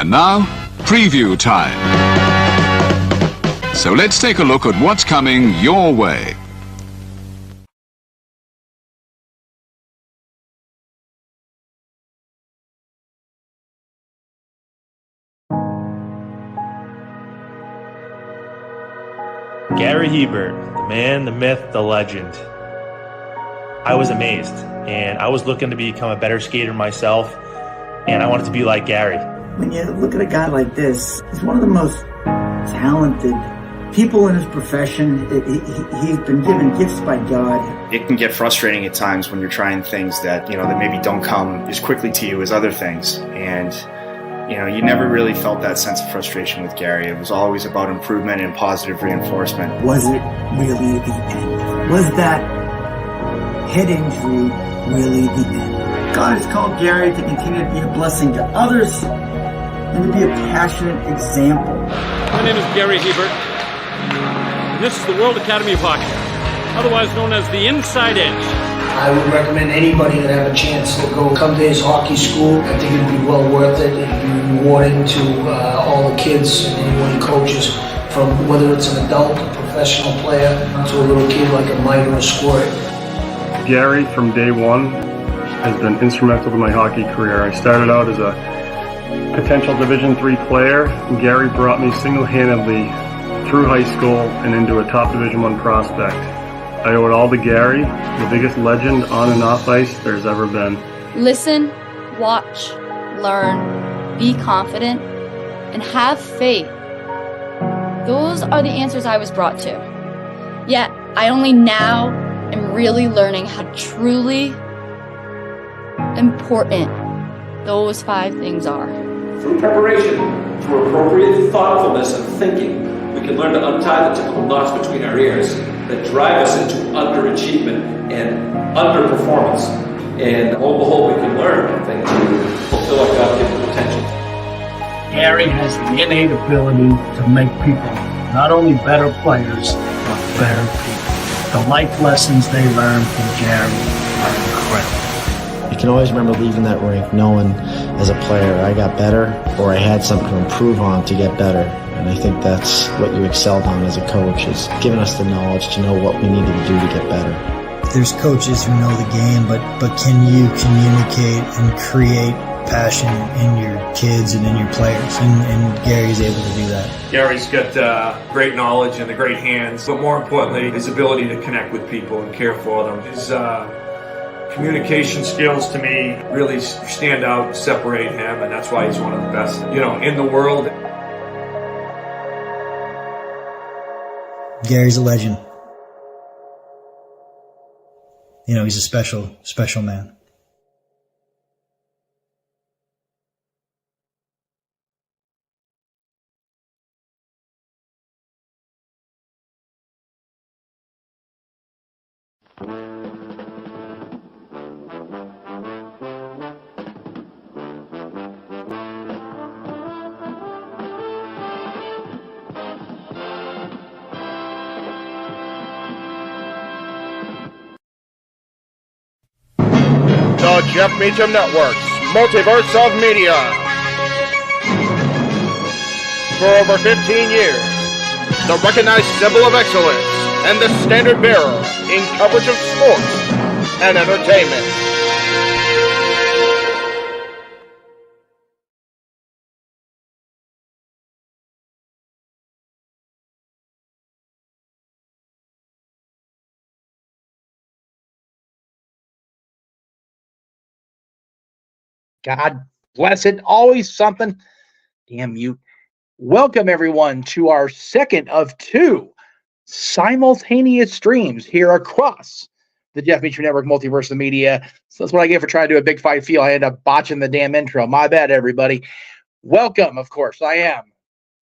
And now, preview time. So let's take a look at what's coming your way. Gary Hebert, the man, the myth, the legend. I was amazed, and I was looking to become a better skater myself, and I wanted to be like Gary. When you look at a guy like this, he's one of the most talented people in his profession. He's been given gifts by God. It can get frustrating at times when you're trying things that, that maybe don't come as quickly to you as other things. And, you never really felt that sense of frustration with Gary. It was always about improvement and positive reinforcement. Was it really the end? Was that head injury really the end? God has called Gary to continue to be a blessing to others and to be a passionate example. My name is Gary Hebert, and this is the World Academy of Hockey, otherwise known as the Inside Edge. I would recommend anybody that have a chance to come to his hockey school. I think it'd be well worth it. It'd be rewarding to all the kids and anyone he coaches, from whether it's an adult, a professional player, to a little kid like a Mike or a Squirt. Gary, from day one, has been instrumental to my hockey career. I started out as a potential Division III player, and Gary brought me single-handedly through high school and into a top Division I prospect. I owe it all to Gary, the biggest legend on and off ice there's ever been. Listen, watch, learn, be confident, and have faith. Those are the answers I was brought to. Yet, I only now am really learning how truly important those 5 things are. Through preparation, through appropriate thoughtfulness and thinking, we can learn to untie the typical knots between our ears that drive us into underachievement and underperformance. And lo and behold, we can learn, I think, to fulfill our God-given potential. Gary has the innate ability to make people not only better players, but better people. The life lessons they learn from Gary are incredible. You can always remember leaving that rink knowing as a player I got better, or I had something to improve on to get better. And I think that's what you excelled on as a coach, is giving us the knowledge to know what we needed to do to get better. There's coaches who know the game, but can you communicate and create passion in your kids and in your players? And Gary's able to do that. Gary's got great knowledge and the great hands, but more importantly, his ability to connect with people and care for them. His communication skills, to me, really stand out, separate him, and that's why he's one of the best, in the world. Gary's a legend. He's a special, special man. The Jeff Meacham Network's Multiverse of Media. For over 15 years, the recognized symbol of excellence and the standard bearer in coverage of sports and entertainment. God bless it. Always something. Damn mute. Welcome, everyone, to our second of 2 simultaneous streams here across the Jeff Meacham Network Multiverse of Media. So that's what I get for trying to do a big fight feel. I end up botching the damn intro. My bad, everybody. Welcome, of course. I am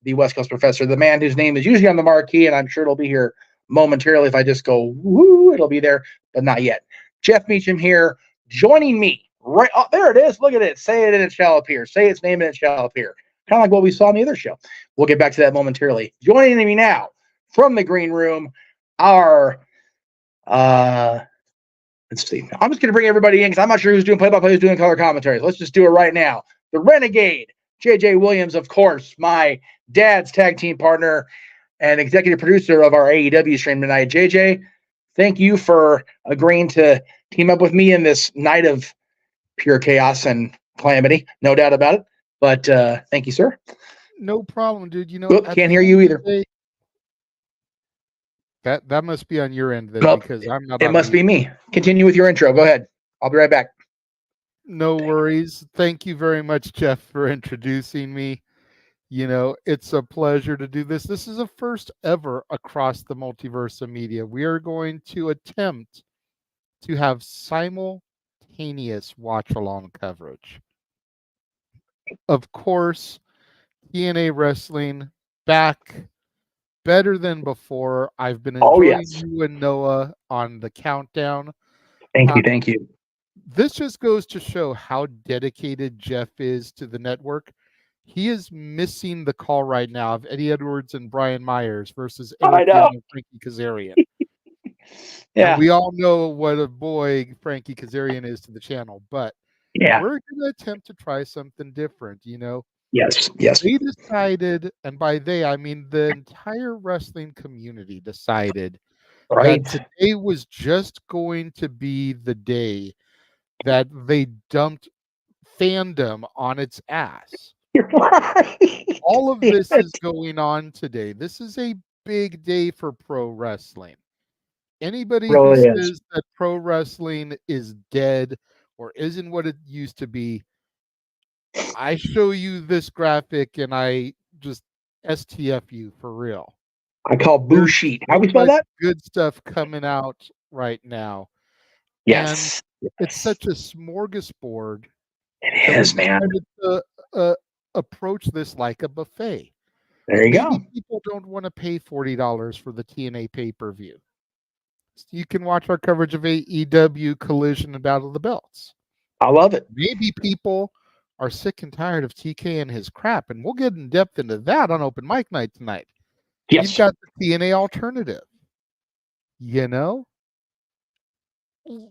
the West Coast Professor, the man whose name is usually on the marquee, and I'm sure it'll be here momentarily. If I just go, woo, it'll be there, but not yet. Jeff Meacham here, joining me. Right, oh, there it is. Look at it. Say it and it shall appear. Say its name and it shall appear. Kind of like what we saw in the other show. We'll get back to that momentarily. Joining me now from the green room, our let's see. I'm just going to bring everybody in because I'm not sure who's doing play-by-play, who's doing color commentaries. Let's just do it right now. The Renegade, JJ Williams, of course, my dad's tag team partner and executive producer of our AEW stream tonight. JJ, thank you for agreeing to team up with me in this night of pure chaos and calamity. No doubt about it. But thank you, sir. No problem, dude. Can't hear you either. That must be on your end then, Nope. because I'm not. It must be me. Continue with your intro. Go ahead. I'll be right back. No worries. Thank you very much, Jeff, for introducing me. It's a pleasure to do this. This is a first ever across the multiverse of media. We are going to attempt to have simultaneous watch-along coverage. Of course, TNA Wrestling back better than before. I've been enjoying you and Noah on the countdown. Thank you. This just goes to show how dedicated Jeff is to the network. He is missing the call right now of Eddie Edwards and Brian Myers versus Eric Young and Frankie Kazarian. Yeah. And we all know what a boy Frankie Kazarian is to the channel, but we're going to attempt to try something different, Yes. They decided, and by they, I mean the entire wrestling community decided that today was just going to be the day that they dumped fandom on its ass. Right. All of this is going on today. This is a big day for pro wrestling. Anybody who says that pro wrestling is dead or isn't what it used to be, I show you this graphic and I just STF you for real. I call boo sheet. How we spell that? Good stuff coming out right now. Yes. And it's such a smorgasbord. It is, man. To approach this like a buffet. There you go. People don't want to pay $40 for the TNA pay-per-view. You can watch our coverage of AEW Collision and Battle of the Belts. I love it. Maybe people are sick and tired of TK and his crap, and we'll get in depth into that on Open Mic Night tonight. Yes. You've got the TNA alternative.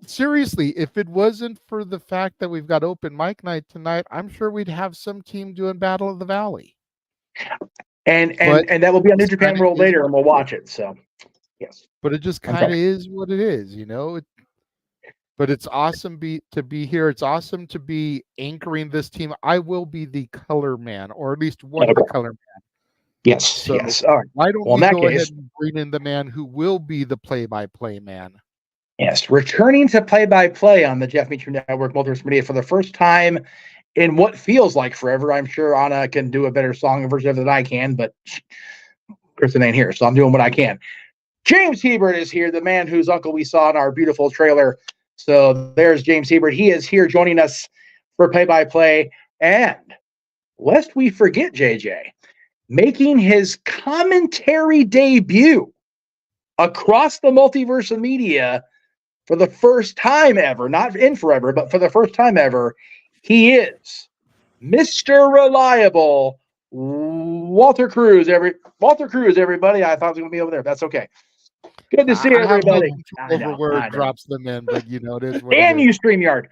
Seriously, if it wasn't for the fact that we've got Open Mic Night tonight, I'm sure we'd have some team doing Battle of the Valley. And that will be on New Japan World later, and we'll watch it. So, yes. But it just kind of is what it is, But it's awesome to be here. It's awesome to be anchoring this team. I will be the color man, or at least one of the color man. Yes. So yes. All right. Why don't we go ahead and bring in the man who will be the play-by-play man? Yes, returning to play-by-play on the Jeff Meacham Network Multiverse Media for the first time in what feels like forever. I'm sure Anna can do a better song version of it than I can, but Kristen ain't here, so I'm doing what I can. James Hebert is here, the man whose uncle we saw in our beautiful trailer. So there's James Hebert. He is here joining us for play-by-play. And lest we forget, JJ, making his commentary debut across the multiverse of media for the first time ever, not in forever, but for the first time ever, he is Mr. Reliable Walter Cruz. Walter Cruz, everybody. I thought it was going to be over there. That's okay. Good to see everybody. Over where it drops them in, but it is what Damn you, StreamYard.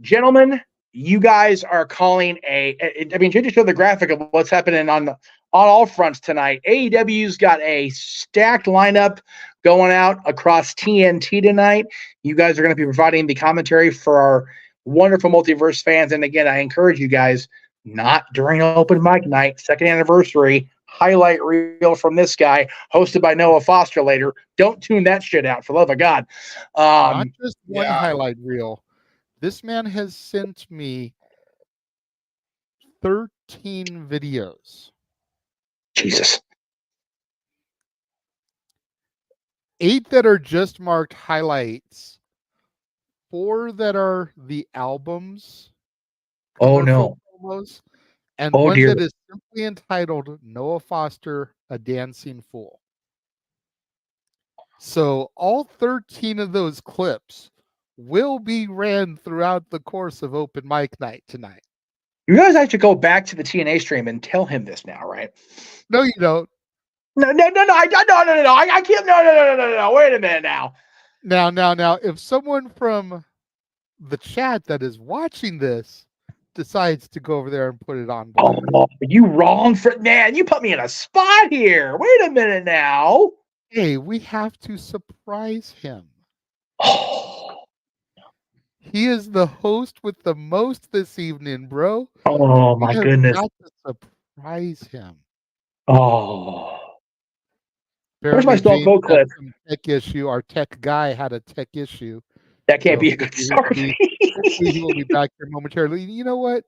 Gentlemen, you guys are calling JJ showed the graphic of what's happening on all fronts tonight. AEW's got a stacked lineup going out across TNT tonight. You guys are going to be providing the commentary for our wonderful multiverse fans. And again, I encourage you guys, not during Open Mic Night, second anniversary, highlight reel from this guy, hosted by Noah Foster later. Don't tune that shit out, for love of God. Not just one highlight reel. This man has sent me 13 videos. Jesus. 8 that are just marked highlights. 4 that are the albums. Oh no. Promos, and one that is simply entitled Noah Foster, A Dancing Fool. So all 13 of those clips will be ran throughout the course of Open Mic Night tonight. You guys have to go back to the TNA stream and tell him this now, right? No, you don't. No. I can't. No. Wait a minute now. Now, if someone from the chat that is watching this decides to go over there and put it on Oh, blast. you wrong for man. You put me in a spot here. Wait a minute now. Hey, we have to surprise him. He is the host with the most this evening, bro. Oh We my have goodness. got to surprise him. Oh. Where's Apparently, my stop James vote had clip? some tech issue. Our tech guy had a tech issue. That can't So be a good start. hopefully he will be back here momentarily. You know what?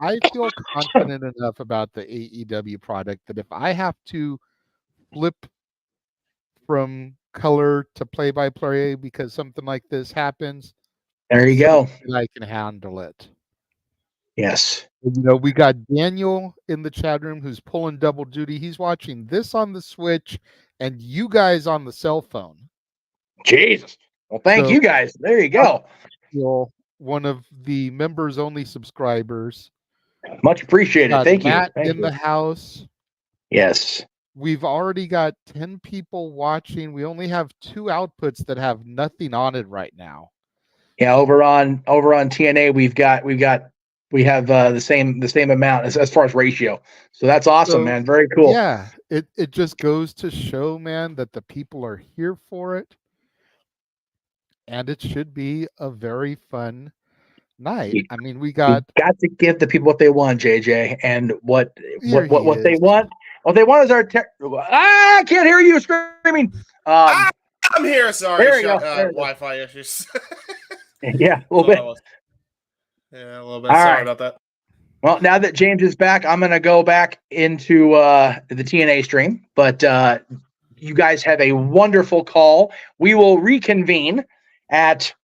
I feel confident enough about the AEW product that if I have to flip from color to play-by-play because something like this happens, There you go. I can handle it. Yes. You know, we got Daniel in the chat room who's pulling double duty. He's watching this on the Switch and you guys on the cell phone. Jesus. Well, thank you guys. There you go. One of the members only subscribers. Much appreciated. Thank you. Matt Thank in you. the house. Yes. We've already got 10 people watching. We only have 2 outputs that have nothing on it right now. Yeah, over on TNA we have the same amount as far as ratio. So that's awesome, man. Very cool. Yeah, it just goes to show, man, that the people are here for it. And it should be a very fun night. I mean, we got to give the people what they want, JJ, and what they want. What they want is our I can't hear you screaming. I'm here. Sorry, there you go. Wi-Fi issues. Yeah, a little bit. Yeah, a little bit. Sorry about that. Well, now that James is back, I'm going to go back into the TNA stream. But you guys have a wonderful call. We will reconvene at,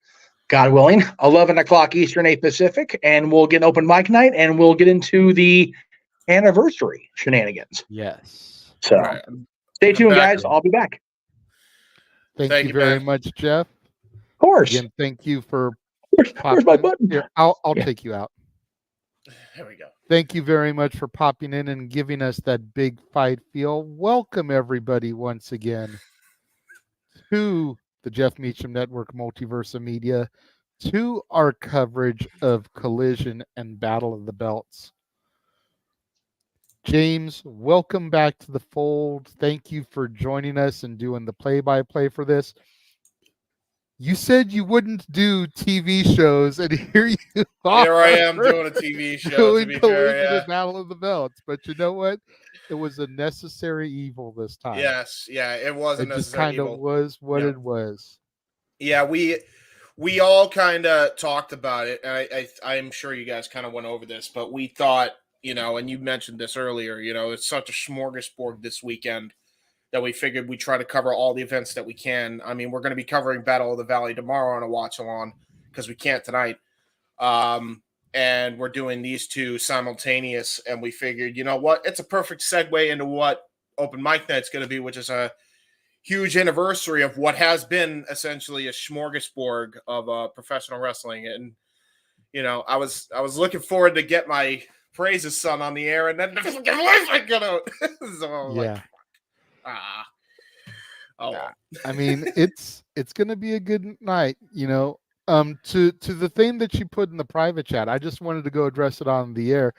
God willing, 11 o'clock Eastern, 8 Pacific, and we'll get an open mic night, and we'll get into the anniversary shenanigans. Yes. So stay tuned, guys. I'll be back. Thank you very much, Jeff. Of course. Again, thank you for Where's my button? Here, I'll take you out. There we go. Thank you very much for popping in and giving us that big fight feel. Welcome everybody once again to the Jeff Meacham Network Multiversa Media, to our coverage of Collision and Battle of the Belts. James, welcome back to the fold. Thank you for joining us and doing the play-by-play for this. You said you wouldn't do TV shows, and here you are. Here I am doing a TV show. Doing To be Collision fair, and Battle of the Belts. But you know what? It was a necessary evil this time. Yes, yeah, it was a It just necessary kind of evil. was what it was. Yeah, we all kind of talked about it, and I'm sure you guys kind of went over this, but we thought, you know, and you mentioned this earlier, you know, it's such a smorgasbord this weekend that we figured we'd try to cover all the events that we can. I mean, we're going to be covering Battle of the Valley tomorrow on a watch-along because we can't tonight. And we're doing these two simultaneous, and we figured, you know what, it's a perfect segue into what Open Mic Night's going to be, which is a huge anniversary of what has been essentially a smorgasbord of professional wrestling. And, you know, I was looking forward to get my praises sung on the air, and then the fucking Wi-Fi got out. So I was like, I mean, it's going to be a good night, you know. To the thing that you put in the private chat, I just wanted to go address it on the air.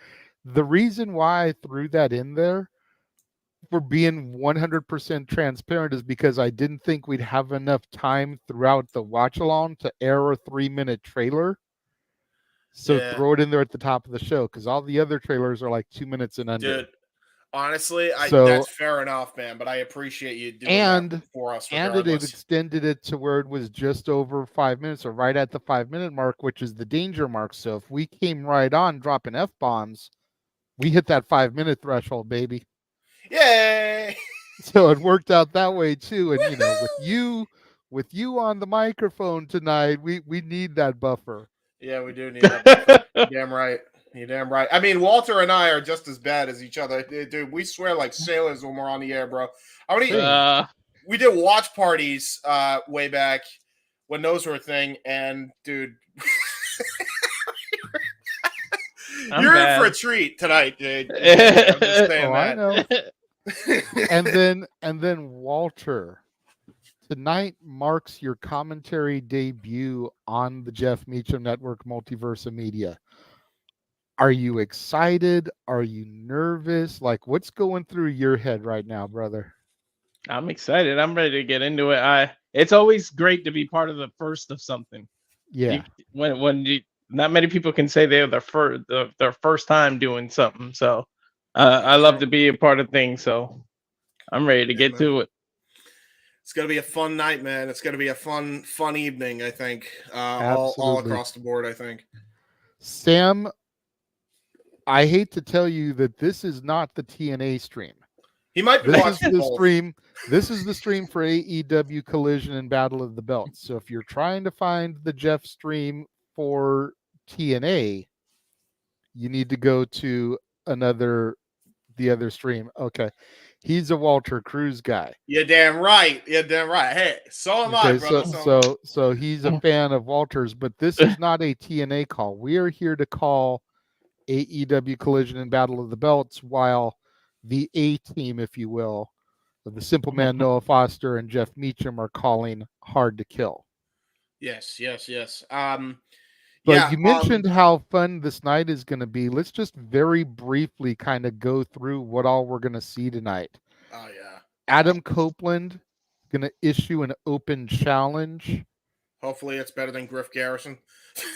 The reason why I threw that in there, for being 100% transparent, is because I didn't think we'd have enough time throughout the watch along to air a 3-minute trailer. So throw it in there at the top of the show, because all the other trailers are like 2 minutes and under. Dude, honestly, that's fair enough, man. But I appreciate you doing that for us. And it extended it to where it was just over 5 minutes, or right at the 5-minute mark, which is the danger mark. So if we came right on dropping F-bombs, we hit that 5-minute threshold, baby. Yay! So it worked out that way too. And you know, with you on the microphone tonight, we need that buffer. Yeah, we do need that buffer. You're damn right. You're damn right. I mean, Walter and I are just as bad as each other. Dude, we swear like sailors when we're on the air, bro. We did watch parties way back when those were a thing, and dude, you're in for a treat tonight, dude. I'm just saying I know. and then Walter, tonight marks your commentary debut on the Jeff Meacham Network Multiversa Media. Are you excited? Are you nervous? Like, what's going through your head right now, brother? I'm excited. I'm ready to get into it. It's always great to be part of the first of something. You, Yeah. when you, not many people can say they're their first time doing something. So I love to be a part of things. So I'm ready to get to it. It's gonna be a fun night, man. It's gonna be a fun evening. I think all Absolutely. across the board. I think. Sam, I hate to tell you that this is not the TNA stream. He might be This is watching the both. stream. This is the stream for AEW Collision and Battle of the Belts. So if you're trying to find the Jeff stream for TNA, you need to go to the other stream. Okay. He's a Walter Cruz guy. You're damn right. You're damn right. Hey, so am I, brother. So he's a fan of Walter's, but this is not a TNA call. We are here to call AEW Collision and Battle of the Belts, while the A team, if you will, of the Simple Man, Noah Foster, and Jeff Meacham are calling Hard to Kill. Yes. But you mentioned how fun this night is going to be. Let's just very briefly kind of go through what all we're going to see tonight. Oh, yeah. Adam Copeland going to issue an open challenge. Hopefully it's better than Griff Garrison.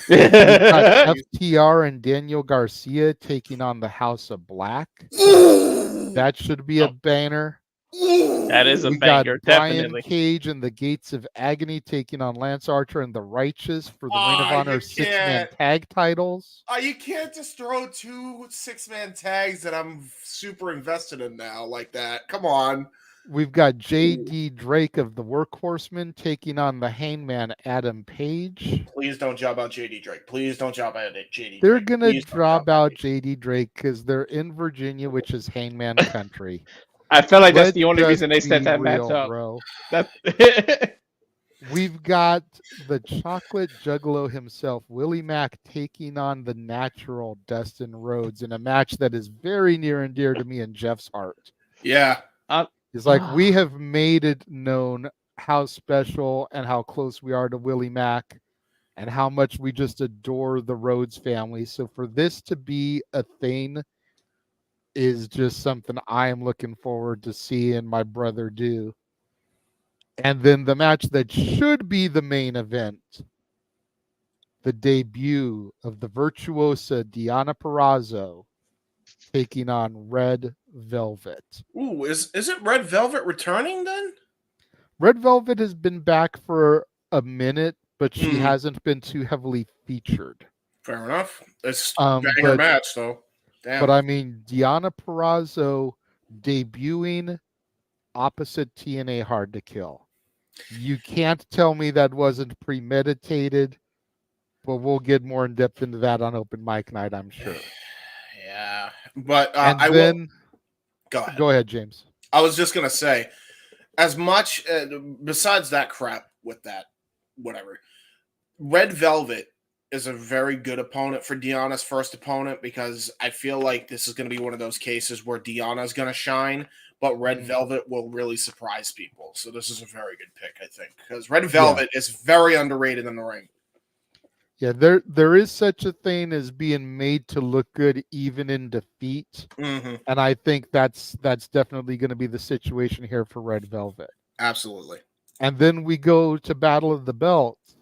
We've got FTR and Daniel Garcia taking on the House of Black. That should be a banner. That is a banger, Brian definitely. Cage and the Gates of Agony taking on Lance Archer and the Righteous for the Ring of Honor 6-man tag titles. You can't just throw 2 6-man tags that I'm super invested in now like that. Come on. We've got J.D. Drake of the Workhorsemen taking on the Hangman Adam Page. Please don't job out J.D. Drake. Please don't job out J.D. They're going to drop out J.D. Drake because they're in Virginia, which is Hangman country. I feel like that's the only reason they set that match up. Bro. We've got the chocolate juggalo himself, Willie Mack, taking on the natural Dustin Rhodes in a match that is very near and dear to me and Jeff's heart. Yeah. It's like we have made it known how special and how close we are to Willie Mack and how much we just adore the Rhodes family. So for this to be a thing is just something I am looking forward to seeing my brother do. And then the match that should be the main event, the debut of the virtuosa Deonna Purrazzo taking on Red Velvet. Ooh, is it Red Velvet returning then? Red Velvet has been back for a minute, but she hasn't been too heavily featured. Fair enough. It's a banger match, though. Damn. But I mean, Deonna Purrazzo debuting opposite TNA Hard to Kill. You can't tell me that wasn't premeditated, but we'll get more in depth into that on open mic night, I'm sure. Yeah, but Go ahead, James. I was just gonna say, as much besides that crap with that, whatever. Red Velvet is a very good opponent for Deonna's first opponent because I feel like this is going to be one of those cases where Deonna's going to shine, but Red Velvet will really surprise people. So this is a very good pick, I think, because Red Velvet is very underrated in the ring. Yeah, there is such a thing as being made to look good even in defeat, and I think that's definitely going to be the situation here for Red Velvet. Absolutely. And then we go to Battle of the Belts,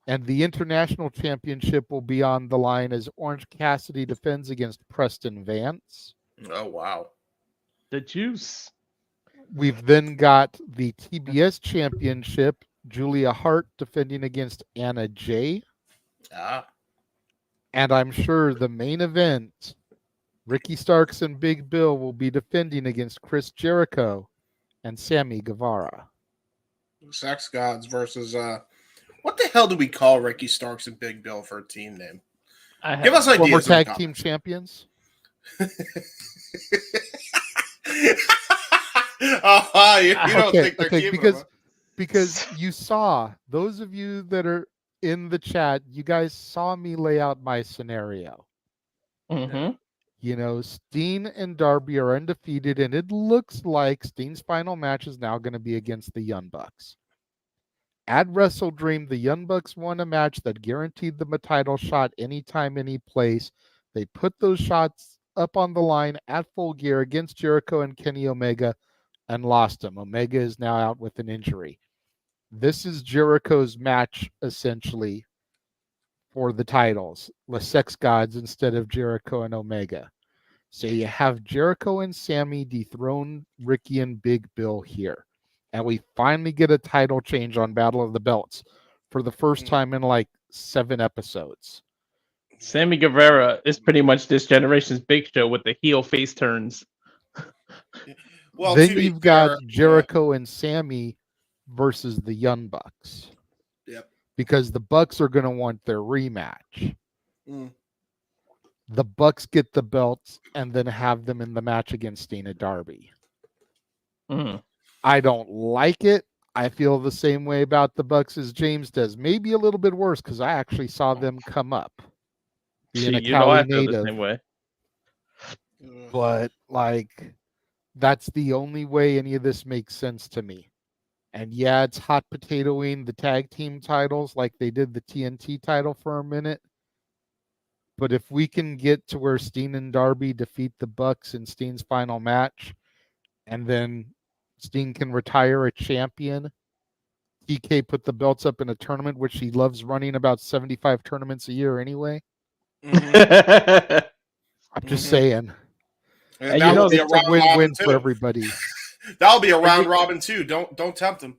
and the International Championship will be on the line as Orange Cassidy defends against Preston Vance. Oh, wow. The juice. We've then got the TBS Championship, Julia Hart defending against Anna Jay. And I'm sure the main event, Ricky Starks and Big Bill will be defending against Chris Jericho and Sammy Guevara. Sex Gods versus what the hell do we call Ricky Starks and Big Bill for a team name? Give us ideas. Former tag team champions. You don't think they're keeping because you saw, those of you that are in the chat, you guys saw me lay out my scenario. You know, Steen and Darby are undefeated, and it looks like Steen's final match is now going to be against the Young Bucks. At Wrestle Dream, the Young Bucks won a match that guaranteed them a title shot anytime, any place. They put those shots up on the line at full gear against Jericho and Kenny Omega and lost him. Omega is now out with an injury. This is Jericho's match, essentially, for the titles. The Sex Gods instead of Jericho and Omega. So you have Jericho and Sammy dethrone Ricky and Big Bill here. And we finally get a title change on Battle of the Belts for the first time in like 7 episodes. Sammy Guevara is pretty much this generation's Big Show with the heel face turns. Well, then to be you've fair, got Jericho and Sammy versus the Young Bucks. Yep. Because the Bucks are going to want their rematch. Mm. The Bucks get the belts and then have them in the match against Steen and Darby. Mm. I don't like it. I feel the same way about the Bucks as James does. Maybe a little bit worse because I actually saw them come up. Being a Cali I feel native. the same way. But like, that's the only way any of this makes sense to me. And yeah, it's hot potatoing the tag team titles like they did the TNT title for a minute. But if we can get to where Steen and Darby defeat the Bucks in Steen's final match, and then Steen can retire a champion, TK put the belts up in a tournament, which he loves running about 75 tournaments a year anyway. Mm-hmm. I'm just saying. And that will be a it's a round win-win robin for too. everybody. That'll be a round robin too. Don't tempt him.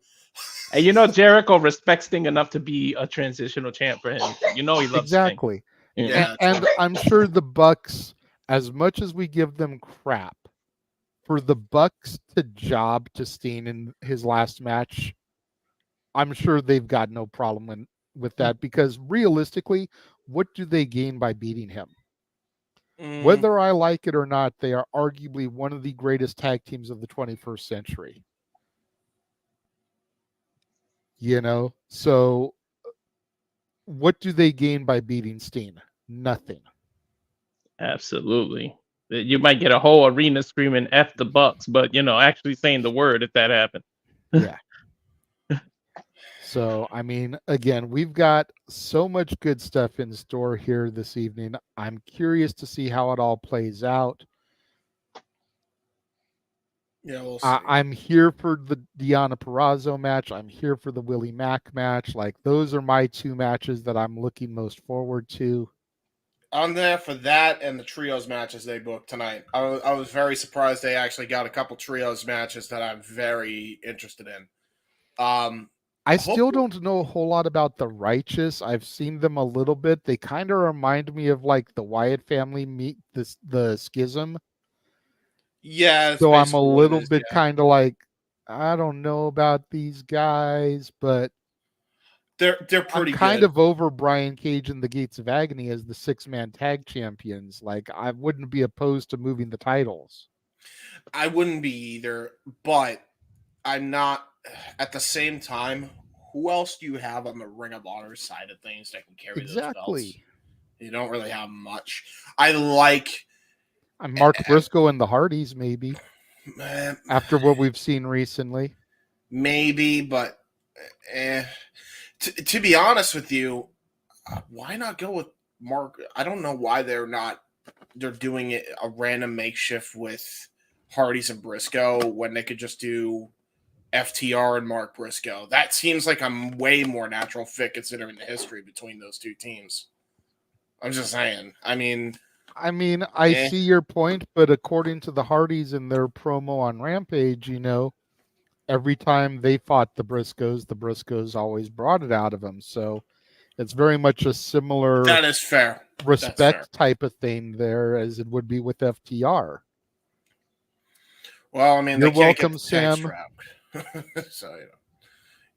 And Jericho respects Sting enough to be a transitional champ for him. He loves exactly. Sting. Yeah. And I'm sure the Bucks, as much as we give them crap, for the Bucks to job to Steen in his last match, I'm sure they've got no problem with that because realistically, what do they gain by beating him? Whether I like it or not, they are arguably one of the greatest tag teams of the 21st century. So what do they gain by beating Steen? Nothing. Absolutely. You might get a whole arena screaming F the Bucks, but actually saying the word if that happened. Yeah. So, I mean, again, we've got so much good stuff in store here this evening. I'm curious to see how it all plays out. Yeah, we'll see. I'm here for the Deonna Purrazzo match. I'm here for the Willie Mack match. Like, those are my 2 matches that I'm looking most forward to. I'm there for that and the trios matches they booked tonight. I was very surprised they actually got a couple trios matches that I'm very interested in. I still don't know a whole lot about the Righteous. I've seen them a little bit. They kind of remind me of like the Wyatt family meet the Schism. Yeah. So I'm a little bit kind of like, I don't know about these guys, but they're pretty I'm kind good. of over Brian Cage and the Gates of Agony as the 6-man tag champions. Like, I wouldn't be opposed to moving the titles. I wouldn't be either, but I'm not. At the same time, who else do you have on the Ring of Honor side of things that can carry those belts? You don't really have much. I like Mark Briscoe and the Hardys, maybe. After what we've seen recently. Maybe, but to be honest with you, why not go with Mark? I don't know why they're doing it a random makeshift with Hardys and Briscoe when they could just do FTR and Mark Briscoe. That seems like a way more natural fit considering the history between those 2 teams. I'm just saying. I see your point, but according to the Hardys in their promo on Rampage, every time they fought the Briscoes always brought it out of them. So it's very much a similar that is fair. respect type of thing there as it would be with FTR. Well, I mean, you're they can't welcome, get the tag Sam. strap. So,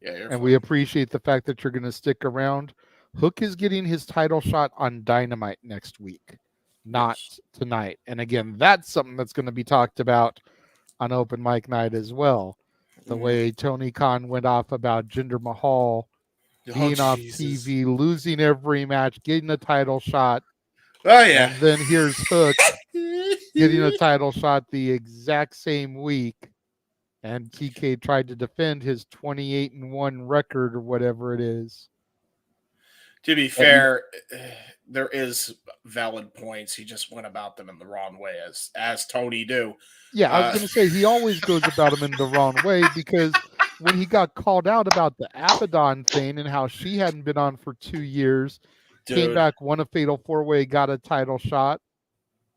yeah, you're and fine. We appreciate the fact that you're going to stick around. Hook is getting his title shot on Dynamite next week, not tonight. And again, that's something that's going to be talked about on Open Mic Night as well. The way Tony Khan went off about Jinder Mahal being off TV, losing every match, getting a title shot. Oh, yeah. And then here's Hook getting a title shot the exact same week. And TK tried to defend his 28-1 record or whatever it is. To be fair, there is valid points. He just went about them in the wrong way, as Tony do. Yeah, I was going to say he always goes about them in the wrong way, because when he got called out about the Abaddon thing and how she hadn't been on for 2 years, came Dude. back, won a fatal 4-way, got a title shot.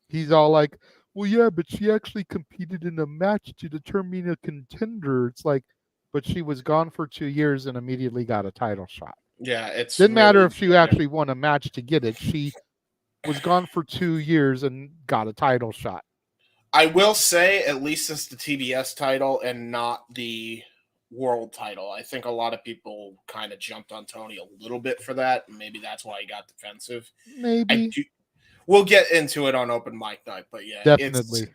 He's all like, well, yeah, but she actually competed in a match to determine a contender. It's like, but she was gone for 2 years and immediately got a title shot. Yeah, it's Didn't really matter if she different. actually won a match to get it. She was gone for 2 years and got a title shot. I will say, at least it's the TBS title and not the world title. I think a lot of people kind of jumped on Tony a little bit for that. Maybe that's why he got defensive. Maybe. We'll get into it on open mic night, but yeah, Definitely.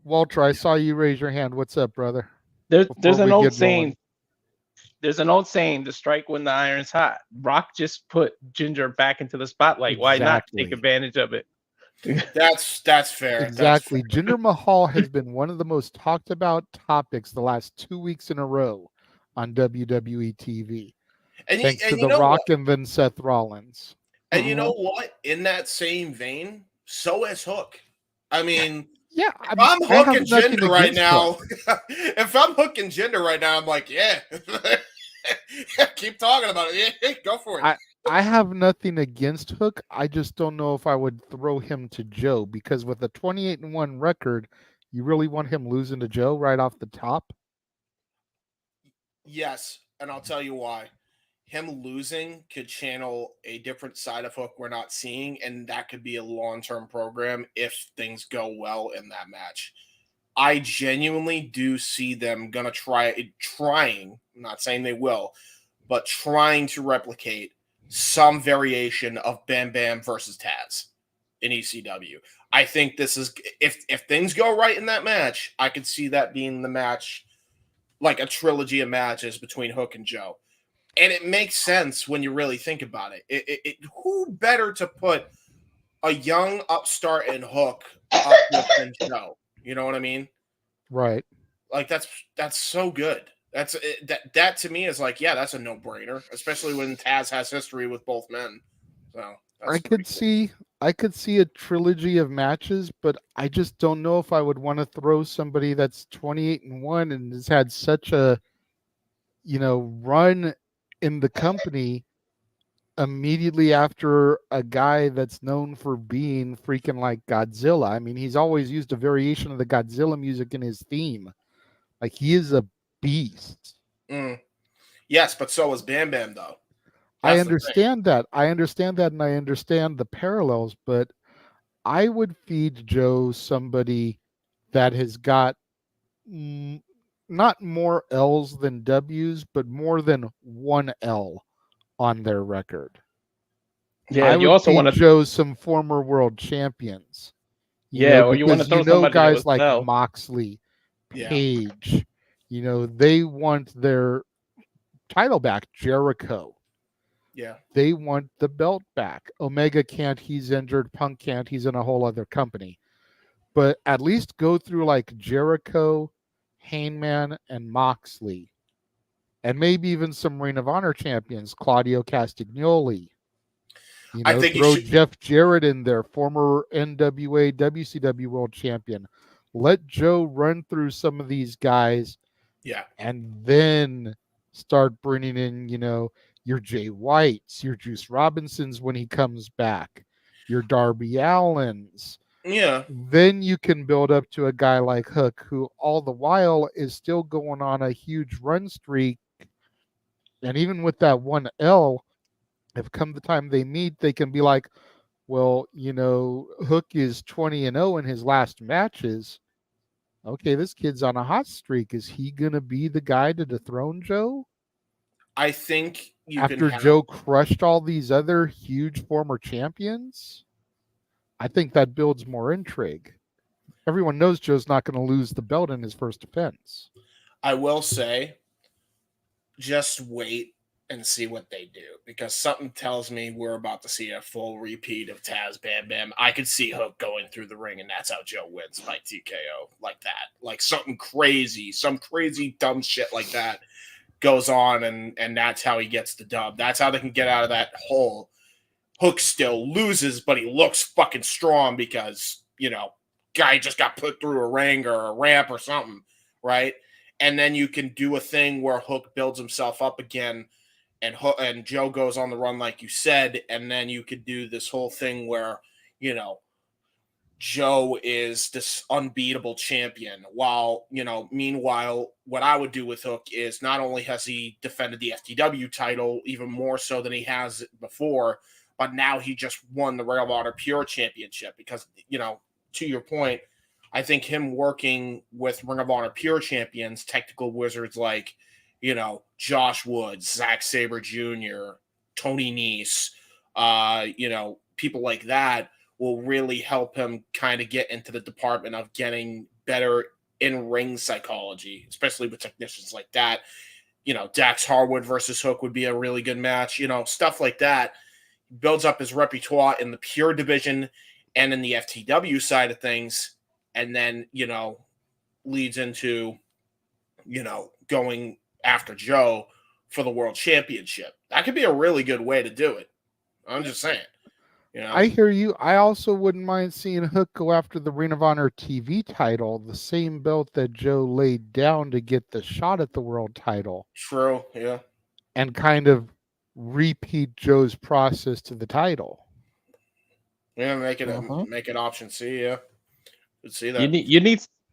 Walter, I saw you raise your hand. What's up, brother? There's an old saying. There's an old saying: "To strike when the iron's hot." Rock just put Ginger back into the spotlight. Why not take advantage of it? That's fair. Exactly. That's fair. Jinder Mahal has been one of the most talked about topics the last 2 weeks in a row on WWE TV. Thanks to The Rock and then Seth Rollins. And you know what? In that same vein, so is Hook. I mean, yeah, if I'm hooking Jinder right now, if I'm hooking Jinder right now, I'm like, yeah, keep talking about it. Yeah, go for it. I have nothing against Hook. I just don't know if I would throw him to Joe, because with a 28-1 record, you really want him losing to Joe right off the top? Yes, and I'll tell you why. Him losing could channel a different side of Hook we're not seeing, and that could be a long-term program if things go well in that match. I genuinely do see them gonna trying, I'm not saying they will, but trying to replicate some variation of Bam Bam versus Taz in ECW. I think this is, if things go right in that match, I could see that being the match, like a trilogy of matches between Hook and Joe. And it makes sense when you really think about it. Who better to put a young upstart and Hook up with than Joe? You know what I mean? Right. Like that's so good. That to me is like, yeah, that's a no-brainer, especially when Taz has history with both men. So I could see a trilogy of matches, but I just don't know if I would want to throw somebody that's 28-1 and has had such a run in the company immediately after a guy that's known for being freaking like Godzilla. I mean, he's always used a variation of the Godzilla music in his theme. Like, he is a beast. Yes, but so is Bam Bam, though. I understand that. And I understand the parallels, but I would feed Joe somebody that has got not more L's than W's, but more than one L on their record. Yeah, I you would also feed want to Joe some former world champions. Or you want to throw somebody guys to like L. Moxley, Page. They want their title back. Jericho. Yeah. They want the belt back. Omega can't, he's injured. Punk can't, he's in a whole other company. But at least go through like Jericho, Hangman, and Moxley. And maybe even some Ring of Honor champions, Claudio Castagnoli. I think throw Jeff Jarrett in there, former NWA, WCW world champion. Let Joe run through some of these guys. Yeah. And then start bringing in, your Jay Whites, your Juice Robinsons when he comes back, your Darby Allens. Yeah. Then you can build up to a guy like Hook, who all the while is still going on a huge run streak. And even with that one L, if come the time they meet, they can be like, well, Hook is 20-0 in his last matches. Okay, this kid's on a hot streak. Is he going to be the guy to dethrone Joe? I think after Joe crushed all these other huge former champions, I think that builds more intrigue. Everyone knows Joe's not going to lose the belt in his first defense. I will say, just wait and see what they do, because something tells me we're about to see a full repeat of Taz Bam Bam. I could see Hook going through the ring, and that's how Joe wins by TKO, like that. Like something crazy, some crazy dumb shit like that. goes on, and that's how he gets the dub. That's how they can get out of that hole. Hook still loses, but he looks fucking strong because, guy just got put through a ring or a ramp or something, right? And then you can do a thing where Hook builds himself up again, and Joe goes on the run, like you said, and then you could do this whole thing where, Joe is this unbeatable champion. While, meanwhile, what I would do with Hook is not only has he defended the FTW title even more so than he has before, but now he just won the Ring of Honor Pure Championship because, to your point, I think him working with Ring of Honor Pure champions, technical wizards like, Josh Woods, Zack Sabre Jr., Tony Nese, people like that will really help him kind of get into the department of getting better in-ring psychology, especially with technicians like that. Dax Harwood versus Hook would be a really good match, stuff like that. Builds up his repertoire in the Pure division and in the FTW side of things, and then, leads into, going after Joe for the World Championship. That could be a really good way to do it. I'm just saying. I hear you. I also wouldn't mind seeing Hook go after the Ring of Honor TV title, the same belt that Joe laid down to get the shot at the world title. True, yeah. And kind of repeat Joe's process to the title. Yeah, make it option C, yeah. Let's see that.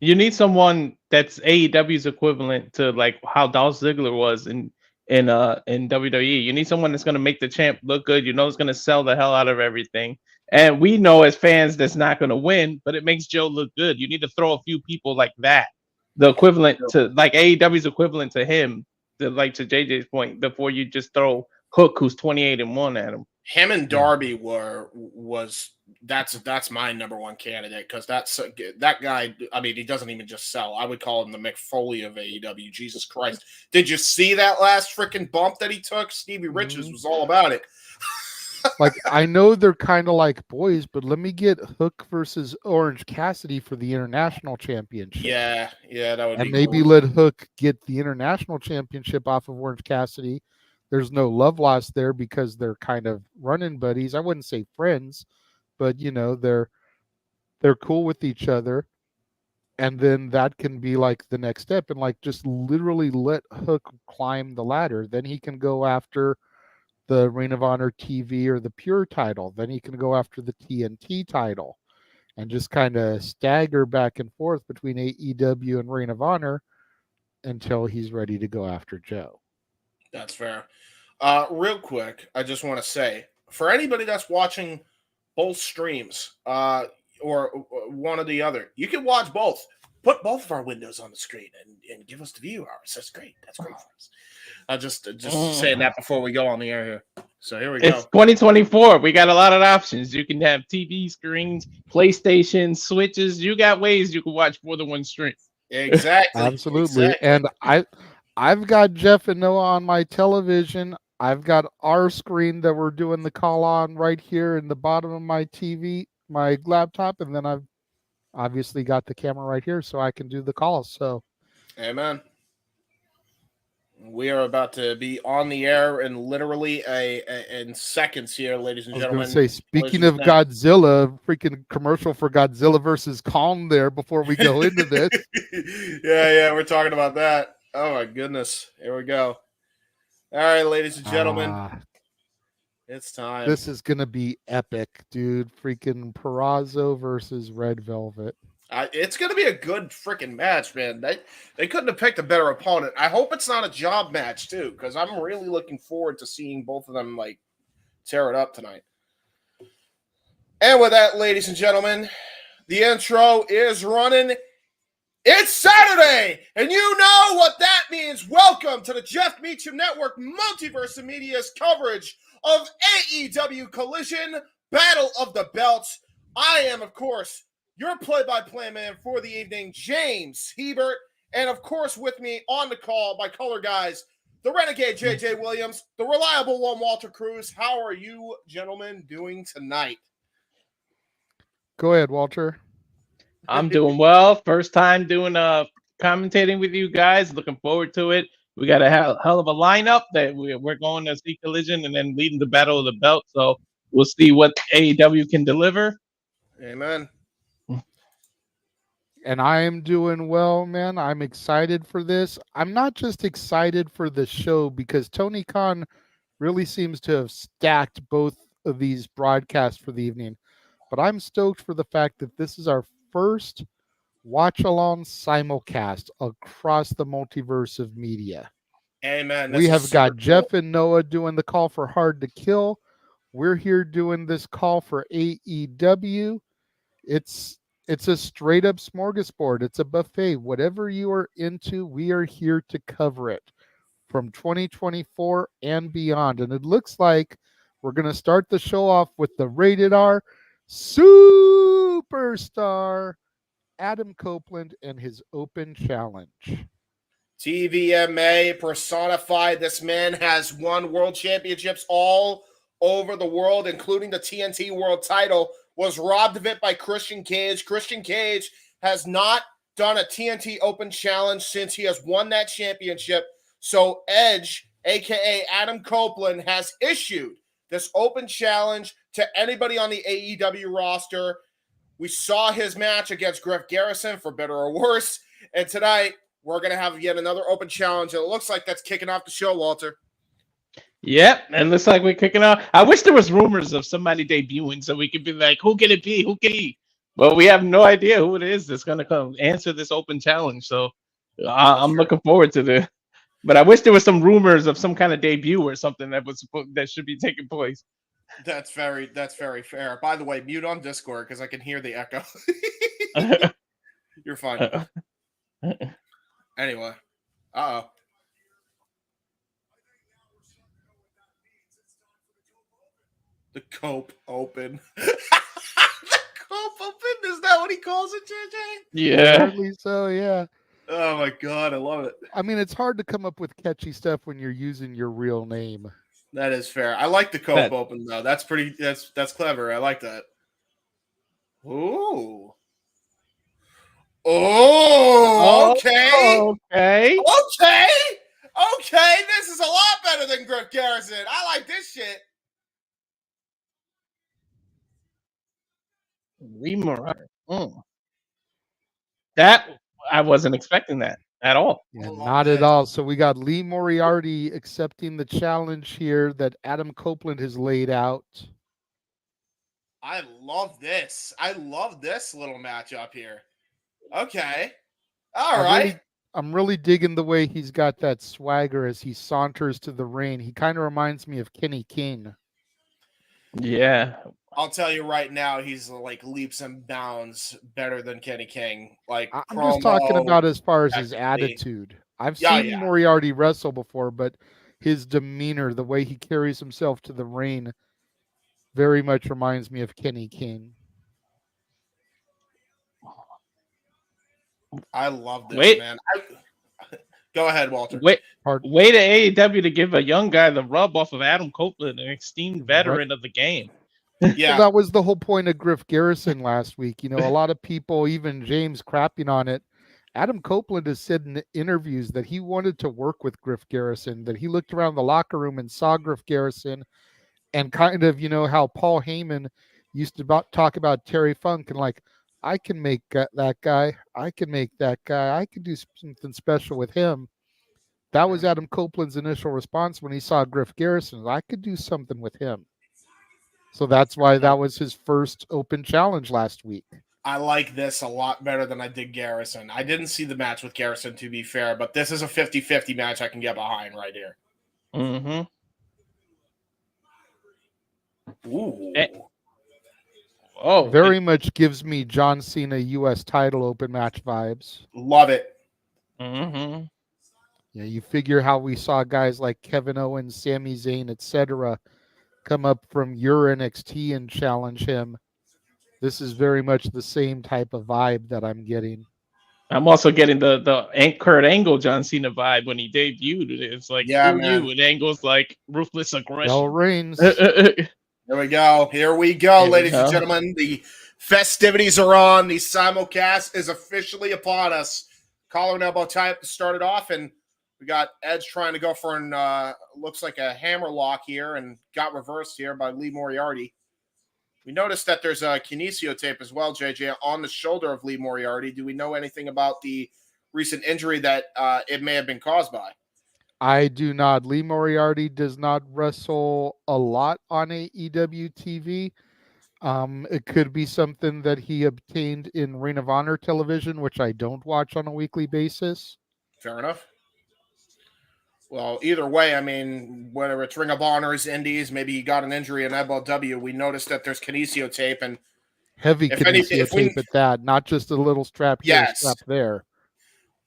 You need someone that's AEW's equivalent to like how Dolph Ziggler was in WWE. You need someone that's going to make the champ look good. It's going to sell the hell out of everything. And we know as fans that's not going to win, but it makes Joe look good. You need to throw a few people like that, the equivalent to like AEW's equivalent to him, to JJ's point, before you just throw Hook, who's 28-1 at him. Him and Darby that's my number one candidate because that guy. I mean, he doesn't even just sell. I would call him the Mick Foley of AEW. Jesus Christ! Did you see that last freaking bump that he took? Stevie Richards was all about it. Like, I know they're kind of like boys, but let me get Hook versus Orange Cassidy for the international championship. Yeah, that would. And maybe let Hook get the international championship off of Orange Cassidy. There's no love lost there because they're kind of running buddies. I wouldn't say friends, but they're cool with each other. And then that can be like the next step, and like just literally let Hook climb the ladder. Then he can go after the Ring of Honor TV or the Pure title. Then he can go after the TNT title and just kind of stagger back and forth between AEW and Ring of Honor until he's ready to go after Joe. That's fair. Real quick, I just want to say, for anybody that's watching both streams or one or the other, you can watch both. Put both of our windows on the screen and give us the view hours. That's great. That's great for us. Just saying that before we go on the air here. So here we go. It's 2024. We got a lot of options. You can have TV screens, PlayStation, Switches. You got ways you can watch more than one stream. Exactly. Absolutely. Exactly. And I've got Jeff and Noah on my television. I've got our screen that we're doing the call on right here in the bottom of my TV, my laptop, and then I've obviously got the camera right here so I can do the calls. So, amen. We are about to be on the air in literally in seconds here, ladies and gentlemen. I was going to say, speaking of Godzilla, freaking commercial for Godzilla versus Kong there before we go into this. Yeah, we're talking about that. Oh my goodness. Here we go. All right, ladies and gentlemen. It's time. This is going to be epic, dude. Freaking Perazo versus Red Velvet. It's going to be a good freaking match, man. They couldn't have picked a better opponent. I hope it's not a job match, too, because I'm really looking forward to seeing both of them, tear it up tonight. And with that, ladies and gentlemen, the intro is running. It's Saturday, and you know what that means. Welcome to the Jeff Meacham Network Multiverse of Media's coverage of AEW Collision Battle of the Belts. I am, of course, your play-by-play man for the evening, James Hebert, and of course with me on the call, my color guys, the Renegade JJ Williams, the reliable one Walter Cruz. How are you gentlemen doing tonight? Go ahead, Walter. I'm doing well. First time doing commentating with you guys. Looking forward to it. We got a hell of a lineup that we're going to see Collision and then leading the Battle of the Belt. So we'll see what AEW can deliver. Amen. And I am doing well, man. I'm excited for this. I'm not just excited for the show because Tony Khan really seems to have stacked both of these broadcasts for the evening, but I'm stoked for the fact that this is our first watch-along simulcast across the multiverse of media. Amen. We have got Jeff and Noah doing the call for Hard to Kill. We're here doing this call for AEW. It's a straight up smorgasbord. It's a buffet. Whatever you are into, we are here to cover it from 2024 and beyond. And it looks like we're going to start the show off with the rated R superstar Adam Copeland and his open challenge. TVMA personified. This man has won world championships all over the world, including the TNT world title. Was robbed of it by Christian Cage. Christian Cage has not done a TNT Open Challenge since he has won that championship. So Edge, a.k.a. Adam Copeland, has issued this Open Challenge to anybody on the AEW roster. We saw his match against Griff Garrison, for better or worse. And tonight, we're going to have yet another Open Challenge. And it looks like that's kicking off the show, Walter. Yep, it looks like we're kicking off. I wish there was rumors of somebody debuting so we could be like, who can it be? Who can he? But we have no idea who it is that's going to come answer this Open Challenge. So I'm looking forward to this. But I wish there was some rumors of some kind of debut or something that should be taking place. That's very fair. By the way, mute on Discord because I can hear the echo. You're fine. Anyway. Uh-oh. The Cope Open. The Cope Open? Is that what he calls it, JJ? Yeah. Apparently so, yeah. Oh my God, I love it. I mean, it's hard to come up with catchy stuff when you're using your real name. That is fair. I like the Cope Open though. That's pretty. That's clever. I like that. Ooh. Oh. Okay. Okay. Okay. This is a lot better than Griff Garrison. I like this shit. Lee Moriarty. That I wasn't expecting that at all. Yeah, not at all. So we got Lee Moriarty accepting the challenge here that Adam Copeland has laid out. I love this. I love this little matchup here. Okay. All right. I'm really digging the way he's got that swagger as he saunters to the ring. He kind of reminds me of Kenny King. Yeah. I'll tell you right now, he's like leaps and bounds better than Kenny King. Like I'm just talking about as far as his attitude. I've seen Moriarty wrestle before, but his demeanor, the way he carries himself to the ring, very much reminds me of Kenny King. I love this, man. Go ahead, Walter. Way to AEW to give a young guy the rub off of Adam Copeland, an esteemed veteran of the game. Yeah, well, that was the whole point of Griff Garrison last week. You know, a lot of people, even James, crapping on it. Adam Copeland has said in interviews that he wanted to work with Griff Garrison, that he looked around the locker room and saw Griff Garrison, and kind of, you know, how Paul Heyman used to talk about Terry Funk and like, I can make that guy. I can make that guy. I can do something special with him. That was Adam Copeland's initial response when he saw Griff Garrison. I could do something with him. So that's why that was his first Open Challenge last week. I like this a lot better than I did Garrison. I didn't see the match with Garrison, to be fair, but this is a 50-50 match I can get behind right here. Mm-hmm. Ooh. Very much gives me John Cena U.S. title open match vibes. Love it. Mm-hmm. Yeah, you figure how we saw guys like Kevin Owens, Sami Zayn, etc., come up from your NXT and challenge him. This is very much the same type of vibe that I'm getting. I'm also getting the Kurt Angle John Cena vibe when he debuted. It's like, yeah, man. You, and Angle's like ruthless aggression. Bell Reigns. Here we go, ladies and gentlemen. The festivities are on. The simulcast is officially upon us. Collar and elbow type started off, and We got Edge trying to go for an looks like a hammer lock here and got reversed here by Lee Moriarty. We noticed that there's a kinesio tape as well, JJ, on the shoulder of Lee Moriarty. Do we know anything about the recent injury that it may have been caused by? I do not. Lee Moriarty does not wrestle a lot on AEW TV. It could be something that he obtained in Ring of Honor television, which I don't watch on a weekly basis. Fair enough. Well, either way, I mean, whether it's Ring of Honor's Indies, maybe he got an injury in MLW, we noticed that there's kinesio tape and heavy kinesio tape at that, not just a little strap here, strap there.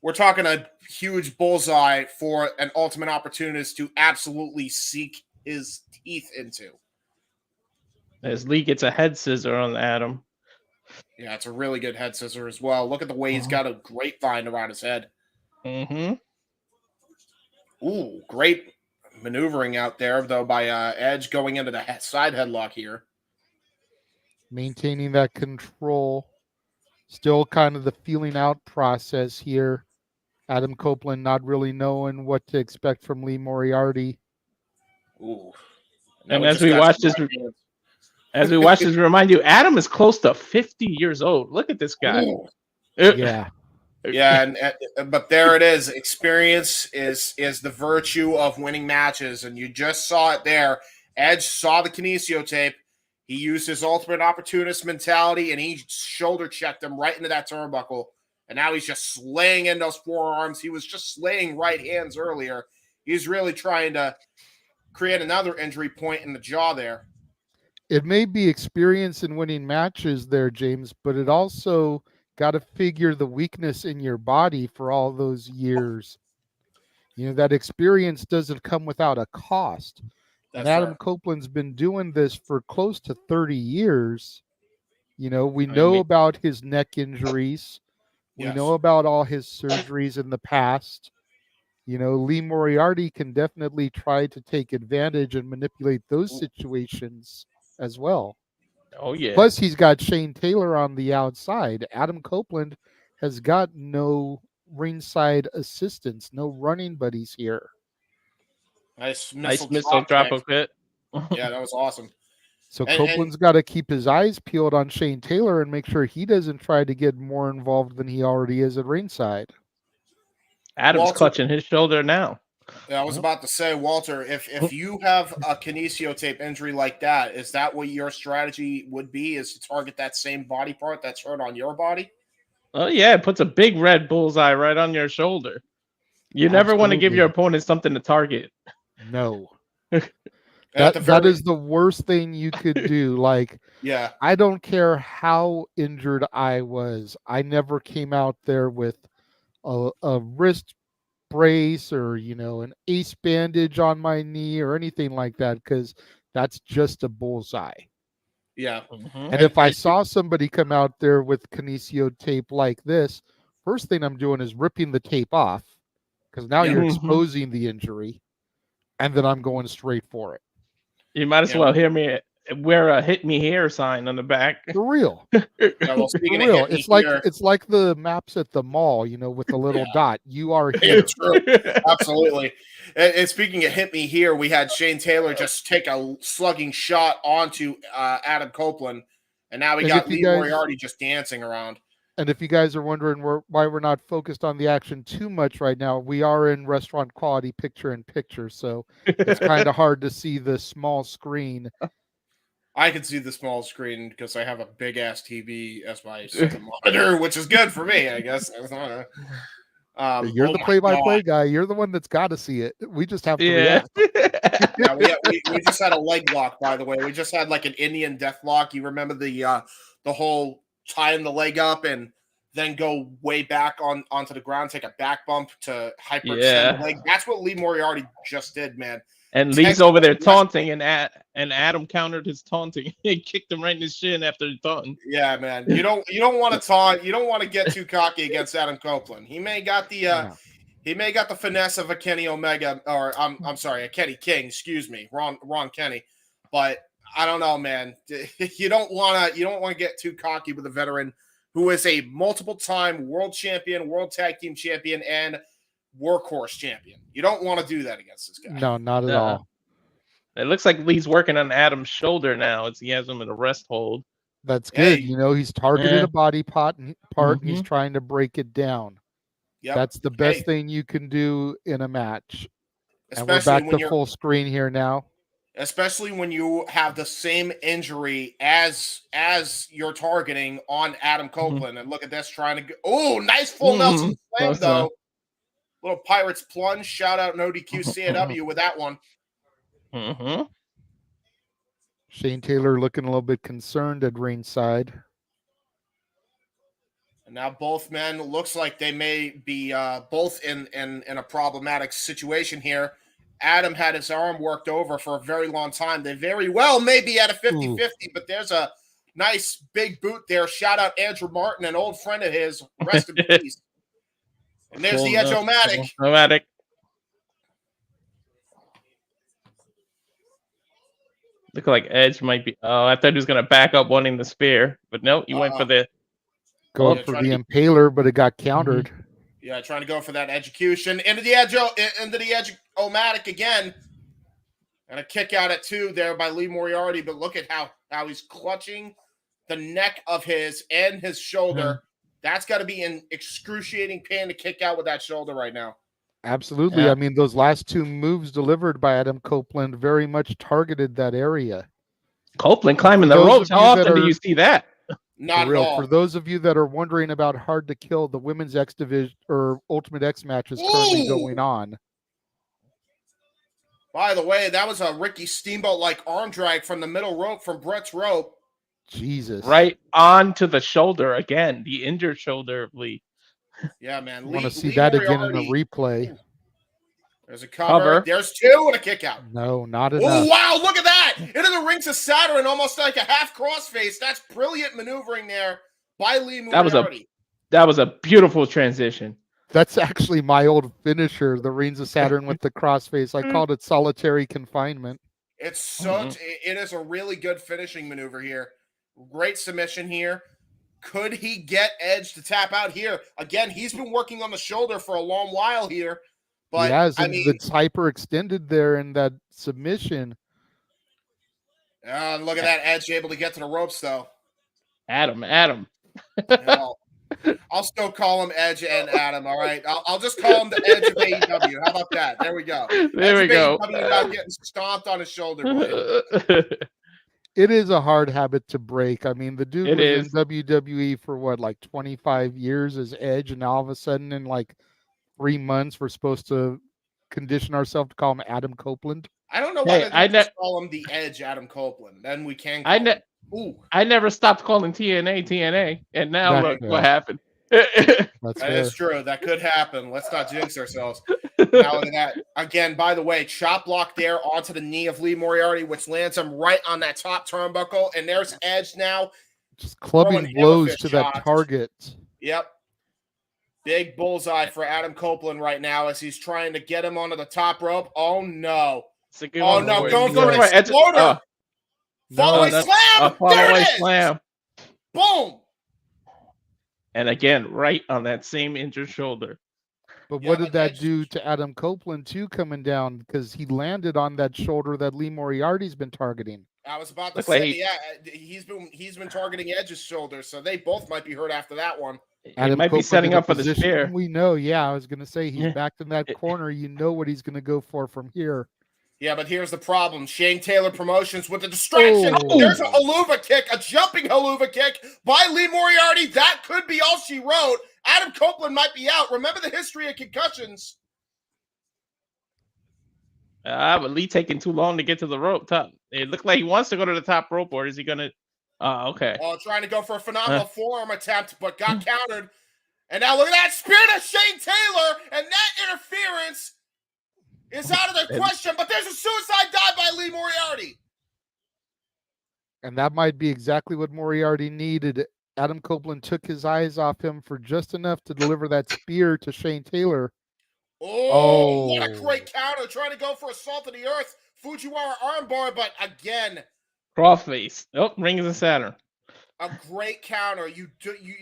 We're talking a huge bullseye for an Ultimate Opportunist to absolutely seek his teeth into. As Lee gets a head scissor on Adam. Yeah, it's a really good head scissor as well. Look at the way he's got a grapevine around his head. Mm-hmm. Ooh, great maneuvering out there, though, by Edge going into the side headlock here. Maintaining that control. Still kind of the feeling out process here. Adam Copeland not really knowing what to expect from Lee Moriarty. Ooh. And as we watch this, remind you, Adam is close to 50 years old. Look at this guy. Ooh. Yeah. Yeah, but there it is. Experience is the virtue of winning matches, and you just saw it there. Edge saw the kinesio tape. He used his Ultimate Opportunist mentality, and he shoulder checked him right into that turnbuckle. And now he's just slaying in those forearms. He was just slaying right hands earlier. He's really trying to create another injury point in the jaw there. It may be experience in winning matches there, James, but it also got to figure the weakness in your body for all those years. You know, that experience doesn't come without a cost. And Adam Copeland's been doing this for close to 30 years. You know, we know about his neck injuries. We know about all his surgeries in the past. You know, Lee Moriarty can definitely try to take advantage and manipulate those situations as well. Oh, yeah. Plus, he's got Shane Taylor on the outside. Adam Copeland has got no ringside assistance, no running buddies here. Nice missile drop of it. Yeah, that was awesome. So Copeland's got to keep his eyes peeled on Shane Taylor and make sure he doesn't try to get more involved than he already is at ringside. Adam's clutching his shoulder now. Yeah, I was about to say, Walter, if you have a kinesio tape injury like that, is that what your strategy would be, is to target that same body part that's hurt on your body? Oh, yeah, it puts a big red bullseye right on your shoulder. You never want to give your opponent something to target. No. That is the worst thing you could do. Like, yeah, I don't care how injured I was. I never came out there with a wrist brace or, you know, an ace bandage on my knee or anything like that, because that's just a bullseye. Yeah. And if I saw somebody come out there with kinesio tape like this, first thing I'm doing is ripping the tape off, because now you're exposing the injury, and then I'm going straight for it. You might as well hear me wear a "Hit Me Here" sign on the back. For real. Well, For real. It's like the maps at the mall, you know, with the little dot. You are here. It's true. Absolutely. And speaking of "Hit Me Here," we had Shane Taylor just take a slugging shot onto Adam Copeland, and now we got Lee Moriarty just dancing around. And if you guys are wondering why we're not focused on the action too much right now, we are in restaurant quality picture-in-picture, so it's kind of hard to see the small screen. I can see the small screen because I have a big-ass TV as my second monitor, which is good for me, I guess. You're the play-by-play guy. You're the one that's got to see it. We just have to react. Yeah, we just had a leg lock, by the way. We just had like an Indian death lock. You remember the whole tying the leg up and then go way back onto the ground, take a back bump to hyperextend the leg. That's what Lee Moriarty just did, man. And Lee's over there taunting, and Adam countered his taunting. He kicked him right in his shin after the taunting. Yeah, man. You don't want to taunt. You don't want to get too cocky against Adam Copeland. He may got the finesse of a Kenny Omega, or I'm sorry, a Kenny King. Excuse me, Ron Kenny. But I don't know, man. You don't want to get too cocky with a veteran who is a multiple-time world champion, world tag team champion, and workhorse champion. You don't want to do that against this guy. No, not at all. It looks like Lee's working on Adam's shoulder now. He has him in a rest hold. That's good. He's targeted Yeah. a body part, and he's trying to break it down. Yep. That's the best thing you can do in a match. And we're Especially back when to full screen here now. Especially when you have the same injury as you're targeting on Adam Copeland. And look at this, trying to go. Oh, nice full Nelson slam, though. Little Pirates plunge. Shout out no DQ CAW with that one. Shane Taylor looking a little bit concerned at ringside. And now both men looks like they may be both in a problematic situation here. Adam had his arm worked over for a very long time. They very well may be at a 50-50, but there's a nice big boot there. Shout out Andrew Martin, an old friend of his. Rest in peace. And there's the Edge-O-Matic. Look like Edge might be. Oh, I thought he was going to back up wanting the spear, but no, he went for the. Going for the Impaler, but it got countered. Yeah, trying to go for that execution. Into the Edge-O-Matic again. And a kick out at 2 there by Lee Moriarty, but look at how he's clutching the neck of his and his shoulder. That's got to be in excruciating pain to kick out with that shoulder right now. Absolutely. I mean, those last 2 moves delivered by Adam Copeland very much targeted that area. Copeland climbing the ropes. How often do you see that? Not at all. For those of you that are wondering about Hard to Kill, the women's X Division or Ultimate X match is currently going on. By the way, that was a Ricky Steamboat-like arm drag from the middle rope from Brett's rope. Jesus. Right onto the shoulder again, the injured shoulder of Lee. Yeah, man. I want to see that again in the replay. There's a cover. There's 2 and a kick out. No, not enough. Oh, wow. Look at that. Into the rings of Saturn, almost like a half crossface. That's brilliant maneuvering there by Lee Moriarty. That was a beautiful transition. That's actually my old finisher, the Rings of Saturn with the crossface. I called it solitary confinement. It's such it is a really good finishing maneuver here. Great submission here. Could he get Edge to tap out here? Again, he's been working on the shoulder for a long while here. But he has, and it's hyper extended there in that submission. Look at that Edge able to get to the ropes, though. Adam. I'll still call him Edge and Adam, all right? I'll just call him the Edge of AEW. How about that? There we go. There we go. AEW now getting stomped on his shoulder. It is a hard habit to break. I mean, the dude was in WWE for what, like 25 years as Edge, and all of a sudden in like 3 months we're supposed to condition ourselves to call him Adam Copeland. I don't know why they just call him the Edge Adam Copeland. Then we can call him. I never stopped calling TNA, and now look what happened. That is true. That could happen. Let's not jinx ourselves. Now look at that. Again, by the way, chop block there onto the knee of Lee Moriarty, which lands him right on that top turnbuckle. And there's Edge now. Just clubbing blows to that target. Yep. Big bullseye for Adam Copeland right now as he's trying to get him onto the top rope. Oh, no. Oh, no. Going for an exploder. Follow-away slam. Follow-away slam. Boom. And again, right on that same injured shoulder. But what did that do to Adam Copeland, too, coming down? Because he landed on that shoulder that Lee Moriarty's been targeting. I was about to say, he's been targeting Edge's shoulder, so they both might be hurt after that one. He might be setting up for the spear. We know, I was going to say, he's back in that corner. You know what he's going to go for from here. Yeah, but here's the problem. Shane Taylor Promotions with the distraction. There's a haluva kick, a jumping haluva kick by Lee Moriarty. That could be all she wrote. Adam Copeland might be out. Remember the history of concussions. But Lee taking too long to get to the rope top. It looked like he wants to go to the top rope, or is he going to? Okay. Trying to go for a phenomenal forearm attempt, but got countered. And now look at that spear to Shane Taylor, and that interference is out of the question, but there's a suicide dive by Lee Moriarty. And that might be exactly what Moriarty needed. Adam Copeland took his eyes off him for just enough to deliver that spear to Shane Taylor. Oh, what a great counter. Trying to go for a salt of the earth. Fujiwara armbar, but again. Crossface. Oh, Rings of Saturn. A great counter.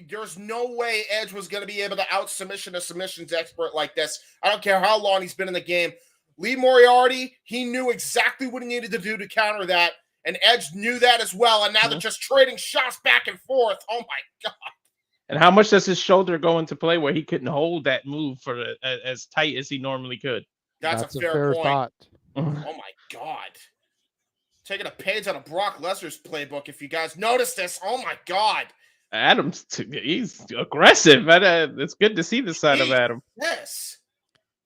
There's no way Edge was going to be able to out-submission a submissions expert like this. I don't care how long he's been in the game. Lee Moriarty, he knew exactly what he needed to do to counter that, and Edge knew that as well, and now they're just trading shots back and forth. Oh, my God. And how much does his shoulder go into play where he couldn't hold that move for as tight as he normally could? That's a fair point. thought. Oh, my God. Taking a page out of Brock Lesnar's playbook, if you guys noticed this. Oh, my God. He's aggressive. It's good to see the side of Adam. Yes.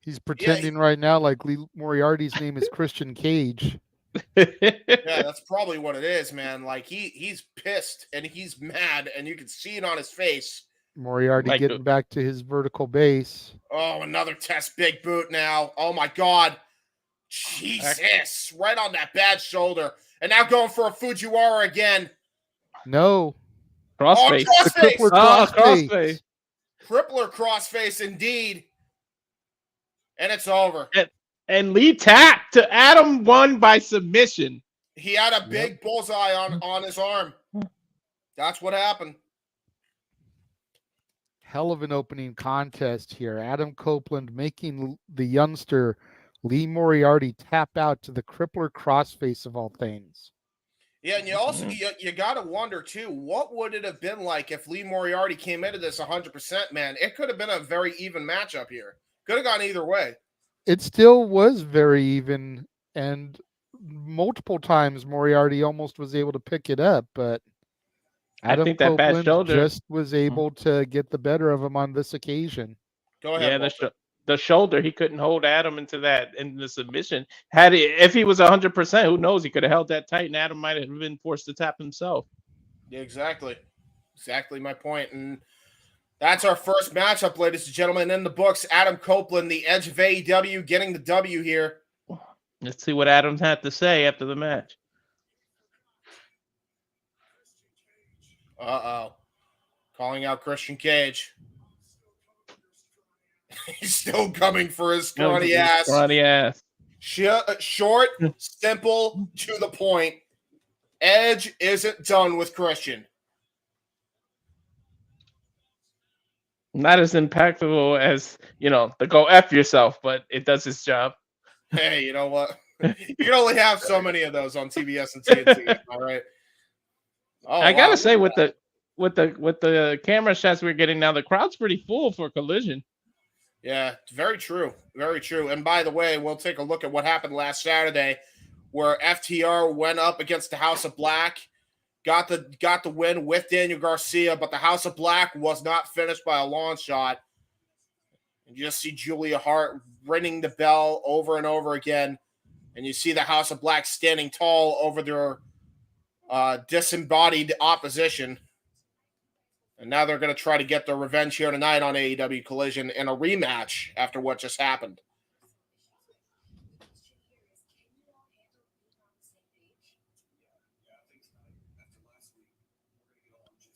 He's pretending right now like Lee Moriarty's name is Christian Cage. Yeah, that's probably what it is, man. Like he's pissed and he's mad, and you can see it on his face. Moriarty getting back to his vertical base. Oh, another test big boot now. Oh my God. Jesus. Right on that bad shoulder. And now going for a Fujiwara again. No. Crossface. Crossface. Crippler crossface indeed. And it's over. And Lee tapped. Adam won by submission. He had a big bullseye on his arm. That's what happened. Hell of an opening contest here. Adam Copeland making the youngster Lee Moriarty tap out to the crippler crossface of all things. Yeah, and you also you got to wonder too, what would it have been like if Lee Moriarty came into this 100%, man? It could have been a very even matchup here. Could have gone either way. It still was very even, and multiple times Moriarty almost was able to pick it up, but Adam I think that bad Copeland shoulder just was able to get the better of him on this occasion. Go ahead. Yeah, the shoulder, he couldn't hold Adam into that in the submission. If he was 100%, who knows? He could have held that tight, and Adam might have been forced to tap himself. Yeah, exactly my point. And that's our first matchup, ladies and gentlemen, in the books. Adam Copeland, the Edge of AEW, getting the W here. Let's see what Adams had to say after the match. Uh-oh. Calling out Christian Cage. He's still coming for his scrawny ass. Scrawny ass. Short, simple, to the point. Edge isn't done with Christian. Not as impactful as, the go F yourself, but it does its job. Hey, you know what? You can only have so many of those on TBS and TNT. All right. Oh, I gotta say, with the camera shots we're getting now, the crowd's pretty full for Collision. Yeah, very true. Very true. And by the way, we'll take a look at what happened last Saturday, where FTR went up against the House of Black, got the win with Daniel Garcia, but the House of Black was not finished by a long shot. And you just see Julia Hart ringing the bell over and over again, and you see the House of Black standing tall over their disembodied opposition. And now they're going to try to get their revenge here tonight on AEW Collision in a rematch after what just happened.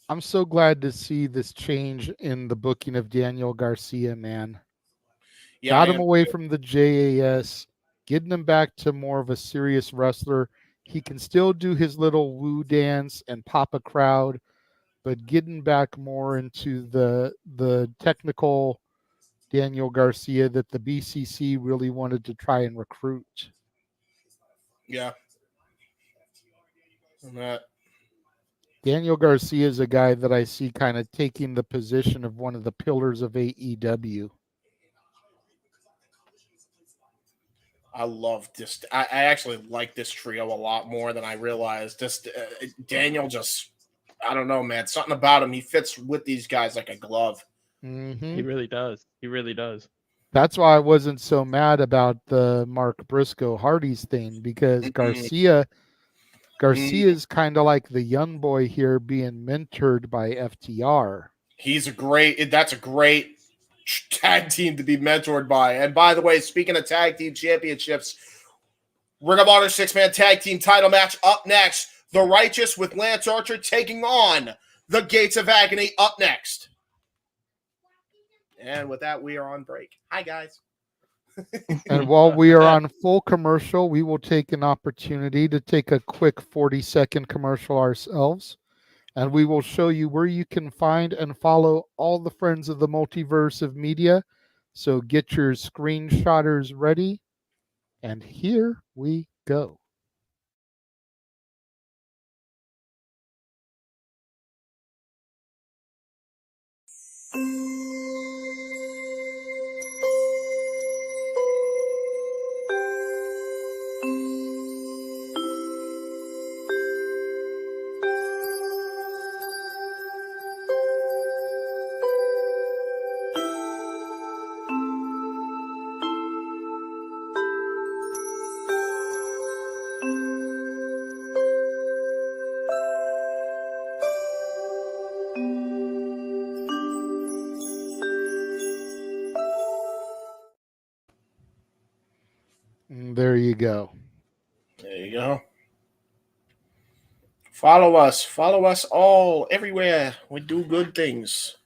I'm so glad to see this change in the booking of Daniel Garcia, man. Yeah, got him away from the JAS, getting him back to more of a serious wrestler. He can still do his little woo dance and pop a crowd, but getting back more into the technical Daniel Garcia that the BCC really wanted to try and recruit. Yeah. Daniel Garcia is a guy that I see kind of taking the position of one of the pillars of AEW. I love this. I actually like this trio a lot more than I realized. Just Daniel, I don't know, man. Something about him. He fits with these guys like a glove. Mm-hmm. He really does. He really does. That's why I wasn't so mad about the Mark Briscoe Hardy's thing, because Garcia is kind of like the young boy here being mentored by FTR. That's a great tag team to be mentored by. And by the way, speaking of tag team championships, Ring of Honor 6-man tag team title match up next. The Righteous with Lance Archer taking on the Gates of Agony up next. And with that, we are on break. Hi, guys. And while we are on full commercial, we will take an opportunity to take a quick 40-second commercial ourselves. and we will show you where you can find and follow all the friends of the multiverse of media. So get your screenshotters ready, and here we go. And there you go. There you go. Follow us all everywhere. We do good things.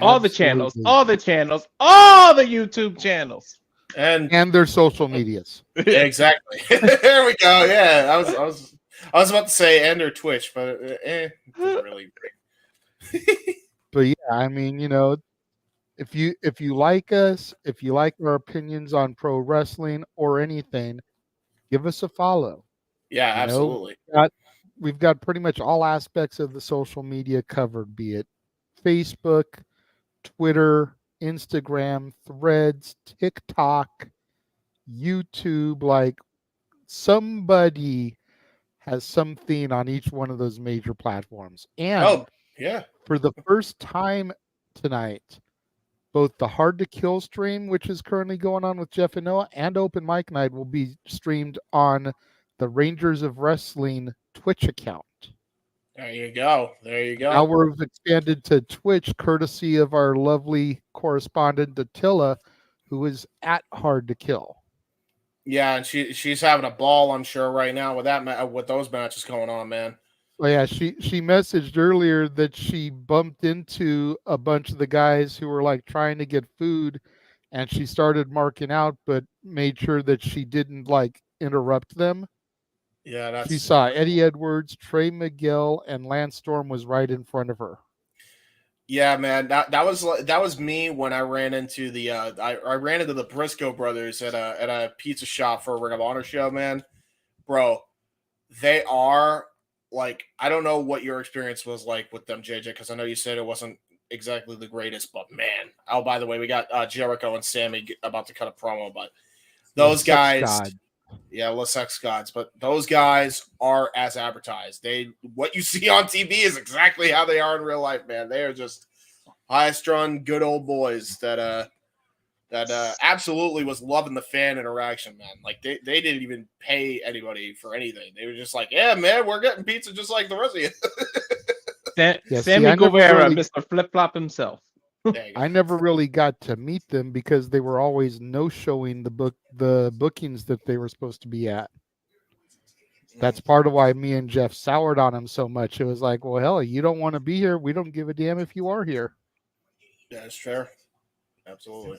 All the channels, all the channels, all the YouTube channels, and their social medias. Exactly. There we go. Yeah, I was about to say and or Twitch, but it doesn't really. But yeah, I mean, if you like us, if you like our opinions on pro wrestling or anything, give us a follow. Yeah, absolutely. We've got pretty much all aspects of the social media covered, be it Facebook, Twitter, Instagram, Threads, TikTok, YouTube. Like, somebody has something on each one of those major platforms. And yeah. For the first time tonight, both the Hard to Kill stream, which is currently going on with Jeff and Noah, and Open Mic Night will be streamed on the Rangers of Wrestling Twitch account. There you go. There you go. Now we've expanded to Twitch, courtesy of our lovely correspondent Attila, who is at Hard to Kill. Yeah, and she's having a ball, I'm sure, right now with those matches going on, man. Oh yeah, she messaged earlier that she bumped into a bunch of the guys who were like trying to get food, and she started marking out, but made sure that she didn't like interrupt them. Yeah, she saw Eddie Edwards, Trey Miguel, and Lance Storm was right in front of her. Yeah, man, that was me when I ran into the I ran into the Briscoe brothers at a pizza shop for a Ring of Honor show, man. Bro, they are like, I don't know what your experience was like with them, JJ, because I know you said it wasn't exactly the greatest, but man. Oh, by the way, we got Jericho and Sammy about to cut a promo, but those guys, yeah, Les Sex Gods, but those guys are as advertised. What you see on TV is exactly how they are in real life, man. They are just high-strung, good old boys that absolutely was loving the fan interaction, man. Like they didn't even pay anybody for anything. They were just like, yeah, man, we're getting pizza just like the rest of you. Sammy Guevara, Mr. Flip Flop himself. I never really got to meet them because they were always no-showing the bookings that they were supposed to be at. That's part of why me and Jeff soured on him so much. It was like, well, hell, you don't want to be here. We don't give a damn if you are here. Yeah, it's fair. Absolutely.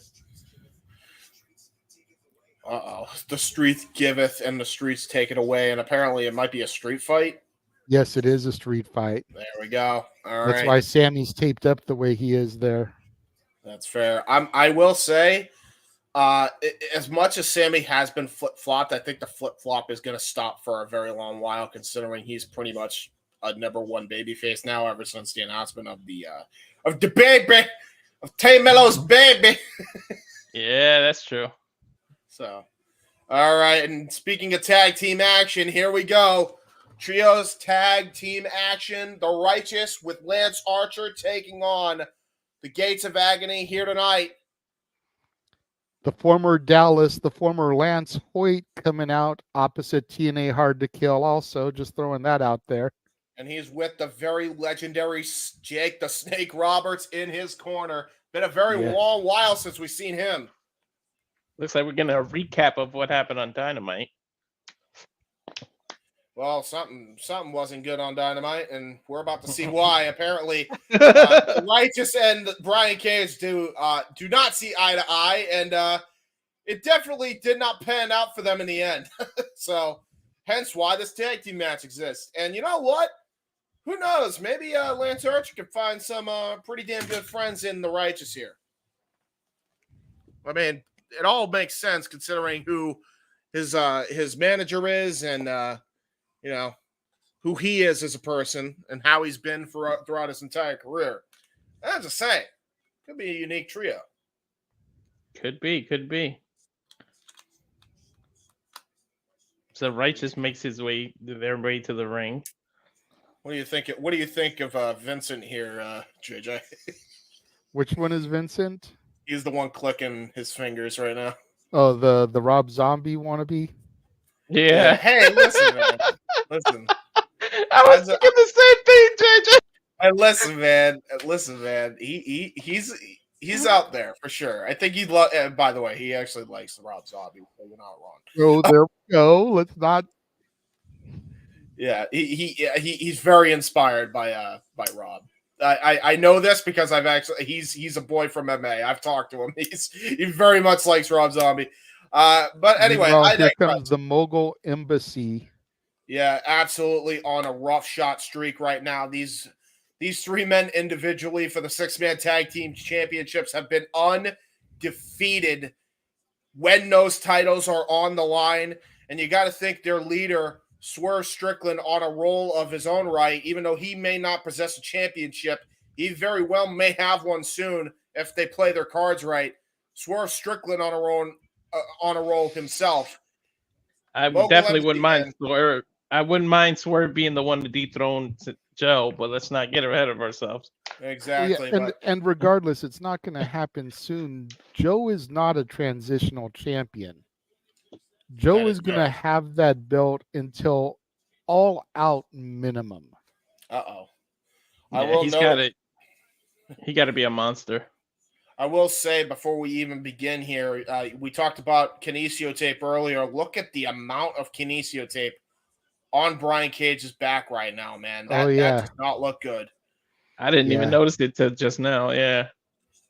The streets giveth and the streets take it away, and apparently it might be a street fight. Yes, it is a street fight. There we go. All That's right. why Sammy's taped up the way he is there. That's fair. I will say, as much as Sammy has been flip-flopped, I think the flip-flop is going to stop for a very long while, considering he's pretty much a number one babyface now ever since the announcement of the baby, of Tay Mello's baby. Yeah, that's true. So, all right. And speaking of tag team action, here we go. Trios tag team action. The Righteous with Lance Archer taking on the Gates of Agony here tonight. The former Dallas, the former Lance Hoyt coming out opposite TNA Hard to Kill also. Just throwing that out there. And he's with the very legendary Jake the Snake Roberts in his corner. Been a very long while since we've seen him. Looks like we're getting a recap of what happened on Dynamite. Well, something wasn't good on Dynamite, and we're about to see why. Apparently, Righteous and Brian Cage do not see eye to eye, and it definitely did not pan out for them in the end. So, hence why this tag team match exists. And you know what? Who knows? Maybe Lance Archer can find some pretty damn good friends in the Righteous here. I mean, it all makes sense considering who his manager is, and you know, who he is as a person and how he's been throughout his entire career. I'm just saying, could be a unique trio. Could be. So Righteous makes their way to the ring. What do you think? What do you think of Vincent here, JJ? Which one is Vincent? He's the one clicking his fingers right now. Oh, the Rob Zombie wannabe. Yeah. Hey, listen, man. Listen. I was thinking the same thing, JJ. Listen, man. He's out there for sure. I think he'd love. By the way, he actually likes the Rob Zombie. So you're not wrong. Oh, there we go. Let's not. Yeah, he's very inspired by Rob. I know this because he's a boy from MMA. I've talked to him. He very much likes Rob Zombie. But anyway, here comes the Mogul Embassy. Yeah, absolutely on a rough shot streak right now. These three men individually for the 6-man tag team championships have been undefeated when those titles are on the line. And you got to think their leader, Swerve Strickland, on a roll of his own right, even though he may not possess a championship, he very well may have one soon if they play their cards right. Swerve Strickland on a roll himself. I definitely wouldn't mind Swerve. I wouldn't mind Swerve being the one to dethrone Joe, but let's not get ahead of ourselves. Exactly. Yeah, and regardless, it's not going to happen soon. Joe is not a transitional champion. Joe is going to have that belt until All Out minimum. Uh-oh. He got to be a monster. I will say before we even begin here, we talked about kinesio tape earlier. Look at the amount of kinesio tape on Brian Cage's back right now, man. That does not look good. I didn't even notice it till just now. Yeah.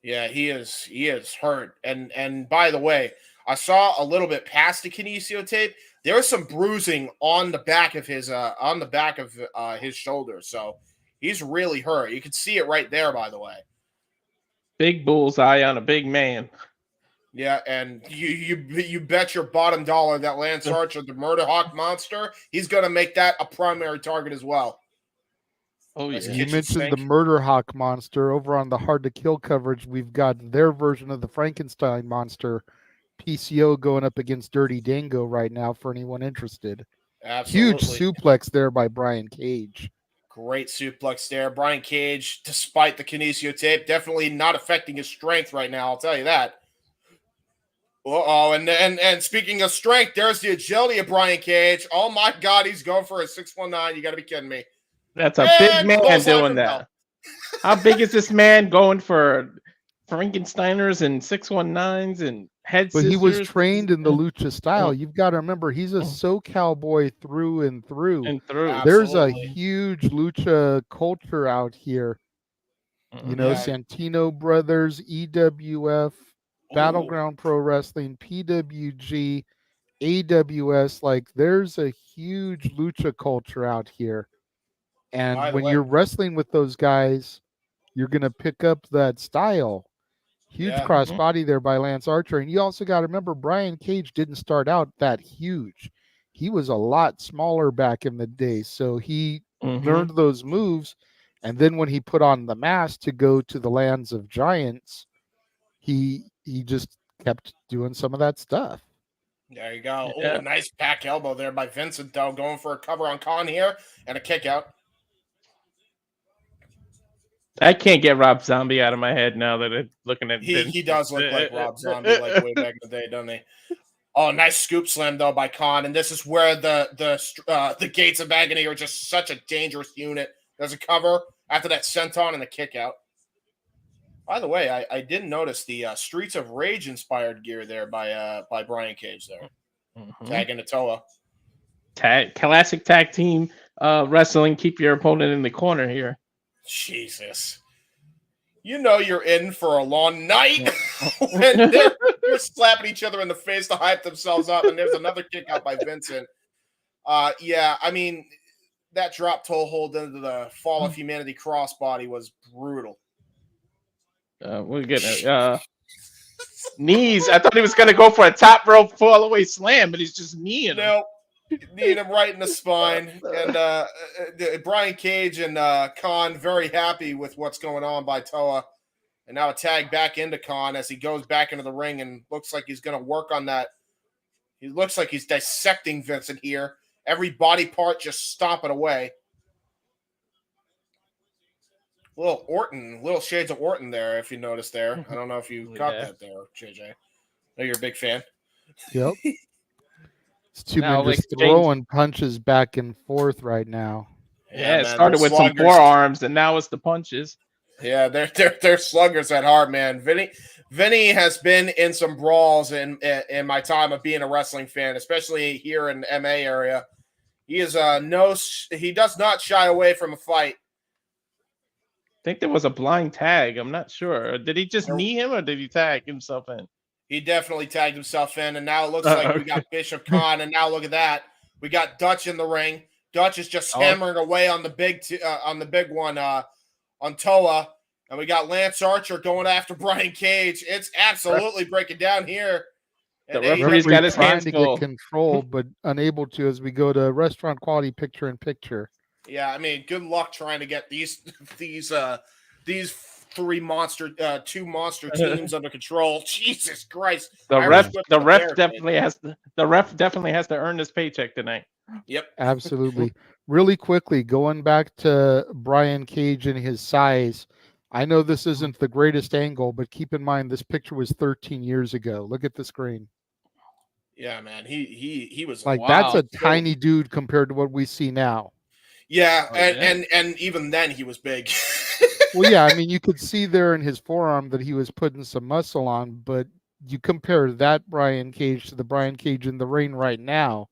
Yeah, he is hurt. And by the way, I saw a little bit past the kinesio tape. There was some bruising on the back of his shoulder. So he's really hurt. You can see it right there, by the way. Big bullseye on a big man. Yeah, and you bet your bottom dollar that Lance Archer, the Murder Hawk monster, he's going to make that a primary target as well. Oh, yeah. You mentioned the Murder Hawk monster. Over on the Hard to Kill coverage, we've got their version of the Frankenstein monster, PCO, going up against Dirty Dango right now for anyone interested. Absolutely. Huge suplex there by Brian Cage. Great suplex there. Brian Cage, despite the kinesio tape, definitely not affecting his strength right now, I'll tell you that. Uh-oh, and speaking of strength, there's the agility of Brian Cage. Oh, my God, he's going for a 619. You got to be kidding me. That's a big man doing that. How big is this man going for Frankensteiners and 619s and head But scissors? he was trained in the lucha style. You've got to remember, he's a SoCal boy through and through. There's a huge lucha culture out here. You know, Santino Brothers, EWF, Battleground Pro Wrestling, PWG, AWS. Like, there's a huge lucha culture out here. And when you're wrestling with those guys, you're going to pick up that style. Huge crossbody there by Lance Archer. And you also got to remember, Brian Cage didn't start out that huge. He was a lot smaller back in the day. So he learned those moves. And then when he put on the mask to go to the lands of giants, he just kept doing some of that stuff. There you go. Yeah. Oh, nice back elbow there by Vincent, though, going for a cover on Khan here and a kick out. I can't get Rob Zombie out of my head now that I'm looking at he does look like Rob Zombie, like way back in the day, doesn't he? Oh, nice scoop slam though by Khan, and this is where the Gates of Agony are just such a dangerous unit. There's a cover after that senton and the kick out. By the way, I didn't notice the Streets of Rage inspired gear there by Brian Cage there. Tag into Toa. Classic tag team wrestling. Keep your opponent in the corner here. Jesus. You know you're in for a long night when they're slapping each other in the face to hype themselves up, and there's another kick out by Vincent. Yeah, I mean, that drop toe hold into the Fall of Humanity crossbody was brutal. We're getting knees. I thought he was gonna go for a top rope fall away slam, but he's just kneeing him. Nope. Kneed him right in the spine. And Brian Cage and Khan very happy with what's going on by Toa. And now a tag back into Khan as he goes back into the ring and looks like he's going to work on that. He looks like he's dissecting Vincent here. Every body part just stomping away. Little shades of Orton there, if you noticed there. I don't know if you got that there, JJ. I know you're a big fan. Yep. It's two men just throwing punches back and forth right now. Yeah, it started with some forearms, and now it's the punches. Yeah, they're sluggers at heart, man. Vinny has been in some brawls in my time of being a wrestling fan, especially here in the MA area. He is he does not shy away from a fight. I think there was a blind tag. I'm not sure. Did he just knee him, or did he tag himself in? He definitely tagged himself in, and now it looks like we got Bishop Khan, and now look at that. We got Dutch in the ring. Dutch is just hammering away on the big one on Toa, and we got Lance Archer going after Brian Cage. It's absolutely breaking down here. The referee's got his hands to full. get control, but unable to as we go to restaurant quality picture-in-picture. Yeah, I mean, good luck trying to get these two monster teams under control. Jesus Christ! The ref definitely has to earn this paycheck tonight. Yep, absolutely. Really quickly, going back to Brian Cage and his size. I know this isn't the greatest angle, but keep in mind this picture was 13 years ago. Look at the screen. Yeah, man, he was like that's a tiny dude compared to what we see now. Yeah, and even then he was big. Well, yeah, I mean, you could see there in his forearm that he was putting some muscle on, but you compare that Brian Cage to the Brian Cage in the ring right now,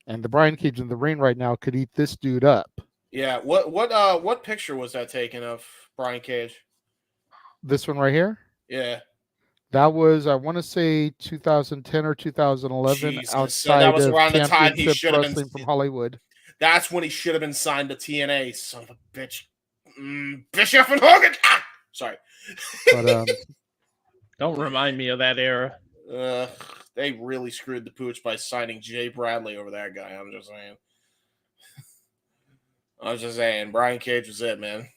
and the Brian Cage in the ring right now could eat this dude up. Yeah, what picture was that taken of Brian Cage? This one right here? Yeah. That was, I want to say 2010 or 2011 Jesus. outside So that was of around the time he should have wrestling from Hollywood. That's when he should have been signed to TNA, son of a bitch. Bischoff and Hogan. Ah! Sorry. But don't remind me of that era. They really screwed the pooch by signing Jay Bradley over that guy. I'm just saying. Brian Cage was it, man.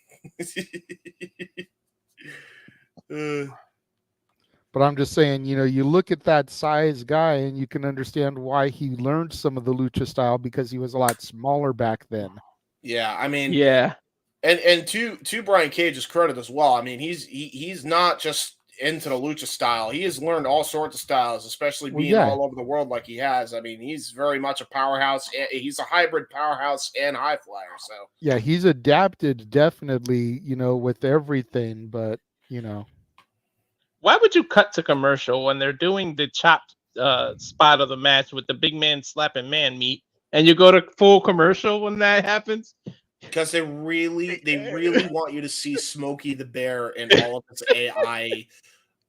But I'm just saying, you look at that size guy and you can understand why he learned some of the lucha style because he was a lot smaller back then. Yeah, I mean, yeah. And to Brian Cage's credit as well, I mean, he's not just into the lucha style. He has learned all sorts of styles, especially being all over the world like he has. I mean, he's very much a powerhouse. He's a hybrid powerhouse and high flyer. So yeah, he's adapted definitely, with everything, but Why would you cut to commercial when they're doing the chopped spot of the match with the big man slapping man meat, and you go to full commercial when that happens? Because they really want you to see Smokey the Bear in all of its AI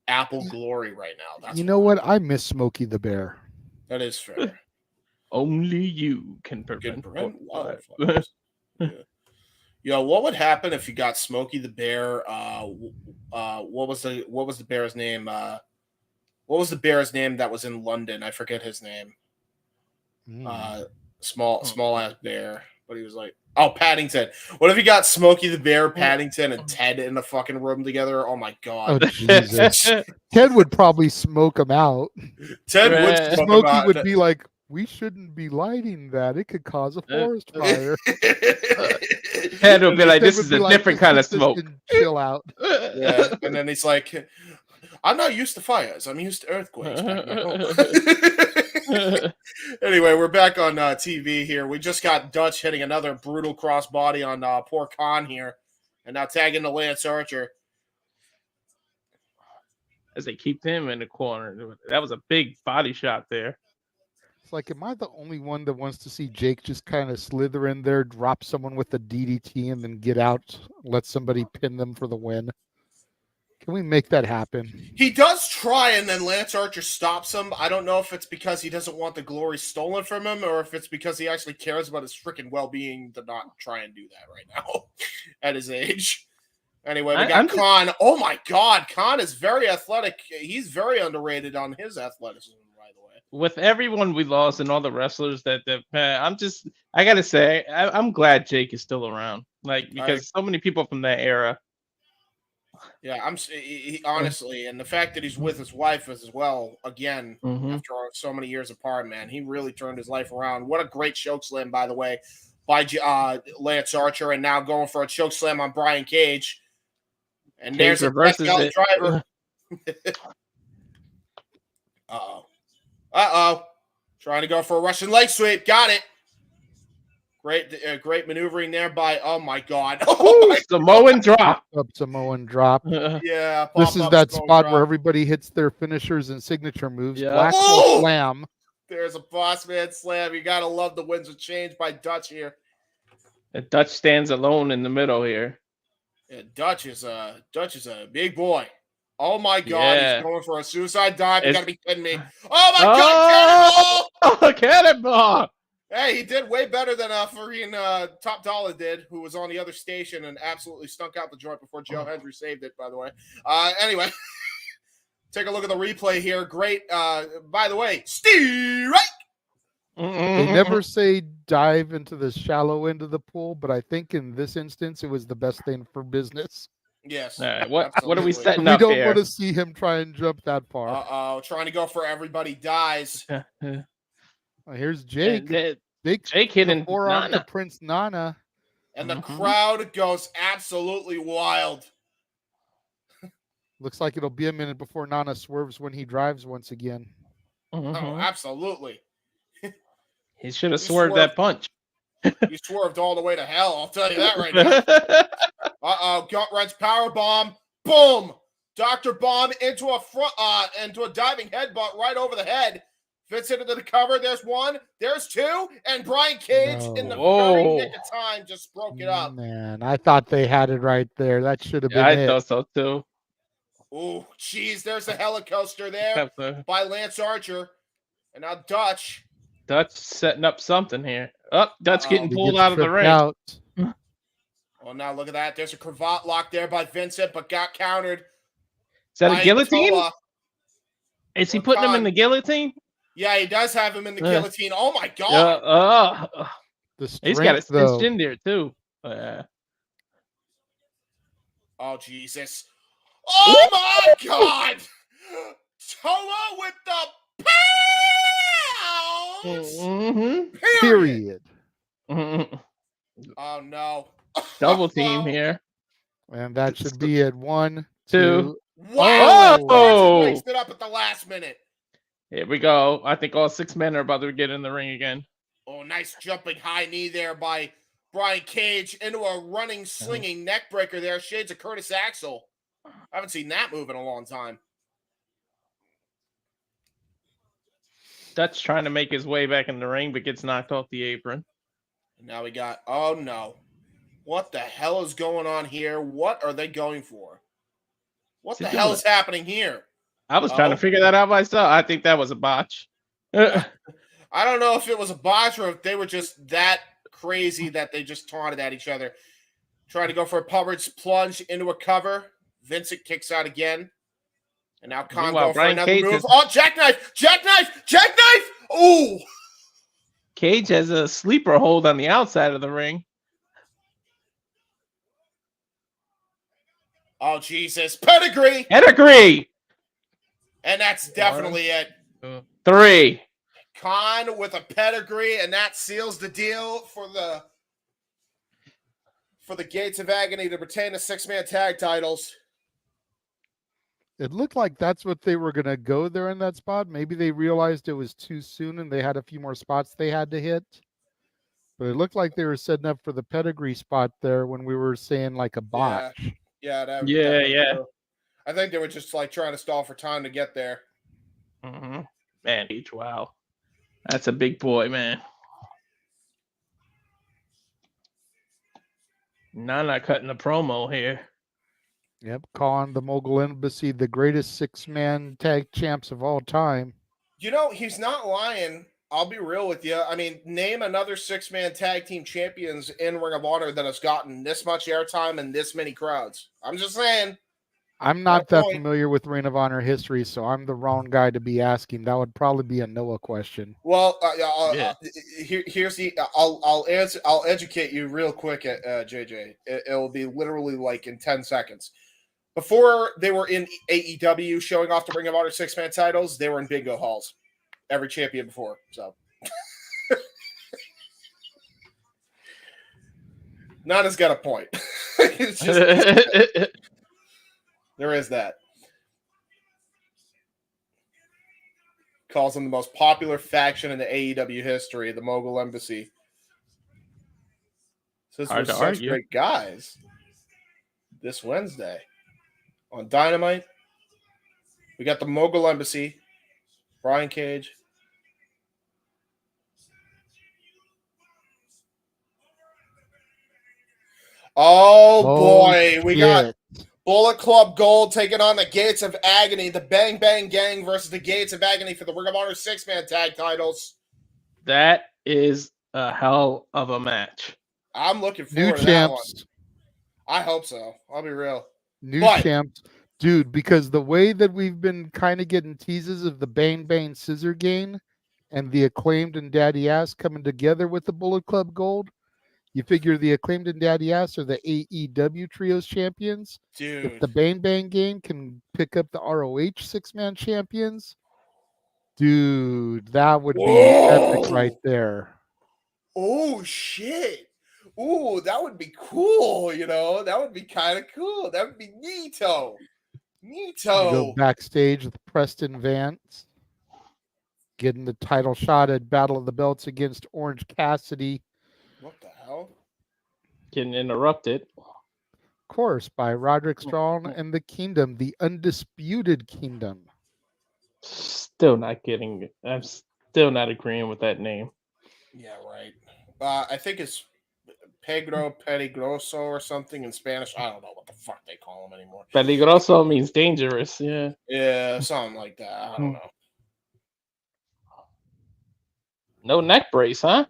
Apple glory right now. That's what? I miss Smokey the Bear. That is fair. Only you can prevent wildfires. Yo, what would happen if you got Smokey the Bear? What was the bear's name? What was the bear's name that was in London? I forget his name. Small ass bear, but he was like, Paddington. What if you got Smokey the Bear, Paddington, and Ted in the fucking room together? Oh my god. Oh Jesus. Ted would probably smoke him out. Ted would smoke Smokey him out. would be like, we shouldn't be lighting that. It could cause a forest fire. Ted would be like, this is a different kind of smoke. Chill out. Yeah. And then he's like, I'm not used to fires. I'm used to earthquakes. Anyway, we're back on TV here. We just got Dutch hitting another brutal crossbody on poor Khan here. And now tagging the Lance Archer. As they keep him in the corner. That was a big body shot there. It's like, am I the only one that wants to see Jake just kind of slither in there, drop someone with a DDT, and then get out, let somebody pin them for the win? Can we make that happen? He does try, and then Lance Archer stops him. I don't know if it's because he doesn't want the glory stolen from him, or if it's because he actually cares about his freaking well-being to not try and do that right now at his age. Anyway, we got Khan. Oh my God, Khan is very athletic. He's very underrated on his athleticism, by the way. With everyone we lost and all the wrestlers that I gotta say, I'm glad Jake is still around. Like, because so many people from that era. Yeah, honestly, and the fact that he's with his wife as well, again, after so many years apart, man, he really turned his life around. What a great choke slam, by the way, by Lance Archer, and now going for a choke slam on Brian Cage. And Cage there's a Death Belt driver. Uh-oh. Trying to go for a Russian leg sweep. Got it. Great maneuvering there by, oh my God. Samoan drop. Samoan drop. Yeah. This is that spot where everybody hits their finishers and signature moves. Yeah. Black hole slam. There's a boss man slam. You got to love the winds of change by Dutch here. And Dutch stands alone in the middle here. Yeah, Dutch is a big boy. Oh my God, he's going for a suicide dive. You got to be kidding me. Oh my God, cannonball! Cannonball! Hey, he did way better than freaking Top Dollar did, who was on the other station and absolutely stunk out the joint before Joe Hendry saved it, by the way. Anyway, take a look at the replay here. Great. By the way, Steve Reich. They never say dive into the shallow end of the pool, but I think in this instance, it was the best thing for business. Yes. What are we setting we up don't here? want to see him try and jump that far. Uh-oh, trying to go for everybody dies. Here's Jake. Jake hitting forearm to Prince Nana. And the crowd goes absolutely wild. Looks like it'll be a minute before Nana swerves when he drives once again. Oh, absolutely. He should have swerved that punch. He swerved all the way to hell, I'll tell you that right now. Uh-oh, gut wrench power bomb. Boom! Dr. Bomb into a diving headbutt right over the head. Fits into the cover. There's one. There's two. And Brian Cage in the very nick of time just broke it up. Man, I thought they had it right there. That should have been I it. thought so too. Oh, geez. There's a helicoaster there by Lance Archer. And now Dutch. Dutch setting up something here. Dutch getting pulled out of the ring. Oh, now look at that. There's a cravat lock there by Vincent, but got countered. Is that a guillotine? Is he putting him in the guillotine? Yeah, he does have him in the guillotine. Oh, my God. He's got it stitched in there, too. Oh, Jesus. Oh, my God. Toa with the pounds. Period. Oh, no. Double team here. And that should be it. 1, 2. Wow. Oh! Mixed it up at the last minute. Here we go. I think all 6 men are about to get in the ring again. Oh, nice jumping high knee there by Brian Cage into a running, slinging neck breaker there. Shades of Curtis Axel. I haven't seen that move in a long time. Dutch trying to make his way back in the ring, but gets knocked off the apron. Now we got, oh no. What the hell is going on here? What are they going for? What the hell is happening here? I was trying to figure that out myself. I think that was a botch. I don't know if it was a botch or if they were just that crazy that they just taunted at each other. Trying to go for a Pubbert's plunge into a cover. Vincent kicks out again. And now Khan going for another move. Oh, jackknife! Jackknife! Jackknife! Ooh! Cage has a sleeper hold on the outside of the ring. Oh, Jesus. Pedigree! Pedigree! And that's definitely it. 3. Khan with a pedigree, and that seals the deal for the Gates of Agony to retain the 6-man tag titles. It looked like that's what they were going to go there in that spot. Maybe they realized it was too soon and they had a few more spots they had to hit. But it looked like they were setting up for the pedigree spot there when we were saying like a botch. Yeah. Yeah. I think they were just like trying to stall for time to get there. Man, wow. That's a big boy, man. Nana cutting the promo here. Yep, calling the Mogul Embassy the greatest 6-man tag champs of all time. You know, he's not lying. I'll be real with you. I mean, name another 6-man tag team champions in Ring of Honor that has gotten this much airtime and this many crowds. I'm just saying. I'm Got not a that point. familiar with Ring of Honor history, so I'm the wrong guy to be asking. That would probably be a Noah question. Well, Yeah. here's the. I'll answer. I'll educate you real quick, JJ. It'll be literally like in 10 seconds. Before they were in AEW showing off the Ring of Honor 6-man titles, they were in bingo halls. Every champion before. So Nana's got a point. It's just, there is that. Calls them the most popular faction in the AEW history, the Mogul Embassy. Says we're Hard to such argue. great guys. This Wednesday on Dynamite, we got the Mogul Embassy, Brian Cage. Oh boy, we got Bullet Club Gold taking on the Gates of Agony, the Bang Bang Gang versus the Gates of Agony for the Ring of Honor 6-man tag titles. That is a hell of a match. I'm looking New forward to that one. champs. I hope so. I'll be real. New But- champs. Dude, because the way that we've been kind of getting teases of the Bang Bang Scissor Gang and the Acclaimed and Daddy Ass coming together with the Bullet Club Gold, you figure the Acclaimed and Daddy Ass are the AEW Trios champions. Dude. If the Bang Bang Gang can pick up the ROH 6-man champions, dude, that would be epic right there. Oh, shit. Ooh, that would be cool, you know? That would be kind of cool. That would be neato. You go backstage with Preston Vance, getting the title shot at Battle of the Belts against Orange Cassidy. What the hell? Getting interrupted. Of course, by Roderick Strong and the Kingdom, the Undisputed Kingdom. Still not getting it. I'm still not agreeing with that name. Yeah, right. I think it's Pedro Peligroso or something in Spanish. I don't know what the fuck they call him anymore. Peligroso means dangerous. Yeah. Yeah, something like that. I don't know. No neck brace, huh?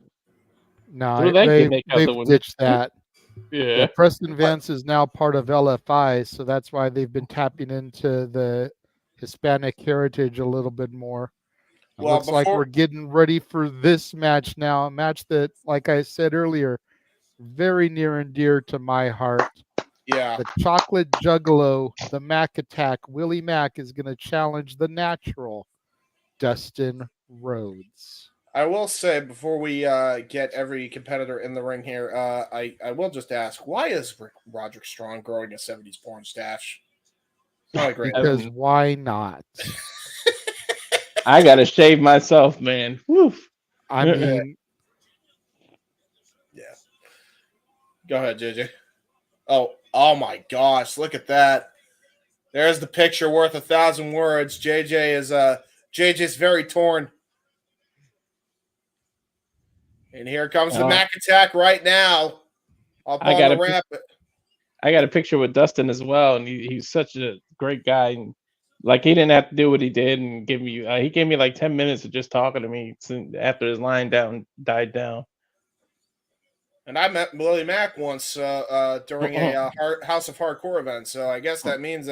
No, Threw that they've gimmick out the window. ditched that. Yeah. Preston Vance is now part of LFI, so that's why they've been tapping into the Hispanic heritage a little bit more. It Well, looks like we're getting ready for this match now, a match that, like I said earlier, very near and dear to my heart. Yeah. The Chocolate Juggalo, the Mac Attack, Willie Mack is going to challenge the Natural, Dustin Rhodes. I will say before we get every competitor in the ring here, I will just ask, why is Roderick Strong growing a 70s porn stash? Not a great Because why not? I gotta shave myself, man. Woof. I mean, yeah. Go ahead, JJ. Oh my gosh! Look at that. There's the picture worth 1,000 words. JJ's very torn. And here comes the Mac Attack right now. Up on the ramp. I got a picture with Dustin as well, and he's such a great guy. And like he didn't have to do what he did, and give me he gave me like 10 minutes of just talking to me after his line died down. And I met Willie Mack once during a House of Hardcore event, so I guess that means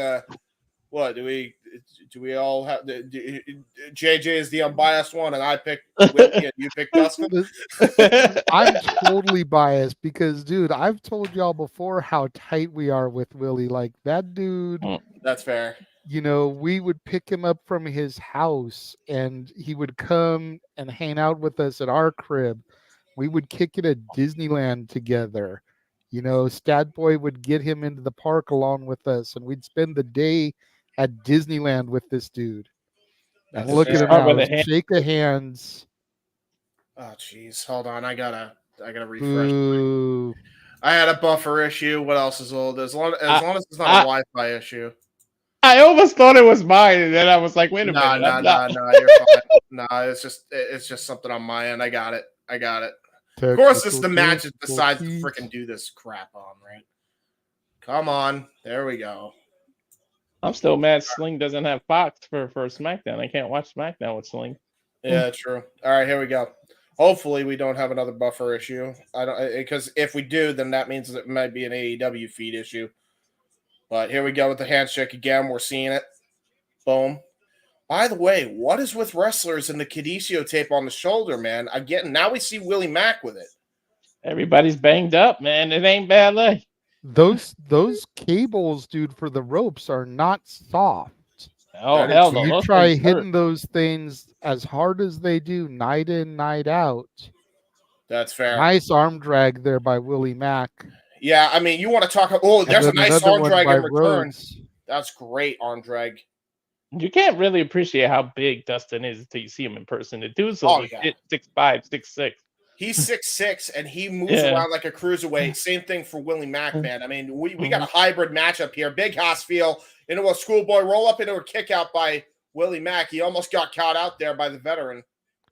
what do we all have? JJ is the unbiased one, and I picked Willie, and you picked Dustin. I'm totally biased because, dude, I've told y'all before how tight we are with Willie. Like that dude. That's fair. You know, we would pick him up from his house, and he would come and hang out with us at our crib. We would kick it at Disneyland together. You know, Stat Boy would get him into the park along with us, and we'd spend the day at Disneyland with this dude. And look at him now, shake of hands. Oh, jeez. Hold on. I gotta refresh. Ooh. I had a buffer issue. What else is old? As long as it's not a Wi-Fi issue. I almost thought it was mine, and then I was like, "Wait a minute." No, you're fine. No, it's just something on my end. I got it. Of course, this is the match that decides to freaking do this crap on, right? Come on. There we go. I'm still mad Sling doesn't have Fox for SmackDown. I can't watch SmackDown with Sling. Yeah, true. All right, here we go. Hopefully, we don't have another buffer issue. I don't, because if we do, then that means it might be an AEW feed issue. But here we go with the handshake again. We're seeing it. Boom. By the way, what is with wrestlers and the Cadisio tape on the shoulder, man? Again, now we see Willie Mack with it. Everybody's banged up, man. It ain't bad luck. Those cables, dude, for the ropes are not soft. Oh hell So no! you Those try things hurt. hitting those things as hard as they do, night in, night out. That's fair. Nice arm drag there by Willie Mack. Yeah, I mean, you want to talk. Oh, And there's a then nice another arm one drag by in return. Rhodes. That's great arm drag. You can't really appreciate how big Dustin is until you see him in person. The dude's a legit 6'5", 6'6". He's 6'6", and he moves Yeah. around like a cruiserweight. Same thing for Willie Mack, man. I mean, we got a hybrid matchup here. Big Haas feel into a schoolboy roll up into a kick out by Willie Mack. He almost got caught out there by the veteran.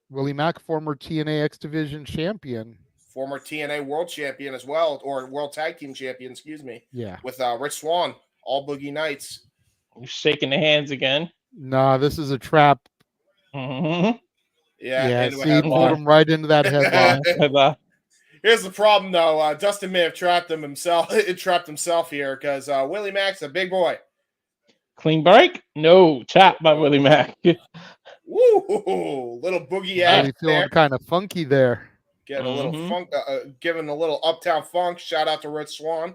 Willie Mack, former TNA X Division champion. Former TNA World Champion as well, or World Tag Team Champion, excuse me. Yeah. With Rich Swann, all Boogie Nights. He's shaking the hands again. Nah, this is a trap. Mm-hmm. Yeah, into a see, pulled him right into that headlock. Here's the problem, though. Dustin may have trapped himself here because Willie Mack's a big boy. Clean break? No, chop by Willie Mack. Woo! Little boogie ass. Really feeling kind of funky there. Getting a little funk, giving a little uptown funk. Shout out to Rich Swann.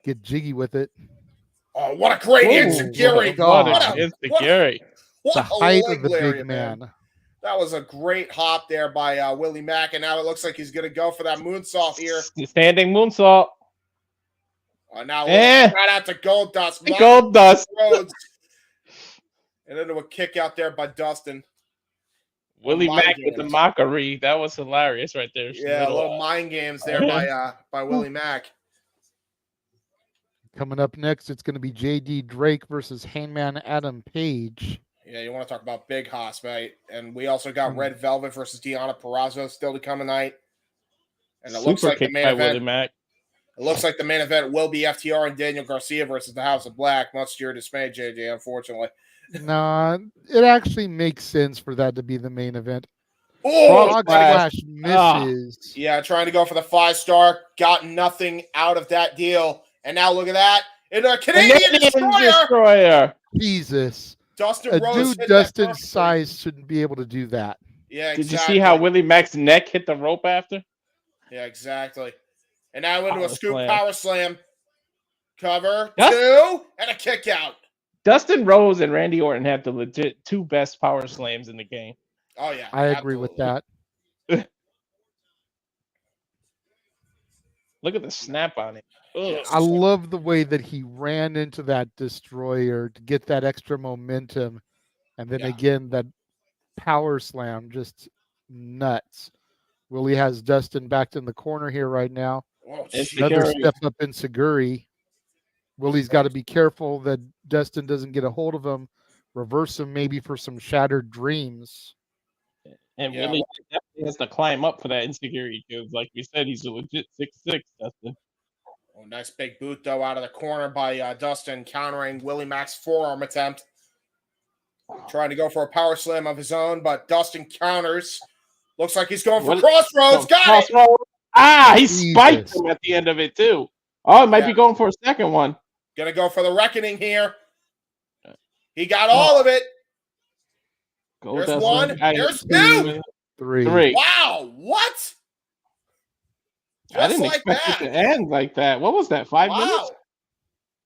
Get jiggy with it. Oh, what a great insecurity! What an insecurity! What the a height leg of the lariat, big man. That was a great hop there by Willie Mack, and now it looks like he's going to go for that moonsault here. Standing moonsault. Now shout out to Goldust. Goldust. Rhodes. And into a kick out there by Dustin. Willie Mack with the mockery. That was hilarious right there. Yeah, a little mind games there by Willie Mack. Coming up next, it's going to be J.D. Drake versus Hangman Adam Page. Yeah, you want to talk about Big Hoss, right? And we also got Red Velvet versus Deonna Purrazzo still to come tonight. And it looks like the main event. It looks like the main event will be FTR and Daniel Garcia versus the House of Black. Much to your dismay, JJ, unfortunately. Nah, it actually makes sense for that to be the main event. Oh, Frog Splash misses. Yeah, trying to go for the 5-star. Got nothing out of that deal. And now look at that. Into a Canadian Destroyer. Jesus. Dustin Rhodes. Dude Dustin's size shouldn't be able to do that. Yeah, exactly. Did you see how Willie Mack's neck hit the rope after? Yeah, exactly. And now into a scoop slam. power slam. Cover, 2, and a kick out. Dustin Rhodes and Randy Orton have the legit 2 best power slams in the game. Oh, yeah. I agree with that. Look at the snap on it. Ugh. I love the way that he ran into that destroyer to get that extra momentum. And then again, that power slam, just nuts. Willie has Dustin backed in the corner here right now. Oh, another step up in Seguri. Willie's got to be careful that Dustin doesn't get a hold of him, reverse him maybe for some shattered dreams. And Willie definitely has to climb up for that insecurity because, like we said, he's a legit 6'6", Dustin. Oh, nice big boot, though, out of the corner by Dustin, countering Willie Mack's forearm attempt. Trying to go for a power slam of his own, but Dustin counters. Looks like he's going for Crossroads. Got it! Ah, he spiked him at the end of it, too. Oh, it might be going for a second one. Gonna go for the reckoning here. He got all of it. There's Dustin. 1. There's 2. 3. Wow, what? I didn't like expect that. it to end like that. What was that, 5 minutes?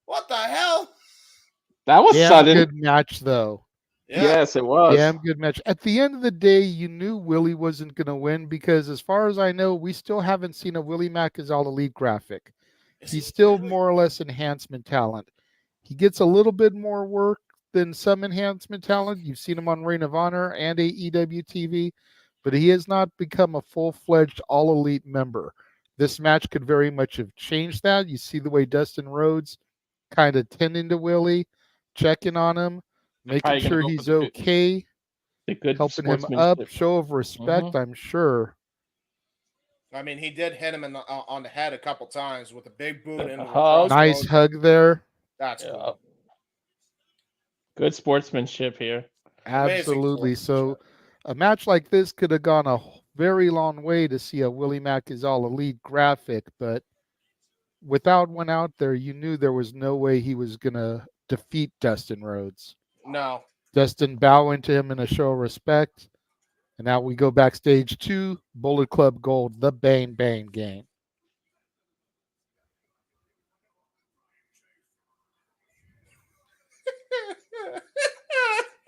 What the hell? That was sudden. Good match, though. Yeah. Yes, it was. Damn good match. At the end of the day, you knew Willie wasn't going to win because, as far as I know, we still haven't seen a Willie Mack is All Elite graphic. He's still more or less enhancement talent. He gets a little bit more work than some enhancement talent. You've seen him on Ring of Honor and AEW TV, but he has not become a full-fledged All Elite member. This match could very much have changed that. You see the way Dustin Rhodes kind of tending to Willie, checking on him, making sure he's okay, helping him up, show of respect, I'm sure. I mean, he did hit him on the head a couple times with a big boot. And nice hug there. That's cool. Good sportsmanship here. Amazing Absolutely. So a match like this could have gone a very long way to see a Willie Mack is All Elite graphic, but without one out there, you knew there was no way he was going to defeat Dustin Rhodes. No. Dustin bowing to him in a show of respect. And now we go backstage to Bullet Club Gold, the Bang Bang game.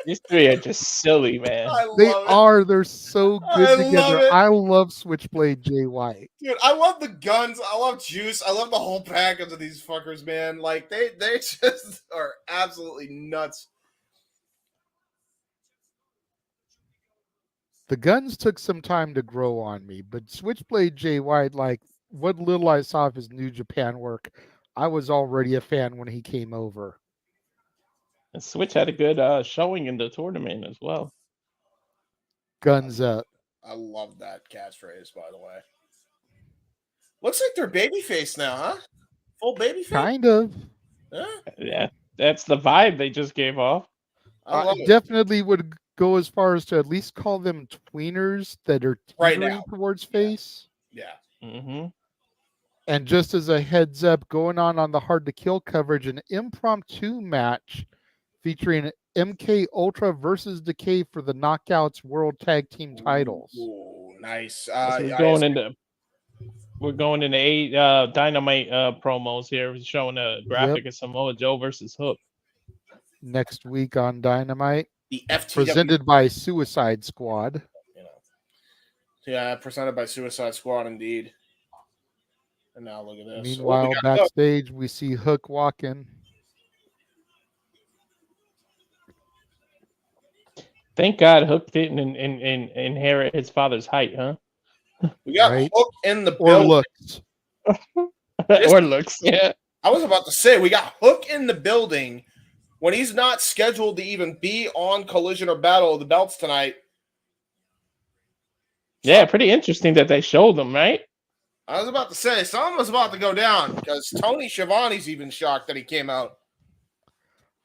These three are just silly, man. They're so good together. I love Switchblade Jay White. Dude, I love the guns. I love Juice. I love the whole package of these fuckers, man. Like they just are absolutely nuts. The guns took some time to grow on me, but Switchblade Jay White, like what little I saw of his New Japan work, I was already a fan when he came over. And Switch had a good showing in the tournament as well. Guns up. I love that catchphrase, by the way. Looks like they're babyface now, huh? Full babyface? Kind of. Yeah, that's the vibe they just gave off. I definitely would go as far as to at least call them tweeners that are Right teetering now. towards face. Yeah. Mm-hmm. And just as a heads up, going on the Hard to Kill coverage, an impromptu match featuring MK Ultra versus Decay for the Knockouts World Tag Team titles. Ooh, nice. So we're going into 8 Dynamite promos here. We're showing a graphic of Samoa Joe versus Hook. Next week on Dynamite. The FTW. Presented by Suicide Squad. Yeah, presented by Suicide Squad, indeed. And now look at this. Meanwhile, backstage, we see Hook walk in. Thank God Hook didn't inherit his father's height, huh? We got Hook in the building. Or looks. Or looks, yeah. I was about to say, we got Hook in the building when he's not scheduled to even be on Collision or Battle of the Belts tonight. Yeah, pretty interesting that they showed him, right? I was about to say, something was about to go down because Tony Schiavone's even shocked that he came out.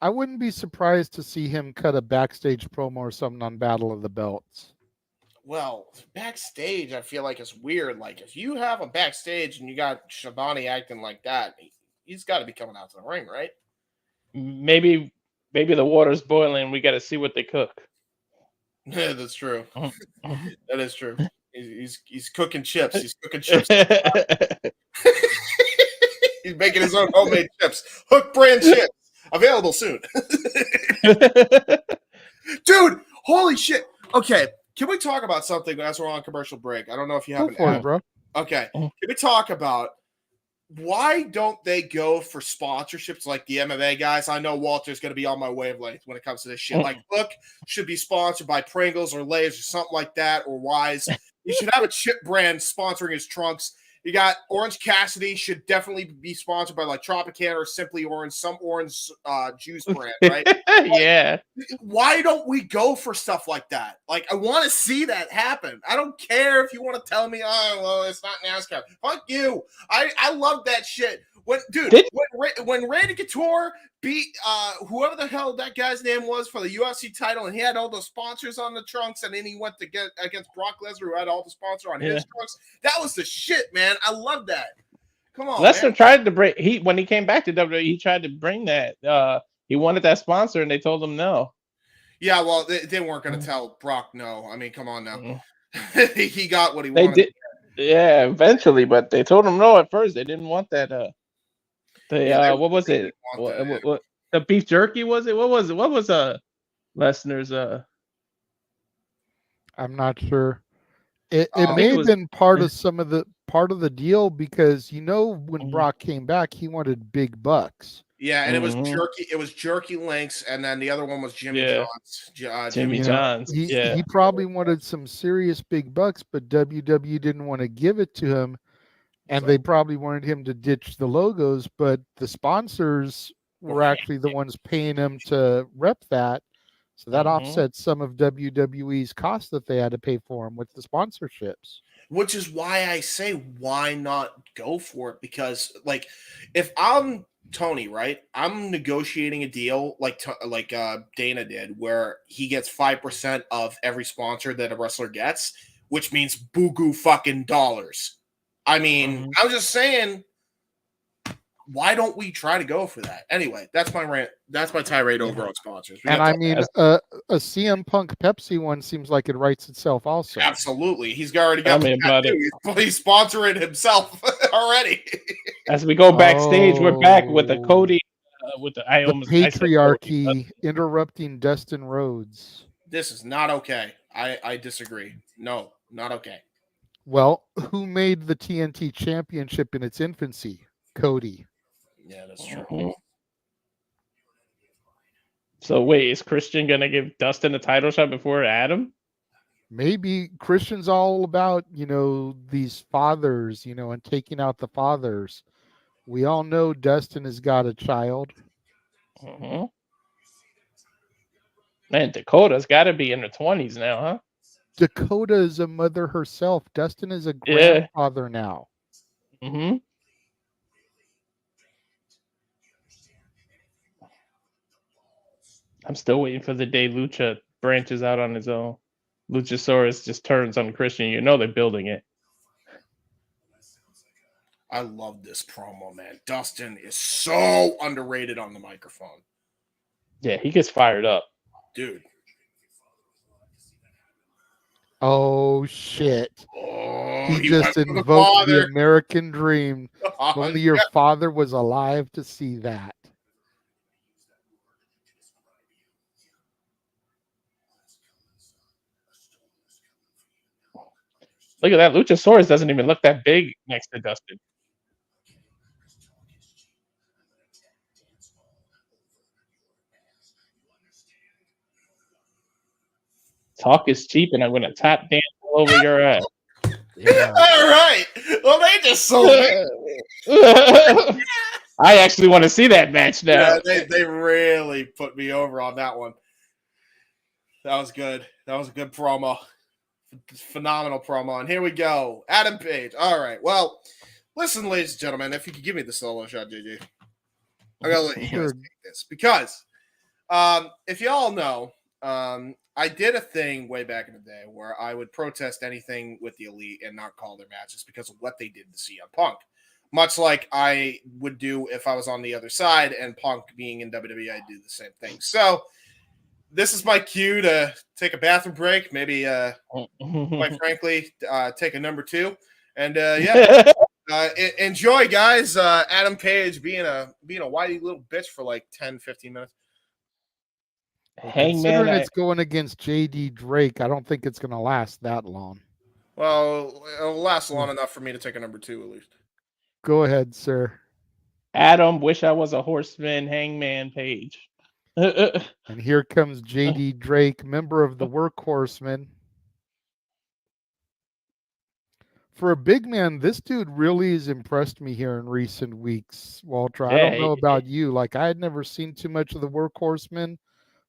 I wouldn't be surprised to see him cut a backstage promo or something on Battle of the Belts. Well, backstage, I feel like it's weird. Like, if you have a backstage and you got Schiavone acting like that, he's got to be coming out to the ring, right? Maybe the water's boiling. We got to see what they cook. Yeah, that's true. That is true. He's cooking chips. He's cooking chips. He's making his own homemade chips. Hook brand chips. Available soon. Dude, holy shit. Okay, can we talk about something as we're on commercial break? I don't know if you have Go for it, bro. Okay, can we talk about why don't they go for sponsorships like the MMA guys? I know Walter's going to be on my wavelength when it comes to this shit. Like, Hook should be sponsored by Pringles or Lay's or something like that, or Wise. You should have a chip brand sponsoring his trunks. You got Orange Cassidy should definitely be sponsored by like Tropicana or Simply Orange, some orange juice brand, right? Yeah. Why don't we go for stuff like that? Like, I want to see that happen. I don't care if you want to tell me, oh, well, it's not NASCAR. Fuck you. I love that shit. When Randy Couture beat whoever the hell that guy's name was for the UFC title, and he had all the sponsors on the trunks, and then he went to get against Brock Lesnar, who had all the sponsor on his trunks. That was the shit, man. I love that. Come on, Lesnar man. tried to bring when he came back to WWE, he tried to bring that. He wanted that sponsor, and they told him no. Yeah, well, they weren't going to tell Brock no. I mean, come on now. He got what he wanted. They did, yeah, eventually, but they told him no at first. They didn't want that. What was it? What the beef jerky was it? What was it? What was Lesnar's I'm not sure. It may have been part of the deal because when Brock came back, he wanted big bucks. Yeah, and it was jerky. It was Jerky Links, and then the other one was Jimmy John's. Jimmy John's. He probably wanted some serious big bucks, but WWE didn't want to give it to him, and they probably wanted him to ditch the logos. But the sponsors were actually the ones paying him to rep that, so that offsets some of WWE's costs that they had to pay for him with the sponsorships. Which is why I say, why not go for it? Because, like, if I'm Tony, right? I'm negotiating a deal like Dana did, where he gets 5% of every sponsor that a wrestler gets, which means buku fucking dollars. I mean, I'm just saying, why don't we try to go for that? Anyway, that's my rant. That's my tirade over on sponsors. And I mean, a CM Punk Pepsi one seems like it writes itself also. Absolutely. He's already got Tell me about it. He's sponsoring himself already. As we go backstage, we're back with the Cody, with the patriarchy interrupting Dustin Rhodes. This is not okay. I disagree. No, not okay. Well, who made the TNT Championship in its infancy? Cody. Yeah, that's true. So wait, is Christian gonna give Dustin a title shot before Adam? Maybe Christian's all about, these fathers, and taking out the fathers. We all know Dustin has got a child. Man, Dakota's got to be in her 20s now, huh? Dakota is a mother herself. Dustin is a grandfather now. I'm still waiting for the day Lucha branches out on his own. Luchasaurus just turns on Christian. You know they're building it. I love this promo, man. Dustin is so underrated on the microphone. Yeah, he gets fired up. Dude. Oh, shit. He he just invoked the American dream. Only your father was alive to see that. Look at that. Luchasaurus doesn't even look that big next to Dustin. Talk is cheap, and I'm going to tap dance all over your ass. Yeah. All right. Well, they just sold it. I actually want to see that match now. Yeah, they really put me over on that one. That was good. That was a good promo. Phenomenal promo. And here we go. Adam Page. All right. Well, listen, ladies and gentlemen, if you could give me the solo shot, JJ. I gotta let you guys take this. Because if you all know, I did a thing way back in the day where I would protest anything with the Elite and not call their matches because of what they did to CM Punk. Much like I would do if I was on the other side and Punk being in WWE, I'd do the same thing. So this is my cue to take a bathroom break, maybe, quite frankly, take a number 2. And, enjoy, guys. Adam Page being a whitey little bitch for like 10, 15 minutes. Considering it's going against JD Drake, I don't think it's going to last that long. Well, it'll last long enough for me to take a number 2 at least. Go ahead, sir. Adam, wish I was a horseman, Hangman Page. And here comes JD Drake, member of the Workhorsemen. For a big man, this dude really has impressed me here in recent weeks, Walter. I don't know about you. Like, I had never seen too much of the Workhorsemen,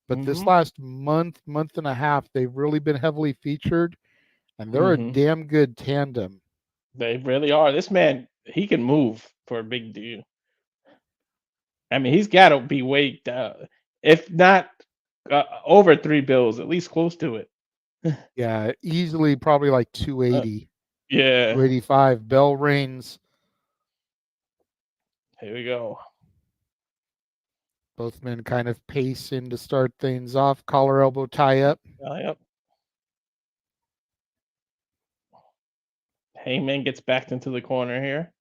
but this last month and a half, they've really been heavily featured, and they're a damn good tandem. They really are. This man, he can move for a big dude. I mean, he's got to be weighed down. If not over 3 bills, at least close to it. Yeah, easily probably like 280. Yeah. 285. Bell rings. Here we go. Both men kind of pace in to start things off. Collar elbow tie up. Tie up. Hangman gets backed into the corner here.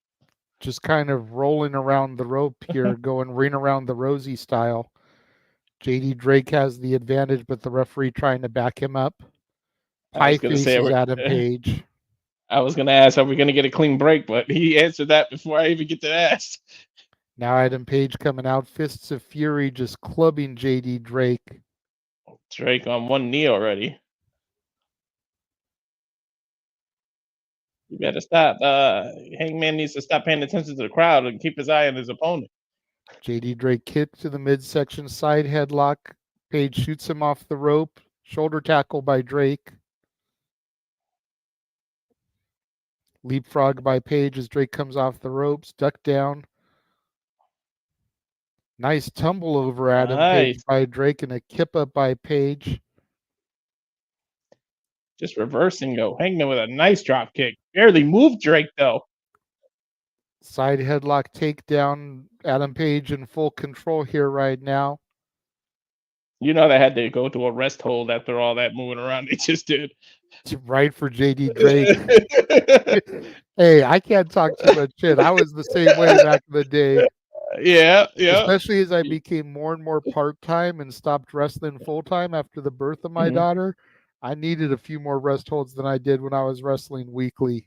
Just kind of rolling around the rope here, going ring around the Rosie style. JD Drake has the advantage, but the referee trying to back him up. Pie faces Adam Page. I was going to ask, are we going to get a clean break? But he answered that before I even get to ask. Now Adam Page coming out. Fists of Fury just clubbing JD Drake. Drake on one knee already. You better stop. Hangman needs to stop paying attention to the crowd and keep his eye on his opponent. JD Drake kick to the midsection side headlock. Page shoots him off the rope. Shoulder tackle by Drake. Leapfrog by Page as Drake comes off the ropes. Duck down. Nice tumble over Adam Page Nice. by Drake and a kippa by Page. Just reversing though. Hangman with a nice drop kick. Barely moved Drake though. Side headlock takedown. Adam Page in full control here right now. You know they had to go to a rest hold after all that moving around they just did. Right for JD Drake. Hey, I can't talk too much shit. I was the same way back in the day. Yeah. Especially as I became more and more part-time and stopped wrestling full-time after the birth of my daughter. I needed a few more rest holds than I did when I was wrestling weekly.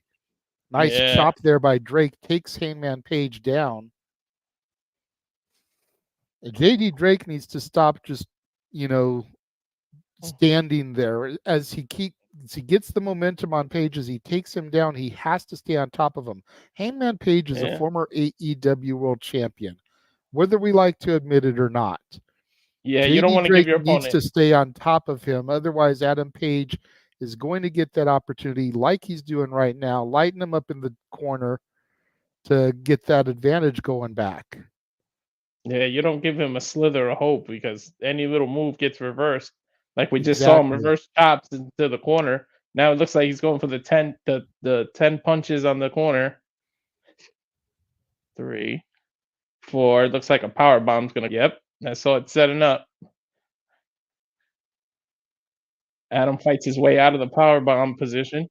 Nice chop there by Drake. Takes Hangman Page down. And JD Drake needs to stop just, standing there. As he gets the momentum on Page, as he takes him down, he has to stay on top of him. Hangman Page is a former AEW World Champion, whether we like to admit it or not. Yeah, JD you don't want to Drake give your needs opponent. to stay on top of him. Otherwise, Adam Page is going to get that opportunity like he's doing right now, lighten him up in the corner to get that advantage going back. Yeah, you don't give him a slither of hope because any little move gets reversed. Like we just saw him reverse chops into the corner. Now it looks like he's going for the 10 punches on the corner. 3, 4. It looks like a power bomb's gonna. Yep, I saw it setting up. Adam fights his way out of the power bomb position. Is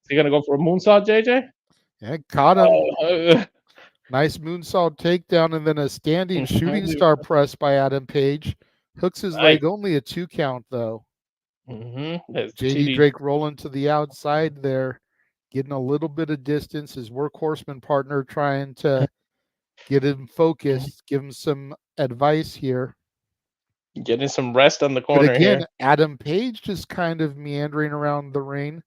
he gonna go for a moonsault, JJ? Yeah, caught him. Nice moonsault takedown and then a standing shooting star press by Adam Page. Hooks his leg, only a 2 count though. JD Drake rolling to the outside there, getting a little bit of distance. His workhorseman partner trying to get him focused, give him some advice here. Getting some rest on the corner but again, here. Adam Page just kind of meandering around the ring.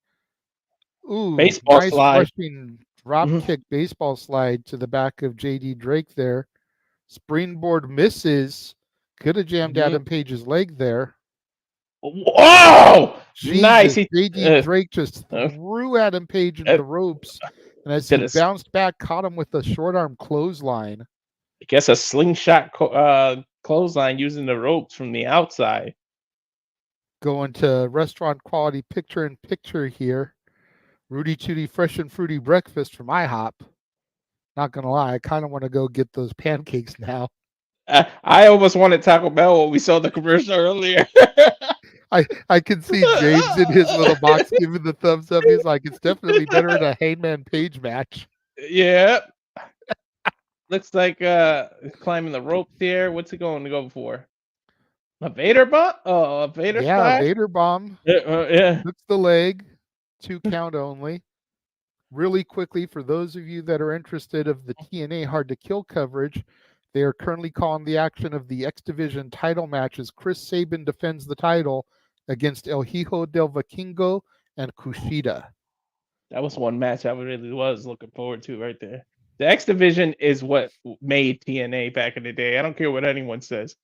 Ooh, baseball nice slide. rushing drop kick baseball slide to the back of JD Drake there. Springboard misses. Could have jammed Adam Page's leg there. Whoa! Jesus, Nice. JD Drake just threw Adam Page into the ropes. And as he bounced back, caught him with a short arm clothesline. I guess a slingshot clothesline using the ropes from the outside. Going to restaurant quality picture in picture here. Rudy Tooty Fresh and Fruity Breakfast from IHOP. Not going to lie, I kind of want to go get those pancakes now. I almost wanted Taco Bell when we saw the commercial earlier. I can see James in his little box giving the thumbs up. He's like, it's definitely better in a Hangman Page match. Yeah. Looks like climbing the ropes here. What's he going to go for? A Vader bomb? Oh, a Vader splash? Vader bomb. Yeah. Hooks the leg. 2 count only. Really quickly, for those of you that are interested of the TNA Hard to Kill coverage, they are currently calling the action of the X Division title matches. Chris Sabin defends the title against El Hijo del Vikingo and Kushida. That was one match I really was looking forward to right there. The X Division is what made TNA back in the day. I don't care what anyone says.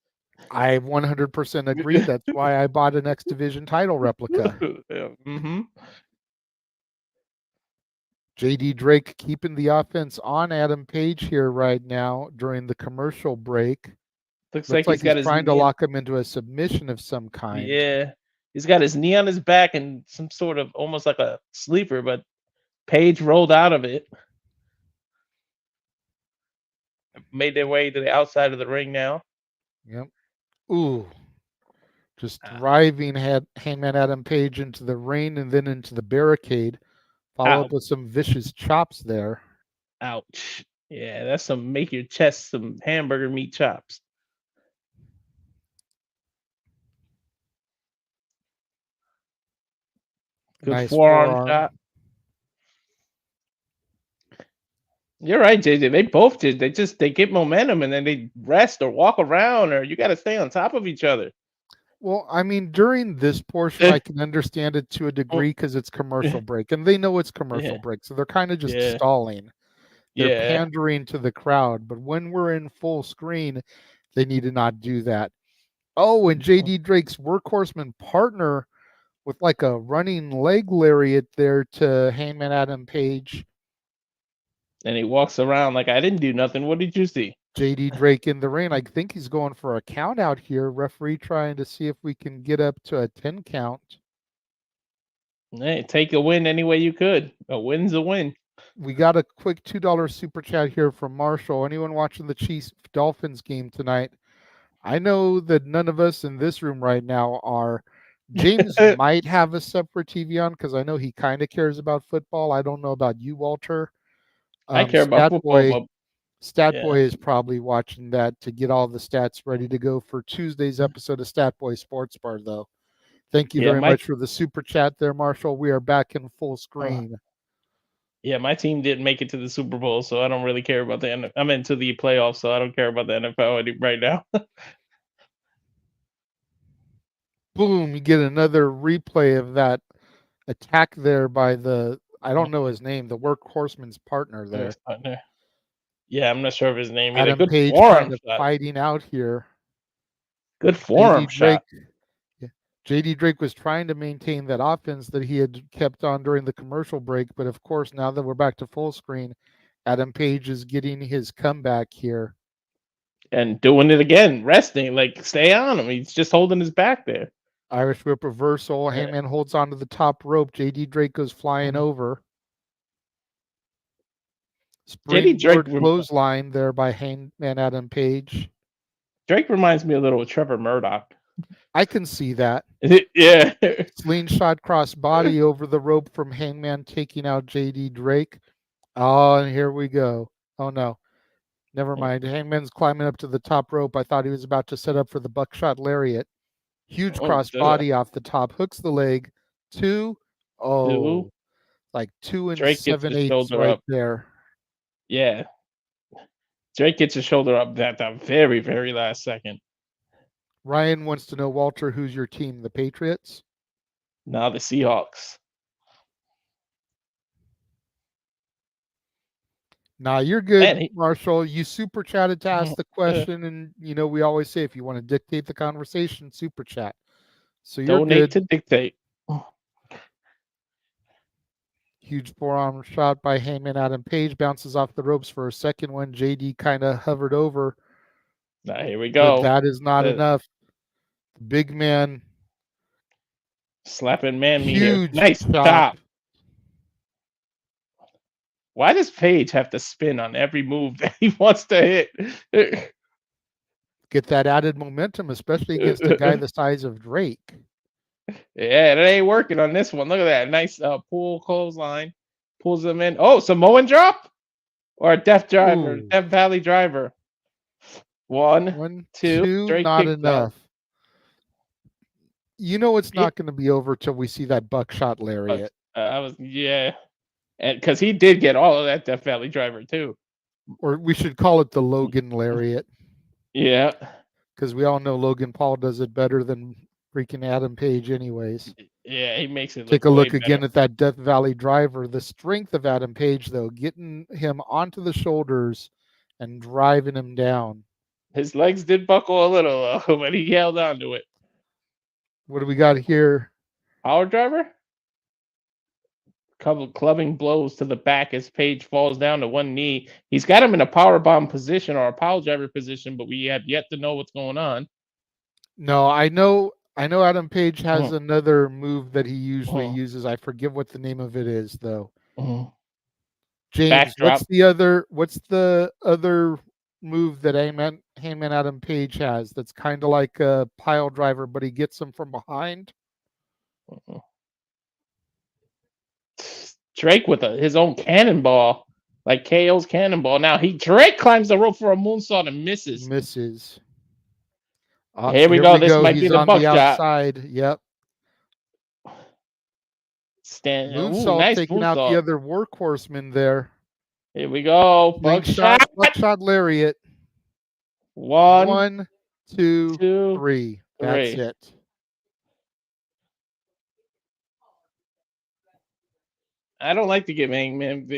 I 100% agree. That's why I bought an X Division title replica. JD Drake keeping the offense on Adam Page here right now during the commercial break. Looks like he's trying to lock him into a submission of some kind. Yeah. He's got his knee on his back and some sort of almost like a sleeper, but Page rolled out of it. Made their way to the outside of the ring now. Yep. Ooh. Just driving Hangman Adam Page into the ring and then into the barricade. Follow up with some vicious chops there. Ouch. Yeah, that's some make your chest some hamburger meat chops. Good nice forearm shot. You're right, JJ. They both did. They get momentum and then they rest or walk around, or you got to stay on top of each other. Well, I mean, during this portion, I can understand it to a degree because it's commercial break, and they know it's commercial break, so they're kind of just stalling. They're pandering to the crowd, but when we're in full screen, they need to not do that. Oh, and JD Drake's workhorseman partner with like a running leg lariat there to Hangman Adam Page. And he walks around like, I didn't do nothing. What did you see? JD Drake in the ring. I think he's going for a count out here. Referee trying to see if we can get up to a 10 count. Hey, take a win any way you could. A win's a win. We got a quick $2 super chat here from Marshall. Anyone watching the Chiefs Dolphins game tonight? I know that none of us in this room right now are. James might have a separate TV on because I know he kind of cares about football. I don't know about you, Walter. I care about football, but Statboy is probably watching that to get all the stats ready to go for Tuesday's episode of Statboy Sports Bar, though. Thank you very much for the super chat there, Marshall. We are back in full screen. Yeah, my team didn't make it to the Super Bowl, so I don't really care about the I'm into the playoffs, so I don't care about the NFL right now. Boom, you get another replay of that attack there by I don't know his name, the workhorseman's partner there. Yeah, I'm not sure of his name either. Adam Good Page forearm kind of shot. fighting out here. Good forearm shot. JD Drake was trying to maintain that offense that he had kept on during the commercial break, but of course, now that we're back to full screen, Adam Page is getting his comeback here. And doing it again, resting, like stay on him. He's just holding his back there. Irish whip reversal. Hangman holds onto the top rope. JD Drake goes flying over. Springboard clothesline there by Hangman Adam Page. Drake reminds me a little of Trevor Murdoch. I can see that. Yeah. Slingshot cross body over the rope from Hangman taking out JD Drake. Oh, and here we go. Oh, no. Never mind. Hangman's climbing up to the top rope. I thought he was about to set up for the buckshot lariat. Huge cross body off the top. Hooks the leg. Like 2 and Drake 7/8 right there. Yeah. Drake gets his shoulder up at the very, very last second. Ryan wants to know, Walter, who's your team? The Patriots? No, the Seahawks. Nah, you're good, Marshall. You super chatted to ask the question, and we always say if you want to dictate the conversation, super chat. So you're Donate good. to dictate. Huge forearm shot by Hangman Adam Page, bounces off the ropes for a second one. JD kind of hovered over. Now here we go. But that is not enough. Big man. Slapping me here. Nice chop. Why does Page have to spin on every move that he wants to hit? Get that added momentum, especially against a guy the size of Drake. Yeah, it ain't working on this one. Look at that. Nice pull clothesline. Pulls them in. Oh, Samoan drop? Or a Death Driver. Ooh. Death Valley Driver. One, two. Drake not kicks enough. out. It's not going to be over till we see that buckshot lariat. And because he did get all of that Death Valley Driver too. Or we should call it the Logan lariat. Yeah. Because we all know Logan Paul does it better than freaking Adam Page anyways. Yeah, he makes it Take a look again better. at that Death Valley Driver. The strength of Adam Page, though, getting him onto the shoulders and driving him down. His legs did buckle a little, but he held on to it. What do we got here? Power Driver? Couple clubbing blows to the back as Page falls down to one knee. He's got him in a power bomb position or a power driver position, but we have yet to know what's going on. No, I know Adam Page has another move that he usually uses. I forget what the name of it is, though. James, Backdrop. what's the other move that Hangman Adam Page has that's kind of like a pile driver, but he gets him from behind? Drake with his own cannonball, like KO's cannonball. Now Drake climbs the rope for a moonsault and misses. Here we go. This might be the buckshot. Outside. Yep. Moonsault nice taking moonsault. out the other workhorseman there. Here we go. Buckshot lariat. One, two, three. That's it. I don't like to give Hangman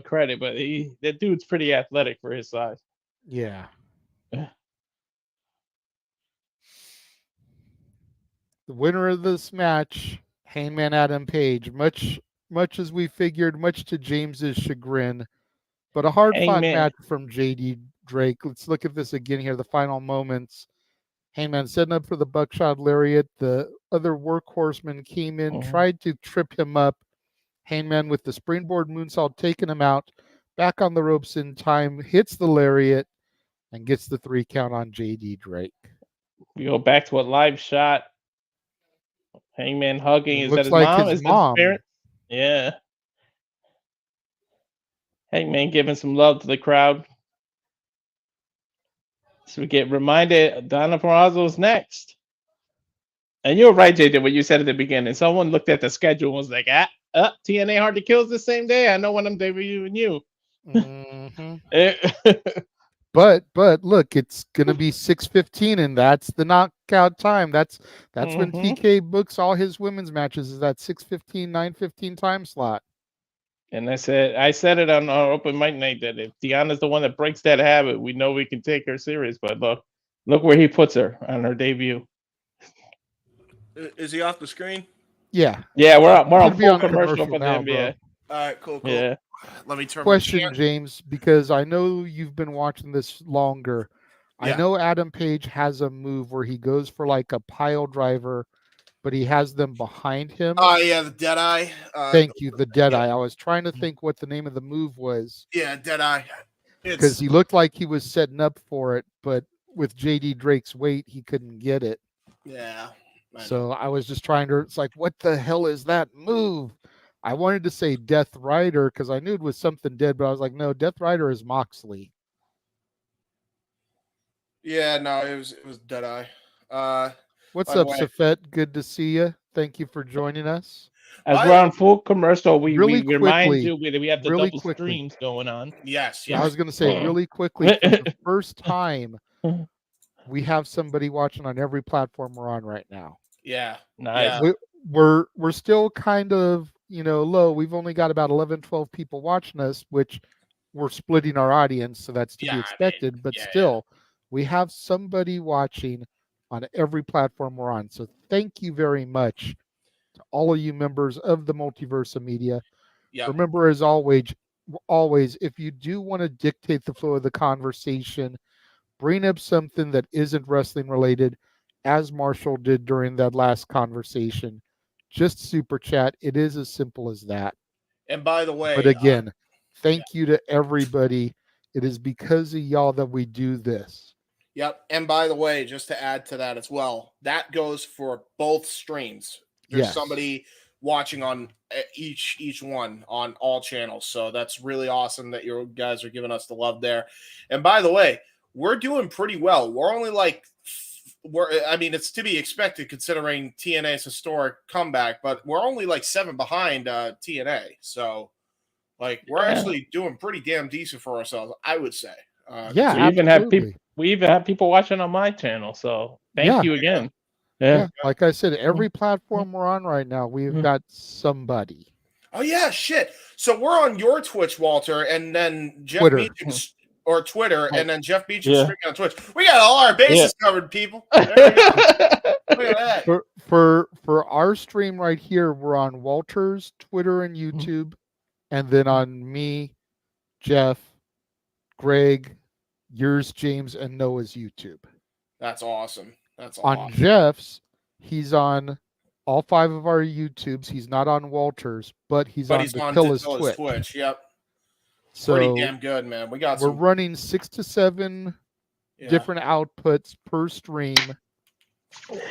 credit, but that dude's pretty athletic for his size. Yeah. The winner of this match, Hangman Adam Page, much as we figured, much to James's chagrin, but a hard-fought match from JD Drake. Let's look at this again here. The final moments. Hangman setting up for the buckshot lariat. The other workhorseman came in, tried to trip him up. Hangman with the springboard moonsault taking him out. Back on the ropes in time, hits the lariat, and gets the 3 count on JD Drake. We go back to a live shot. Hangman hugging. Is that Looks his like mom? his Is that his mom. parent? Yeah. Hangman giving some love to the crowd. So we get reminded Donna Purrazzo's next. And you're right, JJ, what you said at the beginning. Someone looked at the schedule and was like, TNA Hard to Kill is the same day. I know when I'm debuting you. But look, it's gonna be 6:15, and that's the knockout time. That's when TK books all his women's matches. Is that 6:15, 9:15 time slot? And I said it on our open mic night that if Deanna's the one that breaks that habit, we know we can take her serious. But look where he puts her on her debut. Is he off the screen? Yeah. Yeah, we're on full commercial for now, them. Yeah. All right, cool. Yeah. Let me turn. Question, James, because I know you've been watching this longer. Yeah. I know Adam Page has a move where he goes for like a pile driver, but he has them behind him. Oh, yeah, the Deadeye. Thank you, the Deadeye. I was trying to think what the name of the move was. Yeah, Deadeye. Because he looked like he was setting up for it, but with JD Drake's weight, he couldn't get it. Yeah. So I was just trying to, it's like, what the hell is that move? I wanted to say Death Rider because I knew it was something dead, but I was like, no, Death Rider is Moxley. Yeah, no, it was Deadeye. What's up, Safet? Good to see you. Thank you for joining us. As we're on full commercial, we remind you quickly, we have the double streams going on. Yes. I was going to say really quickly, for the first time, we have somebody watching on every platform we're on right now. Yeah. Nice. Yeah. We're still kind of, low. We've only got about 11, 12 people watching us, which we're splitting our audience, so that's to be expected. But still, we have somebody watching on every platform we're on. So thank you very much to all of you members of the Multiversa Media. Yep. Remember, as always, if you do want to dictate the flow of the conversation, bring up something that isn't wrestling related, as Marshall did during that last conversation. Just super chat. It is as simple as that. And by the way, but again, thank you to everybody. It is because of y'all that we do this. Yep. And by the way, just to add to that as well, that goes for both streams. There's somebody watching on each one on all channels. So that's really awesome that you guys are giving us the love there. And by the way, we're doing pretty well. We're only it's to be expected considering TNA's historic comeback, but we're only like 7 behind TNA. So we're actually doing pretty damn decent for ourselves, I would say. We even have people watching on my channel. So thank you again. Yeah. Like I said, every platform we're on right now, we've got somebody. Oh yeah, shit. So we're on your Twitch, Walter, and then Jeff Twitter. Beach or Twitter, and then Jeff Beach is streaming on Twitch. We got all our bases covered, people. There you go. Look at that. For our stream right here, we're on Walter's Twitter and YouTube, and then on me, Jeff, Greg, yours, James, and Noah's YouTube. That's awesome. That's on awesome. Jeff's. He's on all 5 of our YouTubes. He's not on Walter's, but he's on Datilla's Twitch. Yep. So pretty damn good, man. We're running 6 to 7 different outputs per stream.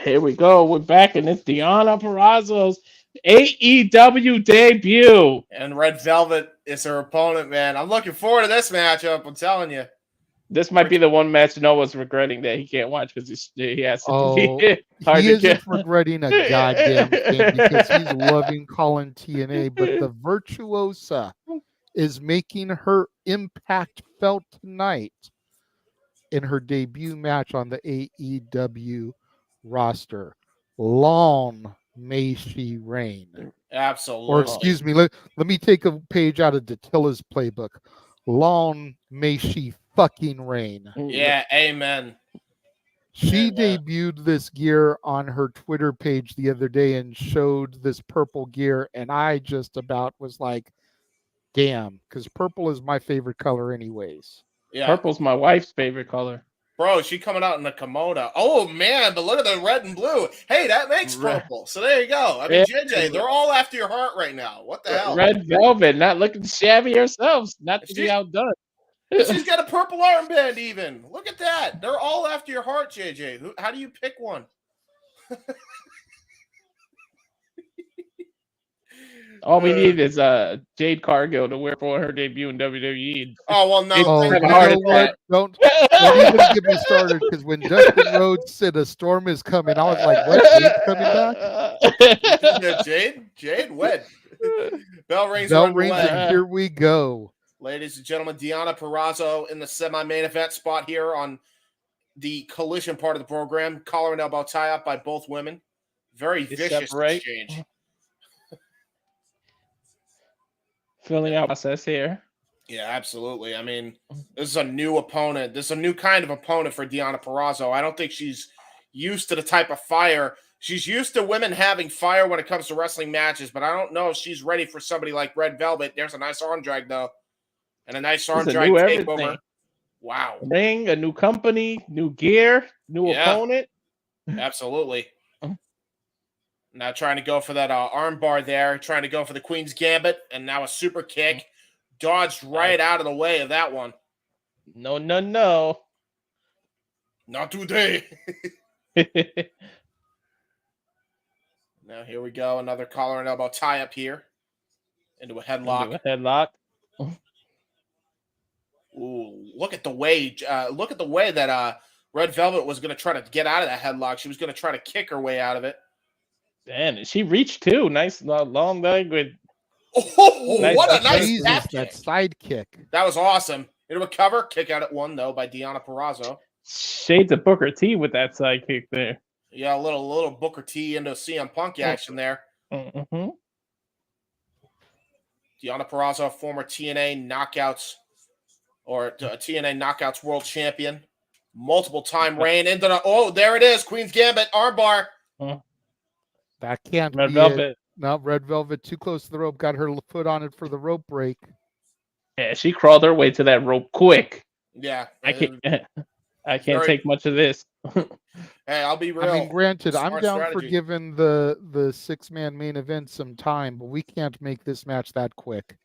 Here we go. We're back, and it's Deonna Purrazzo's AEW debut. And Red Velvet is her opponent, man. I'm looking forward to this matchup. I'm telling you. This might be the one match Noah's regretting that he can't watch because he has to be hard he to isn't get. regretting a goddamn thing because he's loving calling TNA, but the Virtuosa is making her impact felt tonight in her debut match on the AEW roster. Long may she reign. Absolutely. Or excuse me, let me take a page out of Datilla's playbook. Long may she fucking reign. Yeah, amen. She debuted this gear on her Twitter page the other day and showed this purple gear, and I just about was like, damn, because purple is my favorite color anyways. Yeah. Purple's my wife's favorite color. Bro, she coming out in the kimono. Oh, man, but look at the red and blue. Hey, that makes purple. So there you go. I mean, JJ, they're all after your heart right now. What the hell? Red Velvet, not looking shabby herself, not to be outdone. She's got a purple armband even. Look at that. They're all after your heart, JJ. How do you pick one? All we need is Jade Cargill to wear for her debut in WWE. Oh, well, no. Don't even get me started, because when Dustin Rhodes said a storm is coming, I was like, what? Jade's coming back? Jade, when? Bell rings. Bell rings, and here we go. Ladies and gentlemen, Deonna Purrazzo in the semi-main event spot here on the collision part of the program. Collar and elbow tie-up by both women. Very vicious exchange. Filling out process here. Yeah, absolutely. I mean, this is a new opponent. This is a new kind of opponent for Deonna Purrazzo. I don't think she's used to the type of fire. She's used to women having fire when it comes to wrestling matches, but I don't know if she's ready for somebody like Red Velvet. There's a nice arm drag, though. And a nice arm drag takeover. Wow. Ring, a new company, new gear, new opponent. Absolutely. Now trying to go for that arm bar there, trying to go for the Queen's Gambit, and now a super kick. Dodged right out of the way of that one. No. Not today. Now here we go. Another collar and elbow tie up here. Into a headlock. Ooh, look at the way that Red Velvet was going to try to get out of that headlock. She was going to try to kick her way out of it. And she reached too. Nice long leg with. Oh, what a nice that side kick. That was awesome. Into a cover. Kick out at one, though, by Deonna Purrazzo. Shades of Booker T with that side kick there. Yeah, a little Booker T into CM Punk action there. Mm-hmm. Deonna Purrazzo, former TNA Knockouts TNA Knockouts World Champion. Multiple time reign into the. There it is. Queen's Gambit armbar. That can't Red be Velvet. it. No, Red Velvet too close to the rope. Got her foot on it for the rope break. Yeah, she crawled her way to that rope quick. Yeah. I can't take much of this. Hey, I'll be real. I mean, granted, I'm down for strategy. giving the 6-man main event some time, but we can't make this match that quick.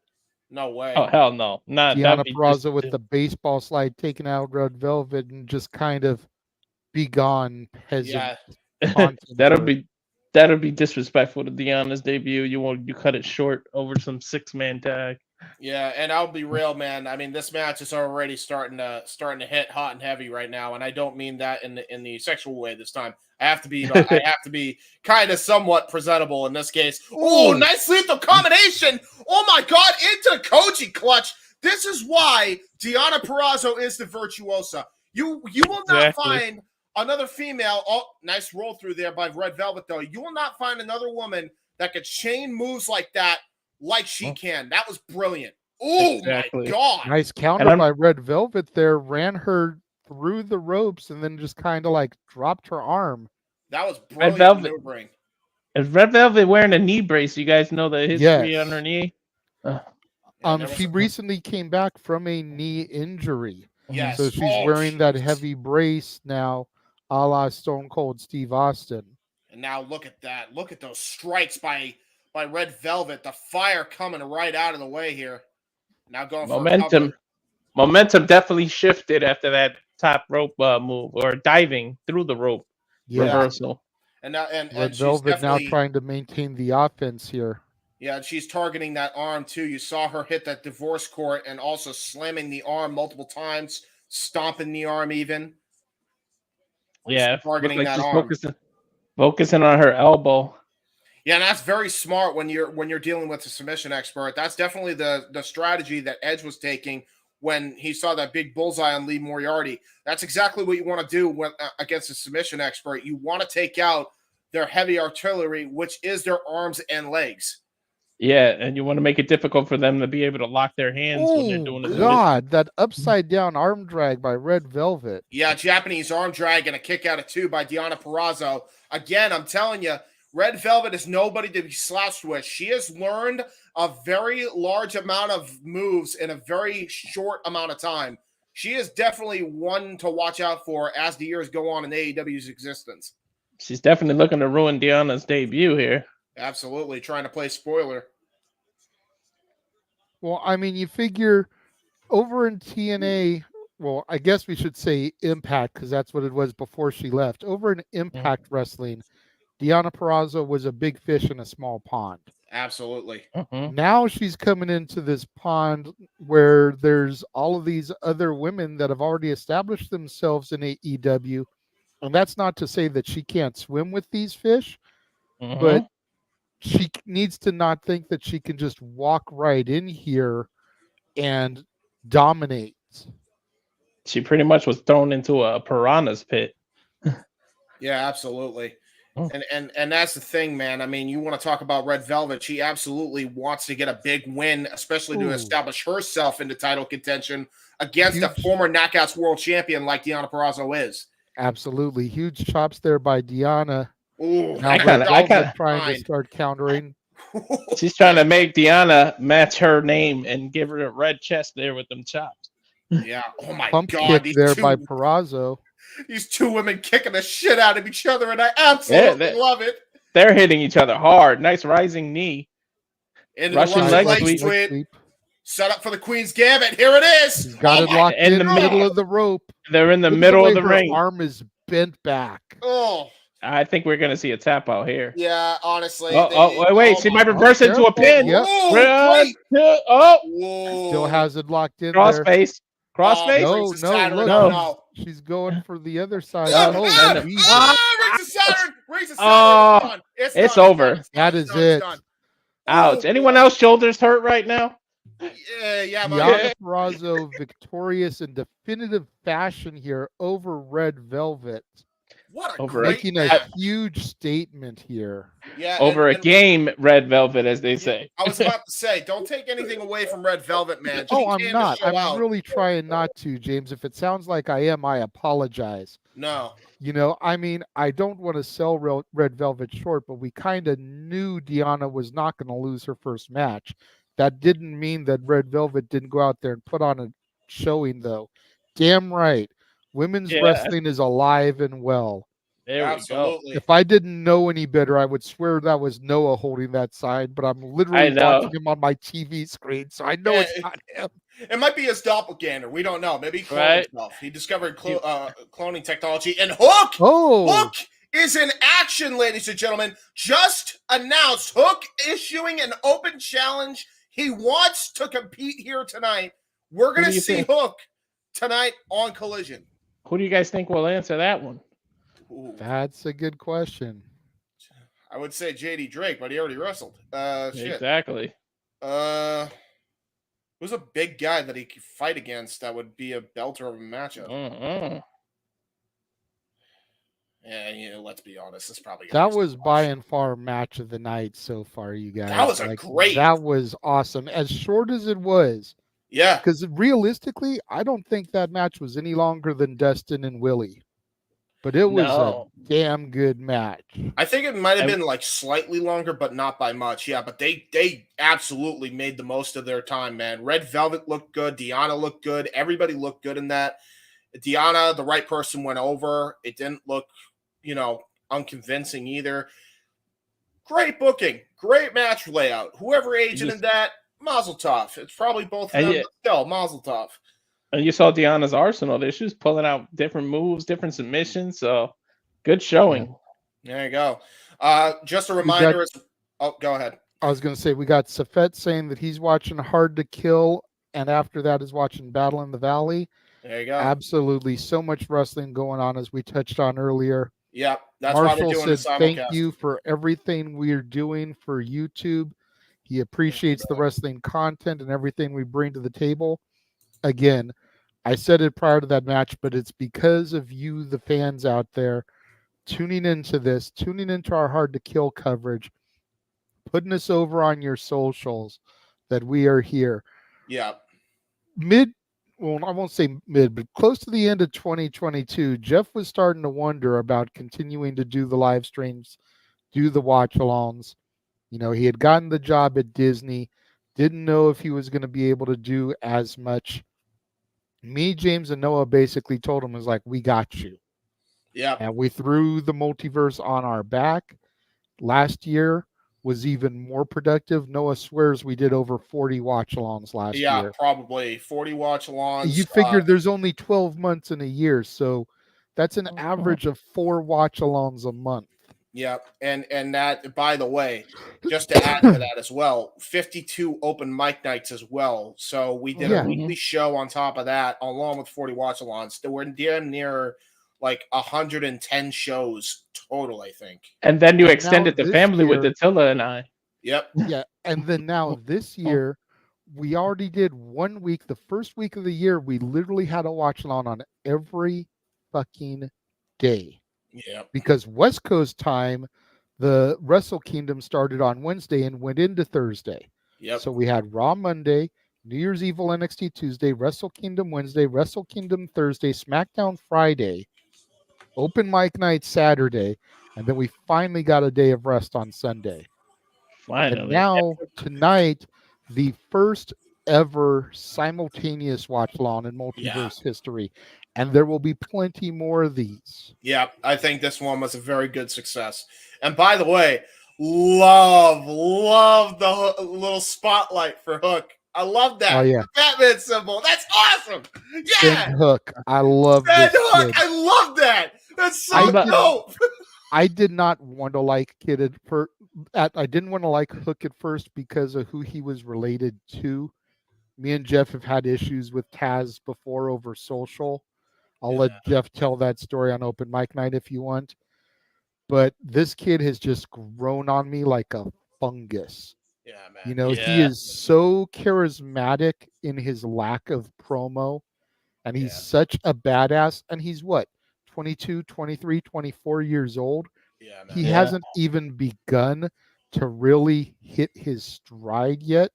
No way. Oh, hell no. Deonna Purrazzo with the baseball slide taking out Red Velvet and just kind of be gone. Yeah. That'll be disrespectful to Deonna's debut. You cut it short over some 6-man tag. Yeah, and I'll be real, man. I mean, this match is already starting to hit hot and heavy right now, and I don't mean that in the sexual way this time. I have to be kind of somewhat presentable in this case. Oh, nice lethal combination! Oh my God, into the Koji clutch. This is why Deonna Purrazzo is the virtuosa. You will not find another female. Oh, nice roll through there by Red Velvet, though. You will not find another woman that could chain moves like that. Like she can. That was brilliant. Oh, my God. Nice counter by Red Velvet there. Ran her through the ropes and then just kind of like dropped her arm. That was brilliant maneuvering. Is Red Velvet wearing a knee brace? You guys know the history on her knee? She recently came back from a knee injury. Yes. So she's wearing that heavy brace now, a la Stone Cold Steve Austin. And now look at that. Look at those strikes by Red Velvet. The fire coming right out of the way here. Now going for momentum. Momentum definitely shifted after that top rope move or diving through the rope reversal. And now and Red Velvet now trying to maintain the offense here. Yeah, and she's targeting that arm too. You saw her hit that divorce court and also slamming the arm multiple times, stomping the arm even. Yeah, targeting like that she's arm. Focusing on her elbow. Yeah, and that's very smart when you're dealing with a submission expert. That's definitely the strategy that Edge was taking when he saw that big bullseye on Lee Moriarty. That's exactly what you want to do against a submission expert. You want to take out their heavy artillery, which is their arms and legs. Yeah, and you want to make it difficult for them to be able to lock their hands when they're doing it. God, that upside down arm drag by Red Velvet. Yeah, Japanese arm drag and a kick out of two by Deonna Purrazzo. Again, I'm telling you, Red Velvet is nobody to be slouched with. She has learned a very large amount of moves in a very short amount of time. she is definitely one to watch out for as the years go on in AEW's existence. She's definitely looking to ruin Deanna's debut here. Absolutely, trying to play spoiler. Well, I mean, you figure over in TNA, well, I guess we should say Impact because that's what it was before she left. Over in Impact Wrestling, Deonna Purrazzo was a big fish in a small pond. Absolutely. Now she's coming into this pond where there's all of these other women that have already established themselves in AEW. And that's not to say that she can't swim with these fish, but she needs to not think that she can just walk right in here and dominate. She pretty much was thrown into a piranha's pit. Yeah, absolutely. And that's the thing, man. I mean, you want to talk about Red Velvet. She absolutely wants to get a big win, especially to establish herself into title contention against a former Knockouts world champion like Deonna Purrazzo is. Absolutely. Huge chops there by Deonna. Ooh, I kinda trying to start countering. She's trying to make Deonna match her name and give her a red chest there with them chops. Yeah. Oh my Pump God. kick there by Purrazzo. These two women kicking the shit out of each other, and I absolutely love it. They're hitting each other hard. Nice rising knee. Into Russian the leg sweep. Set up for the Queen's Gambit. Here it is. She's got it locked in the middle of the rope. They're in the middle of the ring. Her arm is bent back. Oh. I think we're going to see a tap out here. Yeah, honestly. Wait. She might reverse into a pin. Yep. Still has it locked in Crossface. Crossface? No. She's going for the other side. Rings of Saturn. Rings of Saturn. It's over. That is it. Ouch. Anyone else shoulders hurt right now? Yeah. Deonna Purrazzo victorious in definitive fashion here over Red Velvet. What a making a huge statement here. Yeah, over a game, Red Velvet, as they say. I was about to say, don't take anything away from Red Velvet, man. I'm not. I'm really trying not to, James. If it sounds like I am, I apologize. No. You know, I mean, I don't want to sell Red Velvet short, but we kind of knew Deonna was not going to lose her first match. That didn't mean that Red Velvet didn't go out there and put on a showing, though. Damn right. Women's wrestling is alive and well. There we go. If I didn't know any better, I would swear that was Noah holding that sign, but I'm literally watching him on my TV screen, so I know it's not him. It might be his doppelganger. We don't know. Maybe he cloned himself. He discovered cloning technology. And Hook! Hook is in action, ladies and gentlemen. Just announced Hook issuing an open challenge. He wants to compete here tonight. We're going to see Hook tonight on Collision. Who do you guys think will answer that one? Ooh. That's a good question. I would say JD Drake, but he already wrestled. Exactly. Who's a big guy that he could fight against that would be a belter of a matchup? Yeah, let's be honest. This probably that was by and far match of the night so far, you guys. That was great. That was awesome. As short as it was. Yeah. Because realistically, I don't think that match was any longer than Dustin and Willie. But it was a damn good match. I think it might have been like slightly longer, but not by much. Yeah, but they absolutely made the most of their time, man. Red Velvet looked good. Deonna looked good. Everybody looked good in that. Deonna, the right person, went over. It didn't look, unconvincing either. Great booking. Great match layout. Whoever agent in that, mazel tov. It's probably both of them, but still, mazel tov. And you saw Deanna's arsenal there. She was pulling out different moves, different submissions. So good showing. There you go. Just a reminder. Go ahead. I was going to say, we got Safet saying that he's watching Hard to Kill, and after that is watching Battle in the Valley. There you go. Absolutely. So much wrestling going on, as we touched on earlier. Yeah. That's Marshall why they're doing said, thank you for everything we're doing for YouTube. He appreciates the wrestling content and everything we bring to the table. Again, I said it prior to that match, but it's because of you, the fans out there, tuning into this, tuning into our Hard to Kill coverage, putting us over on your socials, that we are here. Yeah. I won't say mid, but close to the end of 2022, Jeff was starting to wonder about continuing to do the live streams, do the watch-alongs. He had gotten the job at Disney, didn't know if he was going to be able to do as much Me, James, and Noah basically told him, was like, we got you. Yeah. And we threw the multiverse on our back. Last year was even more productive. Noah swears we did over 40 watch-alongs last year. Probably 40 watch-alongs. You figure there's only 12 months in a year, so that's an average of 4 watch-alongs a month. Yep. And that, by the way, just to add to that as well, 52 open mic nights as well. So we did a weekly show on top of that, along with 40 watch-alongs. We're damn near like 110 shows total, I think. And then you extended the family with Attila and I. Yep. Yeah. And then now this year, we already did 1 week. The first week of the year, we literally had a watch-along on every fucking day. Yeah. Because West Coast time, the Wrestle Kingdom started on Wednesday and went into Thursday. Yep. So we had Raw Monday, New Year's Evil NXT Tuesday, Wrestle Kingdom Wednesday, Wrestle Kingdom Thursday, SmackDown Friday, Open Mic Night Saturday, and then we finally got a day of rest on Sunday. Finally. And now tonight, the first ever simultaneous watch-along in multiverse history, and there will be plenty more of these. Yeah, I think this one was a very good success. And by the way, love the little spotlight for Hook. I love that. Oh, yeah. The Batman symbol. That's awesome. Yeah. Send Hook. I love Send this Hook. kid. I love that. That's so dope. I did not want to like I didn't want to like Hook at first because of who he was related to. Me and Jeff have had issues with Taz before over social. I'll let Jeff tell that story on Open Mic Night if you want. But this kid has just grown on me like a fungus. Yeah, man. You know, he is so charismatic in his lack of promo, and he's such a badass. And he's what, 22, 23, 24 years old? Yeah, man. He hasn't even begun to really hit his stride yet.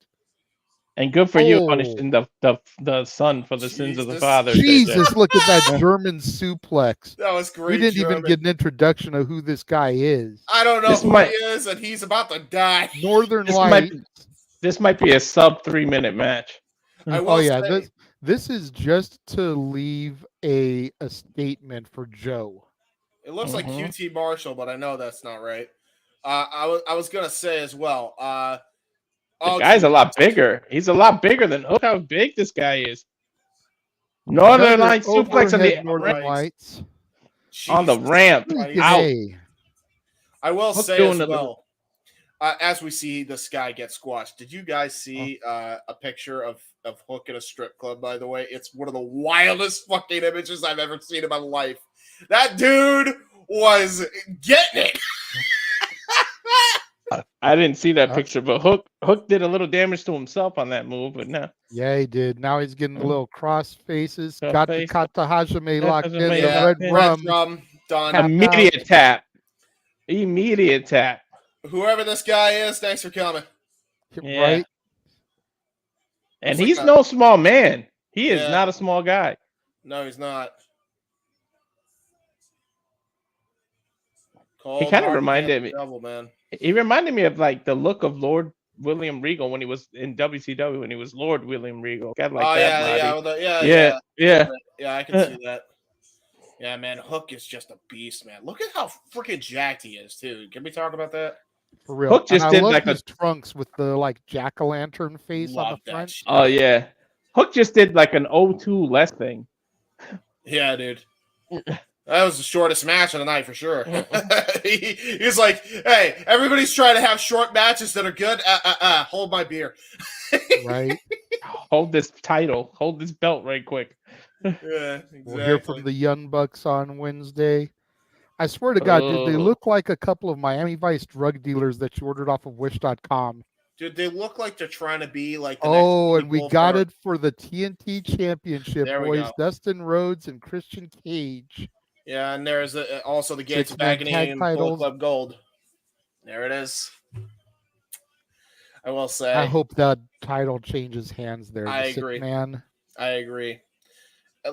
And good for you punishing the son for the sins of the father. Jesus, look at that German suplex. That was great. We didn't even get an introduction of who this guy is. I don't know who he is, and he's about to die. Northern Light. This might be a sub 3-minute match. This is just to leave a statement for Joe. It looks like QT Marshall, but I know that's not right. I was gonna say as well. The guy's a lot bigger. He's a lot bigger than Hook. How big this guy is. Northern Lights suplex on the Northern Lights. On the ramp. Out. I will say as well, as we see this guy get squashed, did you guys see a picture of Hook in a strip club, by the way? It's one of the wildest fucking images I've ever seen in my life. That dude was getting it. I didn't see that picture, but Hook did a little damage to himself on that move, but no. Yeah, he did. Now he's getting a little cross faces. Got the Kata Hajime locked in. The red rum. Done. Immediate tap. Immediate tap. Whoever this guy is, thanks for coming. Yeah. Right? And he's no small man. He is not a small guy. No, he's not. He kind of reminded me. Devil, man. He reminded me of like the look of Lord William Regal when he was in WCW, when he was Lord William Regal. Got like yeah, I can see that. Yeah, man, Hook is just a beast, man. Look at how freaking jacked he is, too. Can we talk about that? For real. Hook just did like his trunks with the like jack-o'-lantern face on the front. Oh yeah, Hook just did like an 0-2 less thing. Yeah, dude. That was the shortest match of the night for sure. He's like, hey, everybody's trying to have short matches that are good. Hold my beer. Right. Hold this title. Hold this belt right quick. Yeah, exactly. We'll hear from the Young Bucks on Wednesday. I swear to God, did they look like a couple of Miami Vice drug dealers that you ordered off of Wish.com? Dude, they look like they're trying to be like the next and we got it for the TNT Championship, boys. Dustin Rhodes and Christian Cage. Yeah, and there's also the Gates of Agony and Bullet Club Gold. There it is. I will say. I hope that title changes hands there. I agree, man. I agree.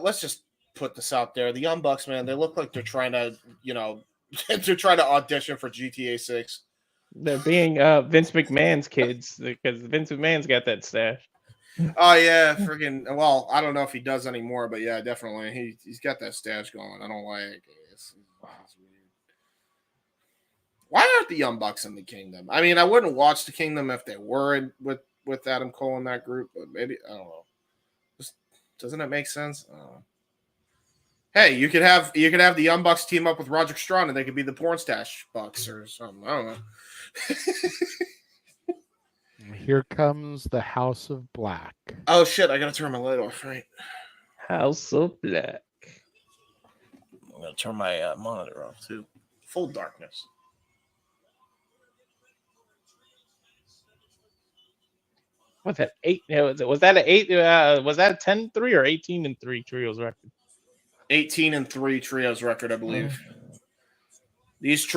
Let's just put this out there. The Young Bucks, man, they look like they're trying to, they're trying to audition for GTA 6. They're being Vince McMahon's kids because Vince McMahon's got that stash. Oh yeah, freaking. Well, I don't know if he does anymore, but yeah, definitely he's got that stash going. I don't like it. It's weird. Why aren't the Young Bucks in the Kingdom? I mean, I wouldn't watch the Kingdom if they were with Adam Cole in that group, but maybe I don't know. Just doesn't it make sense? I don't know. Hey, you could have the Young Bucks team up with Roderick Strong, and they could be the Porn Stash Bucks or something. I don't know. Here comes the House of Black. Oh shit! I gotta turn my light off. Right. House of Black. I'm gonna turn my monitor off too. Full darkness. What's that? 8? Was that an 8? Was that a 10-3 or 18-3 trios record? 18-3 trios record, I believe. These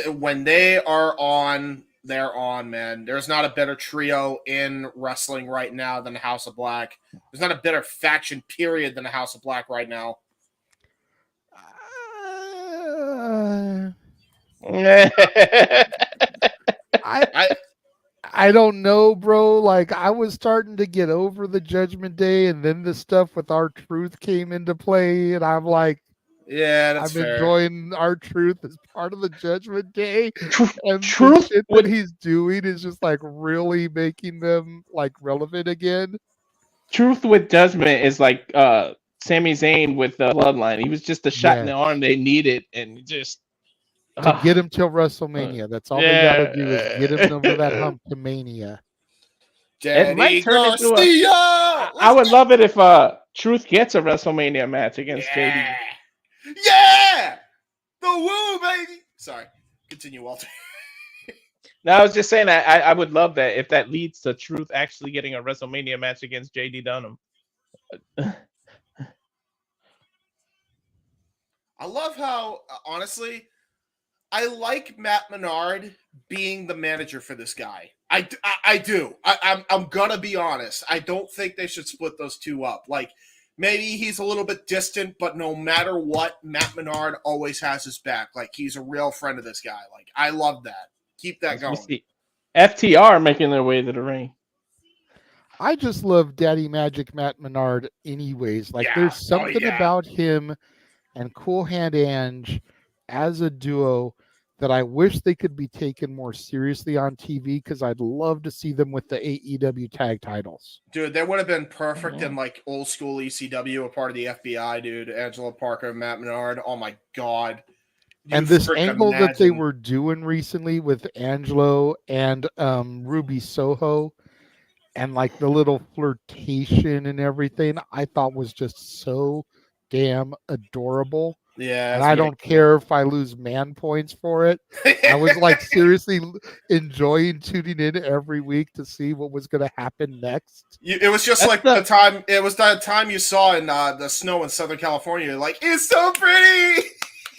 when they are on, they're on, man. There's not a better trio in wrestling right now than the House of Black. There's not a better faction period than the House of Black right now. I don't know, bro. Like, I was starting to get over the Judgment Day, and then the stuff with R-Truth came into play, and I'm like, yeah, that's I'm fair. enjoying R-Truth as part of the Judgment Day, and Truth the shit that he's doing is just like really making them like relevant again. Truth with Judgment is like Sami Zayn with the Bloodline. He was just a shot in the arm they needed, and just to get him till WrestleMania. That's all they got to do is get him over that hump to Mania. It might turn into I would love it if Truth gets a WrestleMania match against JD. Yeah, the woo, baby. Sorry, continue, Walter. No, I was just saying I would love that if that leads to Truth actually getting a WrestleMania match against JD Dunham. I love how, honestly, I like Matt Menard being the manager for this guy. I do. I'm gonna be honest. I don't think they should split those two up. Like, maybe he's a little bit distant, but no matter what, Matt Menard always has his back. Like, he's a real friend of this guy. Like, I love that. Keep that going. FTR making their way to the ring. I just love Daddy Magic Matt Menard anyways. Like, there's something about him and Cool Hand Ange as a duo that I wish they could be taken more seriously on TV, because I'd love to see them with the AEW tag titles. Dude, they would have been perfect in like old school ECW, a part of the FBI, dude. Angela Parker, Matt Menard. Oh my God. And this angle that they were doing recently with Angelo and Ruby Soho, and like the little flirtation and everything, I thought was just so damn adorable. Yeah, and I don't care if I lose man points for it. I was like seriously enjoying tuning in every week to see what was going to happen next. It was just like the time. It was that time you saw in the snow in Southern California. You're like, it's so pretty.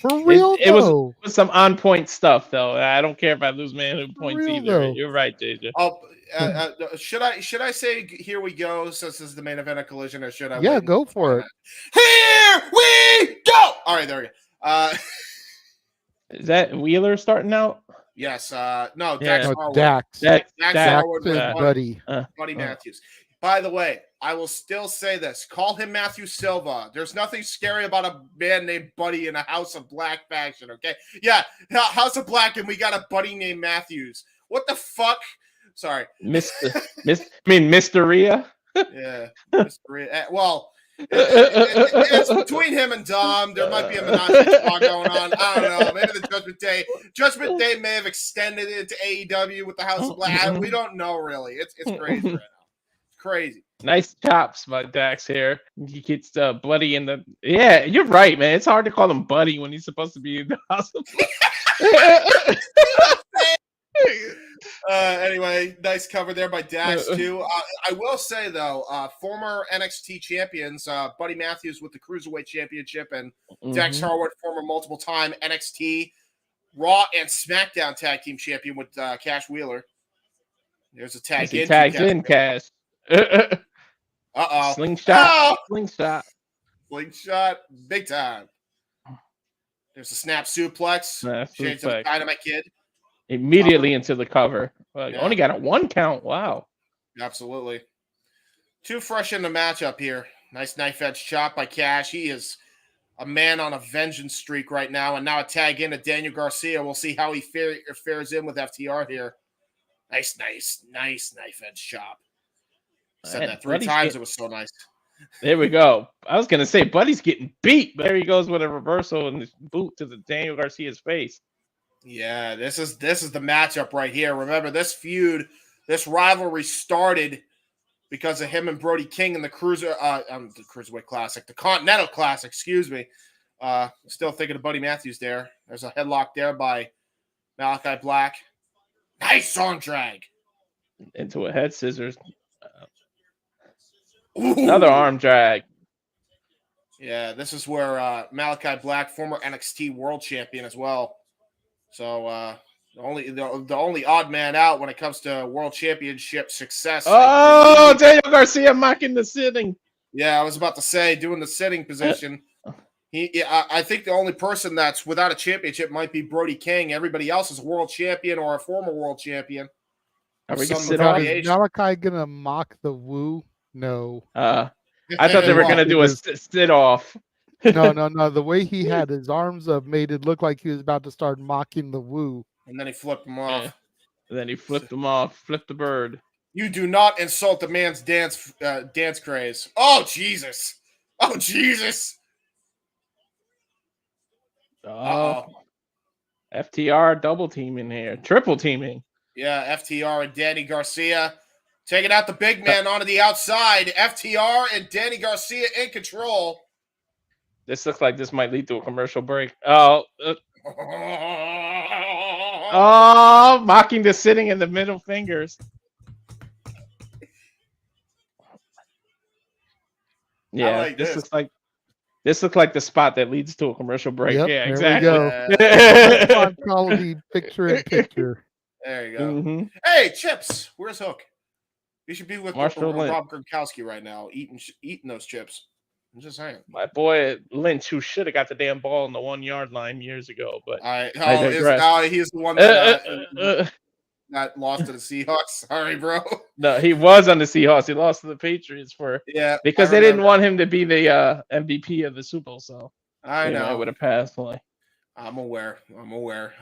For real, it was some on point stuff though. I don't care if I lose man points either. Though. You're right, JJ. Oh, should I say here we go, since this is the main event of Collision, or should I? Yeah, go for it. Here we go. All right, there we go. Is that Wheeler starting out? Yes. No, Dax. No, Dax Harwood with Buddy Matthews. By the way, I will still say this. Call him Matthew Silva. There's nothing scary about a man named Buddy in a House of Black faction, okay? Yeah, House of Black, and we got a buddy named Matthews. What the fuck? Sorry. Mysteria? Yeah. Mysteria. Well, it's between him and Dom. There might be a menage going on. I don't know. Maybe the Judgment Day may have extended it to AEW with the House of Black. We don't know, really. It's crazy right now. Crazy. Nice chops by Dax here. He gets Buddy in the. Yeah, you're right, man. It's hard to call him Buddy when he's supposed to be in the house. Anyway, nice cover there by Dax too. I will say though, former NXT champions, Buddy Matthews with the Cruiserweight Championship, and Dax Harwood, former multiple-time NXT, Raw, and SmackDown Tag Team Champion with Cash Wheeler. There's a tag in. Tagged in Cash. Uh-oh. Slingshot. Slingshot. Big time. There's a snap suplex. Shades of Dynamite Kid. Immediately into the cover. Only got a 1 count. Wow. Absolutely. Too fresh in the matchup here. Nice knife edge chop by Cash. He is a man on a vengeance streak right now, and now a tag in to Daniel Garcia. We'll see how he fares in with FTR here. Nice knife edge chop. Said that 3 times. It was so nice. There we go. I was gonna say Buddy's getting beat, but there he goes with a reversal and this boot to the Daniel Garcia's face. Yeah, this is the matchup right here. Remember, this feud, this rivalry started because of him and Brody King in the Cruiserweight Classic, the Continental Classic, excuse me. Still thinking of Buddy Matthews there. There's a headlock there by Malachi Black. Nice arm drag. Into a head scissors. Another arm drag. Yeah, this is where Malachi Black, former NXT World Champion as well. So the only odd man out when it comes to World Championship success. Oh, Daniel Garcia mocking the sitting. Yeah, I was about to say doing the sitting position. I think the only person that's without a championship might be Brody King. Everybody else is a world champion or a former world champion. Is Malachi gonna mock the woo? No. I thought they were gonna do a sit off. No. The way he had his arms up made it look like he was about to start mocking the woo. And then he flipped him off. Yeah. And then he flipped him off. Flipped the bird. You do not insult the man's dance craze. Oh Jesus! Oh Jesus! Oh, FTR double teaming here, triple teaming. Yeah, FTR and Danny Garcia taking out the big man onto the outside. FTR and Danny Garcia in control. This looks like this might lead to a commercial break. Oh, mocking the sitting in the middle fingers. Yeah, like this looks like the spot that leads to a commercial break. Yep, yeah, there exactly. we go. Quality picture in picture. There you go. Mm-hmm. Hey, Chips, where's Hook? You should be with Marshall Lynch. Rob Gronkowski right now, eating those chips. I'm just saying. My boy Lynch, who should have got the damn ball on the 1 yard line years ago, but he's the one that lost to the Seahawks. Sorry, bro. No, he was on the Seahawks. He lost to the Patriots because they didn't want him to be the MVP of the Super Bowl. So I know it would have passed. I'm aware.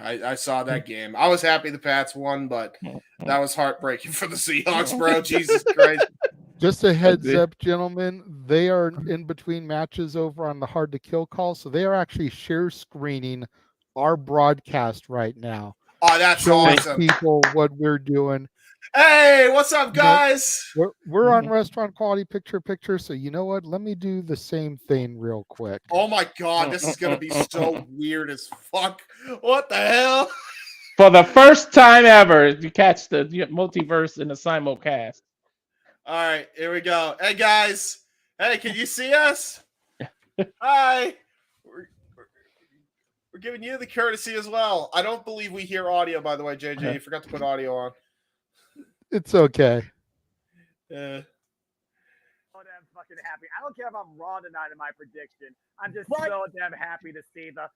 I saw that game. I was happy the Pats won, but that was heartbreaking for the Seahawks, bro. Jesus Christ. Just a heads up, gentlemen. They are in between matches over on the Hard to Kill call, so they are actually share screening our broadcast right now. Oh, that's showing awesome. People what we're doing. Hey, what's up, guys? We're on Restaurant Quality Picture, so you know what? Let me do the same thing real quick. Oh my God, this is gonna be so weird as fuck. What the hell? For the first time ever, you catch the multiverse in a simulcast. All right, here we go. Hey guys, hey, can you see us? Hi. We're giving you the courtesy as well. I don't believe we hear audio, by the way, JJ. You forgot to put audio on. It's okay. Yeah. So damn fucking happy. I don't care if I'm wrong tonight in my prediction. I'm just so damn happy to see the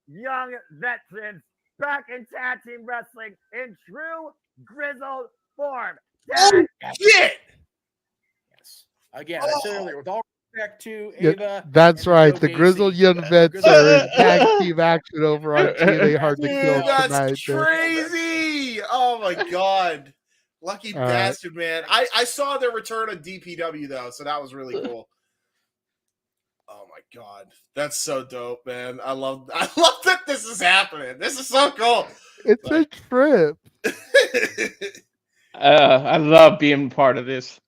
young veterans back in tag team wrestling in true grizzled form. Oh, shit! Yes. Again, I said earlier, with all respect to Ava. That's right. The Grizzled Young Vets are in tag team action over on TNA Hard to Kill tonight. That's crazy! Oh my God. Lucky bastard, man. I saw their return on DPW though, so that was really cool. Oh my God. That's so dope, man. I love that this is happening. This is so cool. It's a trip. I love being part of this.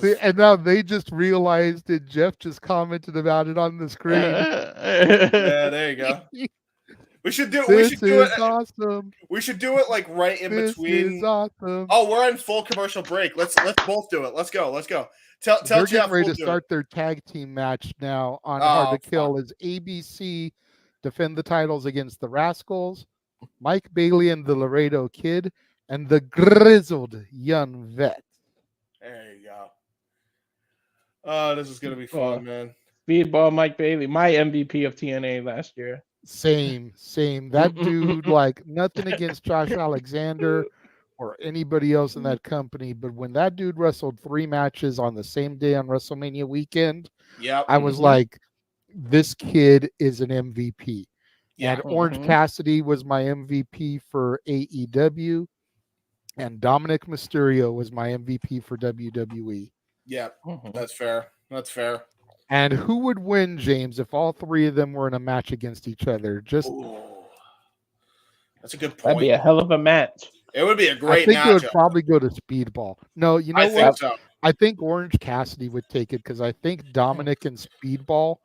See, and now they just realized that Jeff just commented about it on the screen. Yeah, there you go. We should do it. Awesome. We should do it like right in between. This is awesome. Oh, we're in full commercial break. Let's both do it. Let's go. Tell They're Jeff getting ready to start their tag team match now on Hard to Kill as ABC defend the titles against the Rascals, Mike Bailey and the Laredo Kid, and the Grizzled Young Vet. There you go. Oh, this is gonna be fun, man. Speedball Mike Bailey, my MVP of TNA last year. Same. That dude, like nothing against Josh Alexander or anybody else in that company, but when that dude wrestled 3 matches on the same day on WrestleMania weekend, Yep. I was like, this kid is an MVP. Yeah. And Orange Cassidy was my MVP for AEW, and Dominic Mysterio was my MVP for WWE. Yeah, that's fair. That's fair. And who would win, James, if all 3 of them were in a match against each other? That's a good point. That'd be a hell of a match. It would be a great I think matchup. it would probably go to Speedball. No, you know I what? think so. I think Orange Cassidy would take it because I think Dominic and Speedball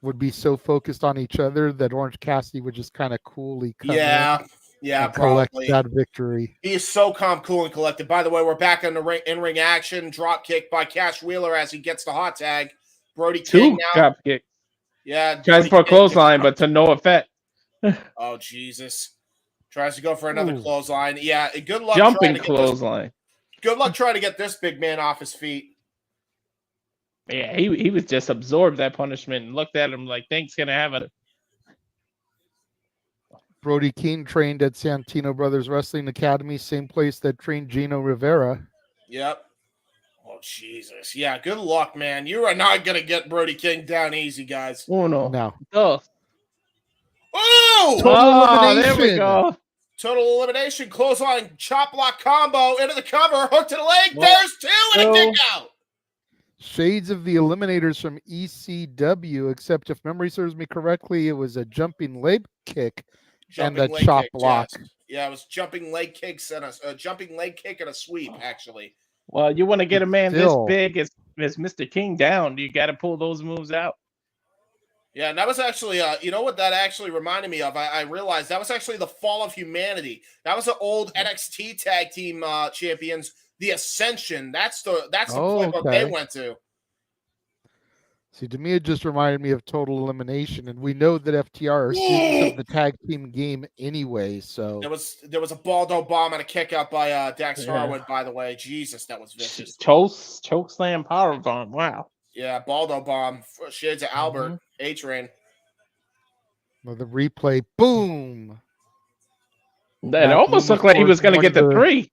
would be so focused on each other that Orange Cassidy would just kind of coolly come in and collect probably that victory. He is so calm, cool, and collected. By the way, we're back in the in-ring action. Drop kick by Cash Wheeler as he gets the hot tag. Brody King 2 now. drop kick. Yeah. Tries for a clothesline, but to no effect. Oh, Jesus. Tries to go for another clothesline. Yeah, good luck. Jumping clothesline. Good luck trying to get this big man off his feet. Yeah, he was just absorbed that punishment and looked at him like, thanks, gonna have it. Brody King trained at Santino Brothers Wrestling Academy, same place that trained Gino Rivera. Yep. Oh, Jesus. Yeah, good luck, man. You are not going to get Brody King down easy, guys. Oh, no. No. Oh! Total elimination. There we go. Total elimination. Clothesline chop block combo into the cover. Hook to the leg. There's 2 and a kick out. Shades of the Eliminators from ECW, except if memory serves me correctly, it was a jumping leg kick and a chop block. Yes. Yeah, it was jumping leg kicks and a jumping leg kick and a sweep, actually. Well, you want to get a man this big as Mr. King down, you got to pull those moves out. Yeah, and that was actually, you know what that actually reminded me of? I realized that was actually the Fall of Humanity. That was the old NXT Tag Team champions, the Ascension. That's the playbook they went to. See, to me, it just reminded me of Total Elimination, and we know that FTR are students of the tag team game anyway. So there was a Baldo bomb and a kick out by Dax Harwood. By the way, Jesus, that was vicious. Choke slam power bomb. Wow. Yeah, Baldo bomb. Shades of Albert. A-Train. Well, the replay, boom. That almost looked like he was going to get the 3.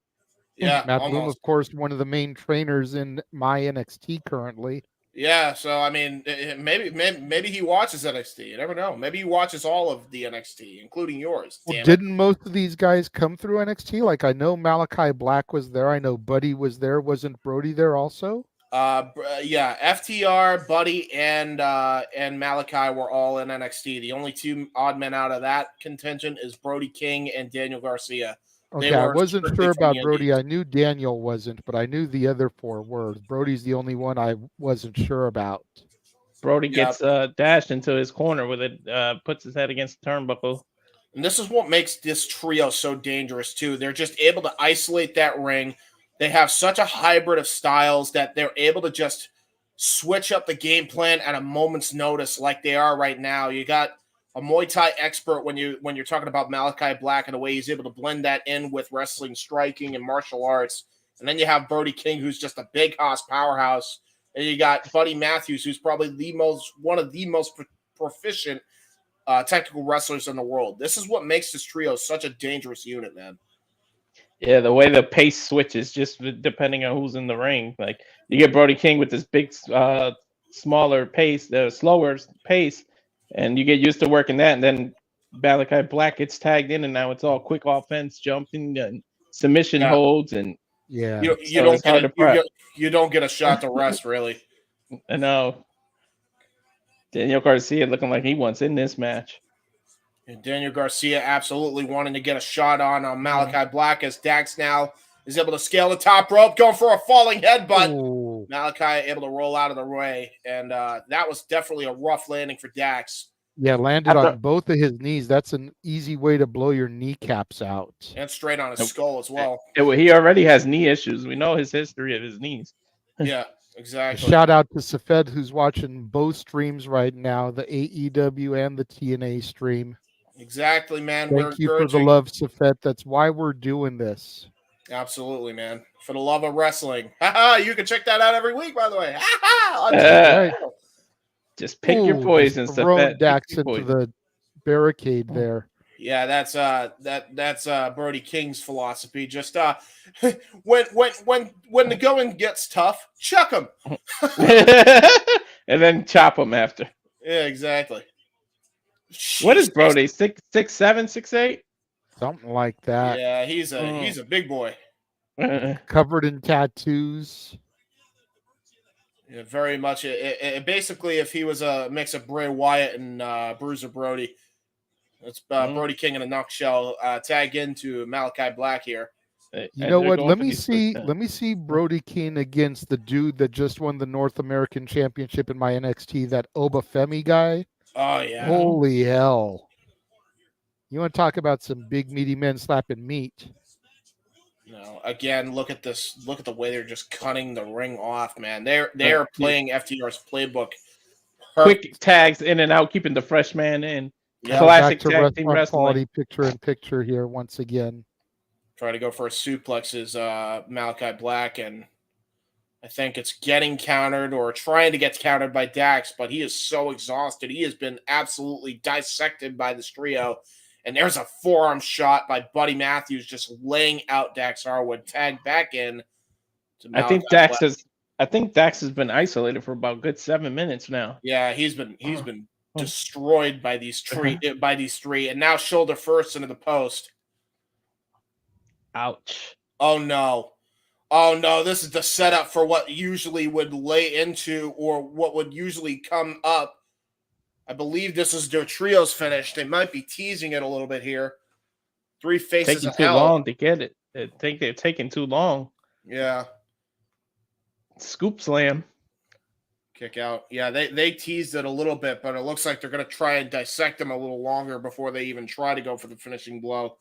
Yeah, Matt Bloom, of course, one of the main trainers in my NXT currently. Yeah, so I mean, maybe he watches NXT. You never know. Maybe he watches all of the NXT, including yours. Well, didn't most of these guys come through NXT? Like I know Malachi Black was there. I know Buddy was there. Wasn't Brody there also? Yeah, FTR, Buddy, and Malachi were all in NXT. The only 2 odd men out of that contingent is Brody King and Daniel Garcia. Okay, I wasn't sure about Brody. I knew Daniel wasn't, but I knew the other 4 were. Brody's the only one I wasn't sure about. Brody gets dashed into his corner with it, puts his head against the turnbuckle. And this is what makes this trio so dangerous, too. They're just able to isolate that ring. They have such a hybrid of styles that they're able to just switch up the game plan at a moment's notice like they are right now. You got a Muay Thai expert when you're talking about Malachi Black and the way he's able to blend that in with wrestling, striking, and martial arts. And then you have Brody King, who's just a big house powerhouse. And you got Buddy Matthews, who's probably one of the most proficient technical wrestlers in the world. This is what makes this trio such a dangerous unit, man. Yeah, the way the pace switches just depending on who's in the ring. Like you get Brody King with this big, smaller pace, the slower pace, and you get used to working that. And then Malachi Black gets tagged in, and now it's all quick offense, jumping, and submission holds, and yeah, you don't get a shot to rest, really. I know. Daniel Garcia looking like he wants in this match. And Daniel Garcia absolutely wanting to get a shot on Malachi Black as Dax now is able to scale the top rope, going for a falling headbutt. Ooh. Malachi able to roll out of the way, and that was definitely a rough landing for Dax. Yeah, landed on both of his knees. That's an easy way to blow your kneecaps out. And straight on his skull as well. He already has knee issues. We know his history of his knees. Yeah, exactly. Shout out to Safed, who's watching both streams right now, the AEW and the TNA stream. Exactly, man. Thank you for the love, Safed. That's why we're doing this. Absolutely, man. For the love of wrestling. You can check that out every week, by the way. Just pick your poison, Throw Safed. Dax into the barricade there. Yeah, that's Brody King's philosophy. Just when the going gets tough, chuck them. And then chop them after. Yeah, exactly. What is Jesus. Brody? 6'7", 6'8"? Something like that. Yeah, he's a big boy. Covered in tattoos. Yeah, very much. Basically, if he was a mix of Bray Wyatt and Bruiser Brody, it's Brody King in a nutshell. Tag into Malachi Black here. You know what? Let me see Brody King against the dude that just won the North American Championship in my NXT, that Obafemi guy. Oh yeah. Holy hell. You want to talk about some big meaty men slapping meat? No, again, look at this. Look at the way they're just cutting the ring off, man. They're playing FTR's playbook. Quick tags in and out, keeping the fresh man in. Yeah. Classic Back to tag team wrestling. quality picture in picture here once again. Try to go for a suplex is Malachi Black, and I think it's getting countered or trying to get countered by Dax, but he is so exhausted. He has been absolutely dissected by this trio. And there's a forearm shot by Buddy Matthews just laying out Dax Harwood. Tagged back in to I think Dax has been isolated for about a good 7 minutes now. Yeah, he's been destroyed by these three and now shoulder first into the post. Ouch. Oh no. Oh no, this is the setup for what usually would lay into or what would usually come up. I believe this is their trios finish. They might be teasing it a little bit here. Three faces Taking of too hell. long to get it. I think they're taking too long. Yeah. Scoop slam. Kick out. Yeah, they teased it a little bit, but it looks like they're going to try and dissect them a little longer before they even try to go for the finishing blow.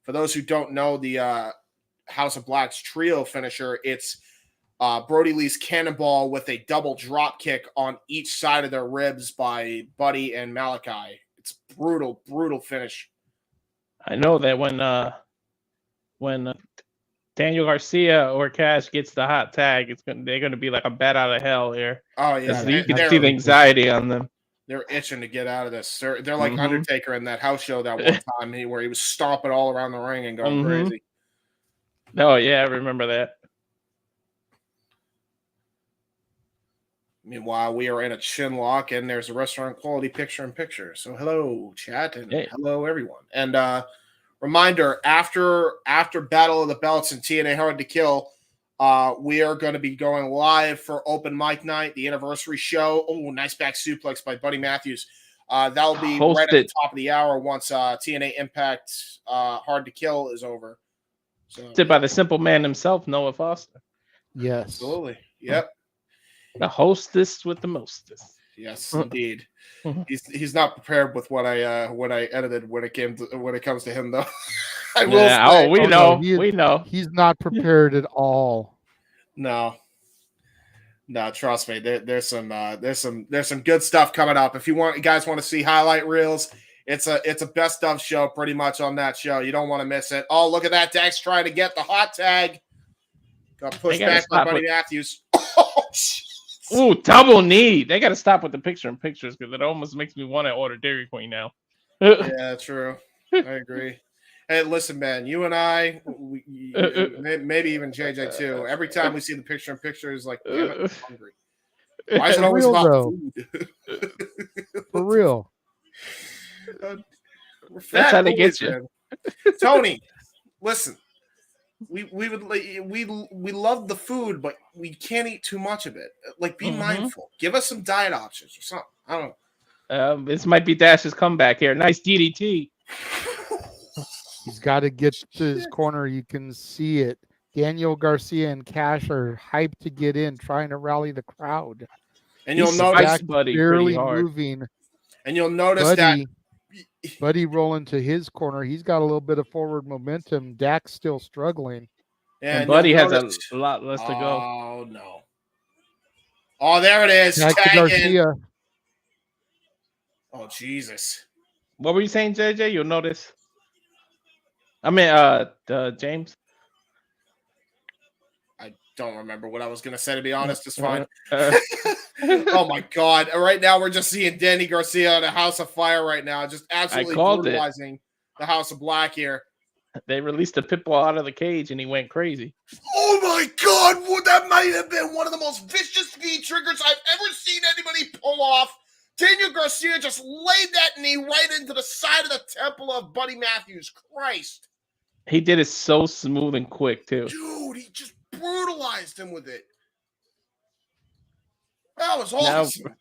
For those who don't know the House of Black's trio finisher, it's Brody Lee's cannonball with a double drop kick on each side of their ribs by Buddy and Malachi. It's brutal, brutal finish. I know that when Daniel Garcia or Cash gets the hot tag, they're gonna be like a bat out of hell here. Oh yeah, you can see the anxiety on them. They're itching to get out of this. They're like Undertaker in that house show that one time where he was stomping all around the ring and going crazy. Oh yeah, I remember that. Meanwhile, we are in a chin lock, and there's a restaurant quality picture-in-picture. So hello, chat, and hello, everyone. And reminder, after Battle of the Belts and TNA Hard to Kill, we are going to be going live for Open Mic Night, the anniversary show. Oh, nice back suplex by Buddy Matthews. That'll be right at the top of the hour once TNA Impact Hard to Kill is over. So, hosted by the simple man himself, Noah Foster. Yes. Absolutely. Yep. The hostess with the mostest. Yes, indeed. He's not prepared with what I edited when it comes to him though. We know. He's not prepared at all. No, trust me. There's some good stuff coming up. If you guys want to see highlight reels, it's a best of show pretty much on that show. You don't want to miss it. Oh, look at that. Dax trying to get the hot tag. Got pushed back by Buddy Matthews. Ooh, double knee. They got to stop with the picture-in-pictures because it almost makes me want to order Dairy Queen now. Yeah, true. I agree. Hey, listen, man, you and I, maybe even JJ too, every time we see the picture-in-picture, is like, damn it, I'm hungry. Why is it always about food? For real. That's how they get you. Man. Tony, listen. We love the food, but we can't eat too much of it. Like, be mindful. Give us some diet options or something. I don't know. This might be Dash's comeback here. Nice DDT. He's got to get to his corner. You can see it. Daniel Garcia and Cash are hyped to get in, trying to rally the crowd. And you'll notice Buddy barely hard. moving. And you'll notice that Buddy rolling to his corner. He's got a little bit of forward momentum. Dak's still struggling. Yeah, and Buddy has a lot less to go. Oh, no. Oh, there it is. Back to Garcia. Oh, Jesus. What were you saying, JJ? You'll notice. I mean, James. I don't remember what I was going to say, to be honest. It's fine. Oh, my God. Right now, we're just seeing Danny Garcia on a house of fire right now. Just absolutely brutalizing. the House of Black here. They released a pit bull out of the cage and he went crazy. Oh my God! Well, that might have been one of the most vicious knee triggers I've ever seen anybody pull off. Daniel Garcia just laid that knee right into the side of the temple of Buddy Matthews. Christ. He did it so smooth and quick, too. Dude, he just brutalized him with it. That was awesome.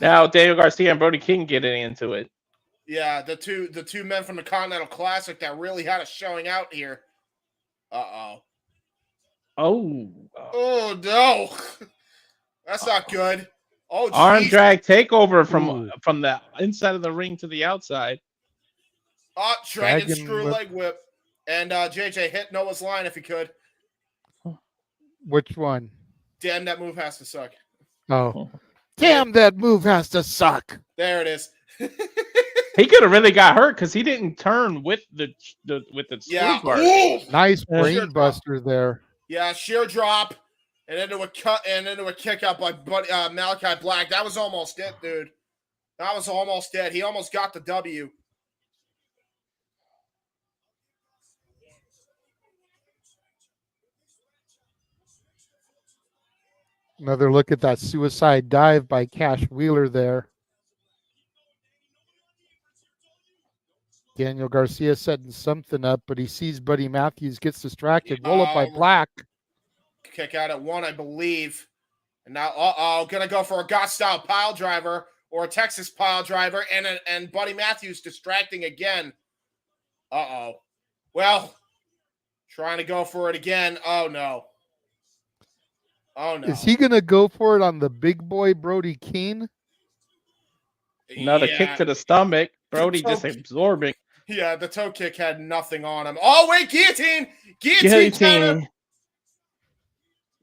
Now Daniel Garcia and Brody King getting into it. Yeah, the two men from the Continental Classic that really had a showing out here. Uh-oh. Oh, no. That's not good. Oh, geez. Arm drag takeover from the inside of the ring to the outside. Dragon screw leg whip. And JJ, hit Noah's line if you could. Which one? Damn, that move has to suck. Oh. Damn, that move has to suck. There it is. He could have really got hurt because he didn't turn with the screw part. Nice brain buster there. Yeah, sheer drop and into a cut and into a kick out by Malachi Black. That was almost it, dude. That was almost it. He almost got the W. Another look at that suicide dive by Cash Wheeler there. Daniel Garcia setting something up, but he sees Buddy Matthews, gets distracted. Roll up by Black. Kick out at one, I believe. And now, gonna go for a God-style pile driver or a Texas pile driver, and Buddy Matthews distracting again. Well, trying to go for it again. Oh, no. Oh, no. Is he going to go for it on the big boy Brody King? Another kick to the stomach. Brody just absorbing. Yeah, the toe kick had nothing on him. Oh, wait, guillotine! Guillotine!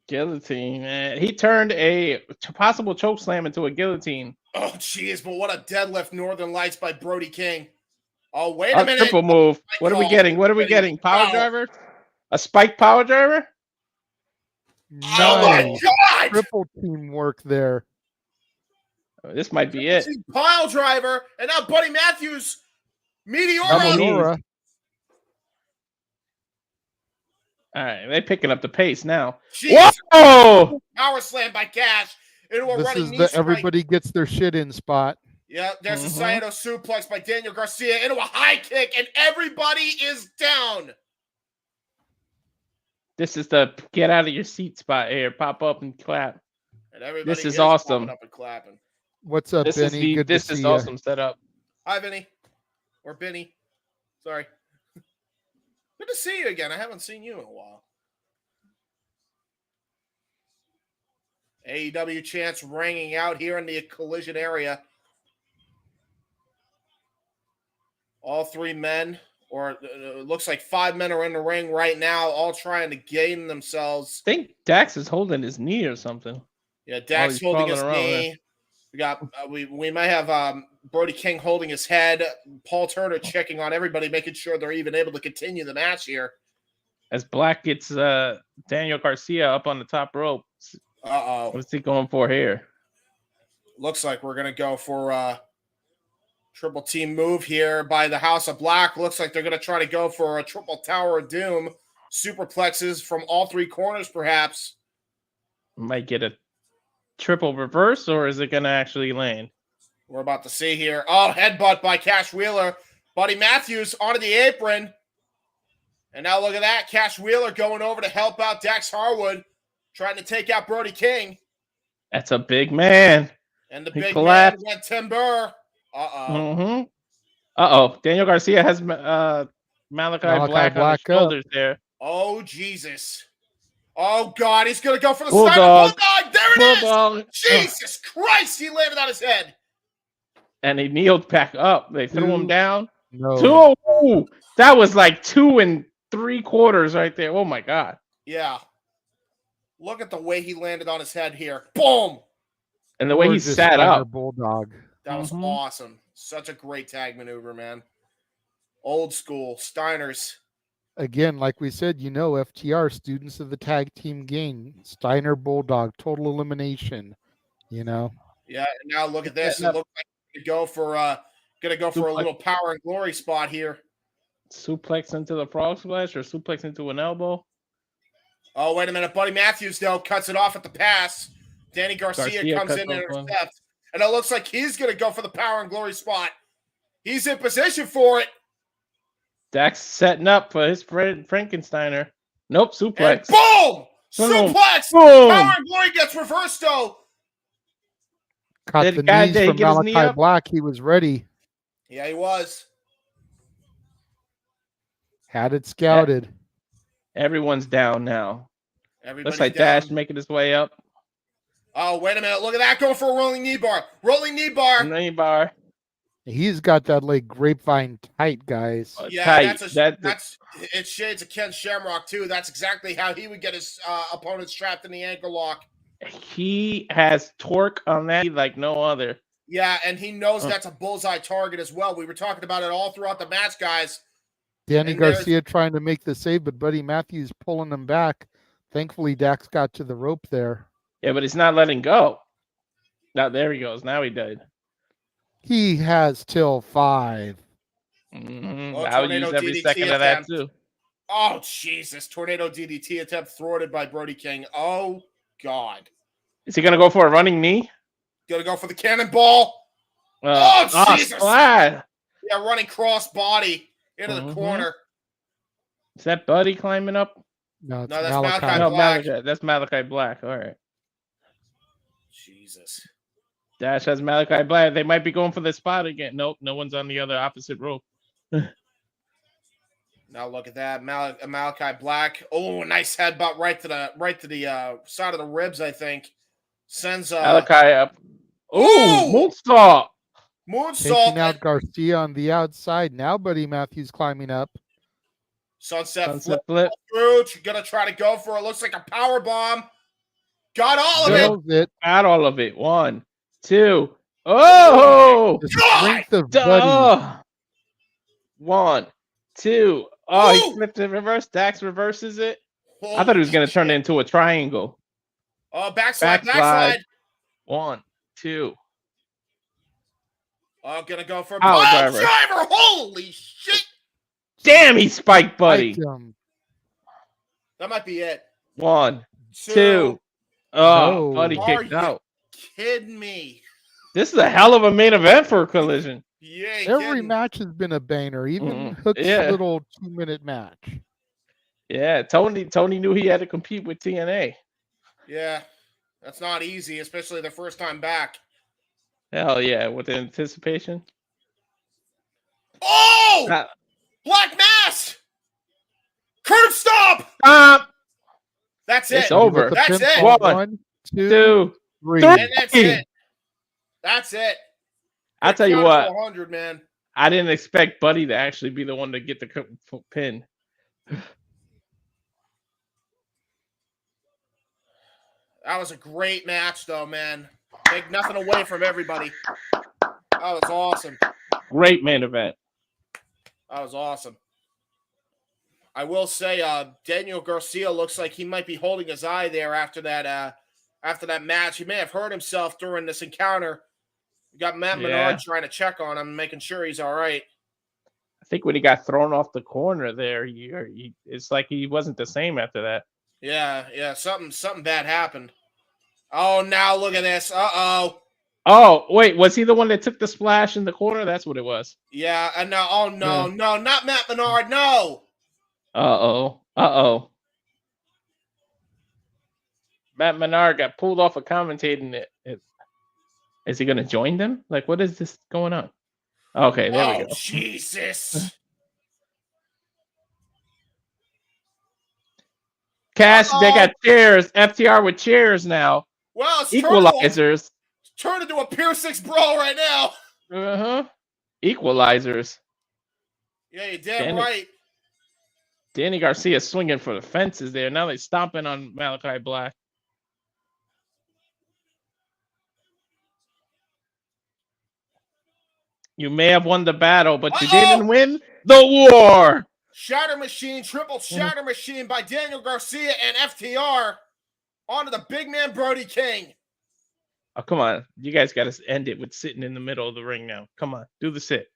Guillotine, man. He turned a possible choke slam into a guillotine. Oh, jeez, but what a deadlift Northern Lights by Brody King. Oh, wait a minute. Triple move. What are we getting? What are we getting? Power driver? A spike power driver? Nice. Oh, my God! Triple teamwork there. This might be it. Pile driver, and now Buddy Matthews, Meteora. All right, they're picking up the pace now. Jeez. Whoa! Power slam by Cash into a This running is knee the strike. everybody gets their shit in spot. Yeah, there's a Saito suplex by Daniel Garcia into a high kick, and everybody is down. This is the get out of your seat spot here. Pop up and clap. And everybody This is awesome. popping up and clapping. What's up, Benny? Good this to is see awesome you. setup. Hi, Vinny. Or Benny. Sorry. Good to see you again. I haven't seen you in a while. AEW chants ringing out here in the collision area. All three men, or it looks like 5 men are in the ring right now, all trying to gain themselves. I think Dax is holding his knee or something. Yeah, Dax he's holding his crawling around knee. We got we might have Brody King holding his head. Paul Turner checking on everybody, making sure they're even able to continue the match here. As Black gets Daniel Garcia up on the top rope. What's he going for here? Looks like we're gonna go for a triple team move here by the House of Black. Looks like they're gonna try to go for a triple Tower of Doom. Superplexes from all three corners, perhaps. Might get a triple reverse, or is it going to actually land? We're about to see here. Oh, headbutt by Cash Wheeler. Buddy Matthews onto the apron. And now look at that. Cash Wheeler going over to help out Dax Harwood, trying to take out Brody King. That's a big man. And the He big collapsed. man went timber. Daniel Garcia has Malachi Black on his shoulders there. Oh, Jesus. Oh, God. He's going to go for the Bulldog. Steiner Bulldog. There it Bulldog. is. Jesus Christ. He landed on his head. And he kneeled back up. They threw him down. No. Ooh, that was like 2 3/4 right there. Oh, my God. Yeah. Look at the way he landed on his head here. Boom. And the way he Gorgeous sat Steiner up. Bulldog. That was awesome. Such a great tag maneuver, man. Old school. Steiners. Again, like we said, FTR, students of the tag team game. Steiner Bulldog, total elimination. Yeah, and now look at this. It looks like gonna go for a little power and glory spot here. suplex into the frog splash or suplex into an elbow. Oh, wait a minute. Buddy Matthews, though, cuts it off at the pass. Danny Garcia comes in and intercepts. And it looks like he's going to go for the Power and Glory spot. He's in position for it. Dax setting up for his friend Frankensteiner. Nope, suplex. And boom! Suplex! Boom! Power and Glory gets reversed, though. Caught the knees from Malachi Black. He was ready. Yeah, he was. Had it scouted. Everyone's down now. Everybody's Looks like down. Dash making his way up. Oh, wait a minute. Look at that. Going for a rolling knee bar. Rolling knee bar. Knee bar. He's got that leg grapevine tight, guys. Yeah, that's it's shades of Ken Shamrock, too. That's exactly how he would get his opponent strapped in the ankle lock. He has torque on that like no other. Yeah, and he knows that's a bullseye target as well. We were talking about it all throughout the match, guys. Danny Garcia trying to make the save, but Buddy Matthews pulling him back. Thankfully, Dax got to the rope there. Yeah, but he's not letting go. Now there he goes. Now he did. He has till 5. I'll use every DDT second of that too. Oh, Jesus. Tornado DDT attempt thwarted by Brody King. Oh, God. Is he going to go for a running knee? Going to go for the cannonball. Jesus. Splash. Yeah, running cross body into the corner. Is that Buddy climbing up? No, that's Malachi Black. That's Malachi Black. All right. Jesus. Dash has Malachi Black. They might be going for the spot again. Nope, no one's on the other opposite rope. Now look at that, Malachi Black. Oh, nice headbutt right to the side of the ribs. I think sends Malachi up. Ooh, moonsault. Taking out Garcia on the outside. Now Buddy Matthews climbing up. Sunset flip. Through. Gonna try to go for it. Looks like a power bomb. Got all of it. Got all of it. 1, 2. Oh! The strength of Buddy. 1, 2. Oh, he flipped it reverse. Dax reverses it. I thought he was going to turn it into a triangle. Oh, backslide. 1, 2. Oh, gonna go for a power driver. Holy shit! Damn, he spiked Buddy. That might be it. 1, 2. Oh, Buddy kicked out. Kidding me? This is a hell of a main event for a Collision. Yeah, every match has been a banger, even Hook's little 2-minute match. Yeah, Tony knew he had to compete with TNA. Yeah, that's not easy, especially the first time back. Hell yeah, with the anticipation. Oh! Black Mass! Curb stop! That's it. It's over. That's it. 1, 2, 3. And that's it. That's it. I'll tell you what. 100, man. I didn't expect Buddy to actually be the one to get the pin. That was a great match, though, man. Take nothing away from everybody. That was awesome. Great main event. That was awesome. I will say, Daniel Garcia looks like he might be holding his eye there after that match. He may have hurt himself during this encounter. We got Matt Menard trying to check on him, making sure he's all right. I think when he got thrown off the corner there, it's like he wasn't the same after that. Yeah, something bad happened. Oh, now look at this. Uh-oh. Oh, wait, was he the one that took the splash in the corner? That's what it was. Yeah, and now, no, not Matt Menard, no. Uh-oh. Matt Menard got pulled off of commentating it. Is he going to join them? Like, what is this going on? Okay, there we go. Jesus. Cash, they got chairs. FTR with chairs now. Well, it's equalizers. Turn into a Pier 6 brawl right now. Equalizers. Yeah, you're damn right. Danny Garcia swinging for the fences there. Now they're stomping on Malachi Black. You may have won the battle, but you didn't win the war. Shatter Machine, triple Shatter Machine by Daniel Garcia and FTR onto the big man Brody King. Oh, come on. You guys got to end it with sitting in the middle of the ring now. Come on. Do the sit.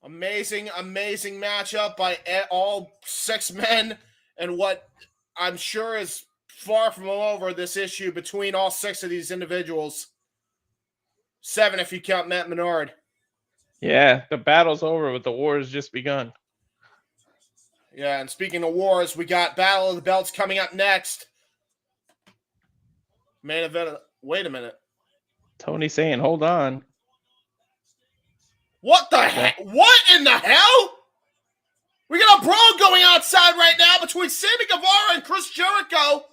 Amazing matchup by all 6 men, and what I'm sure is far from over this issue between all 6 of these individuals. 7 if you count Matt Menard. Yeah, the battle's over, but the war has just begun. Yeah, and speaking of wars, we got Battle of the Belts coming up next. Main event. Wait a minute. Tony saying, hold on. What the heck? What in the hell? We got a brawl going outside right now between Sammy Guevara and Chris Jericho.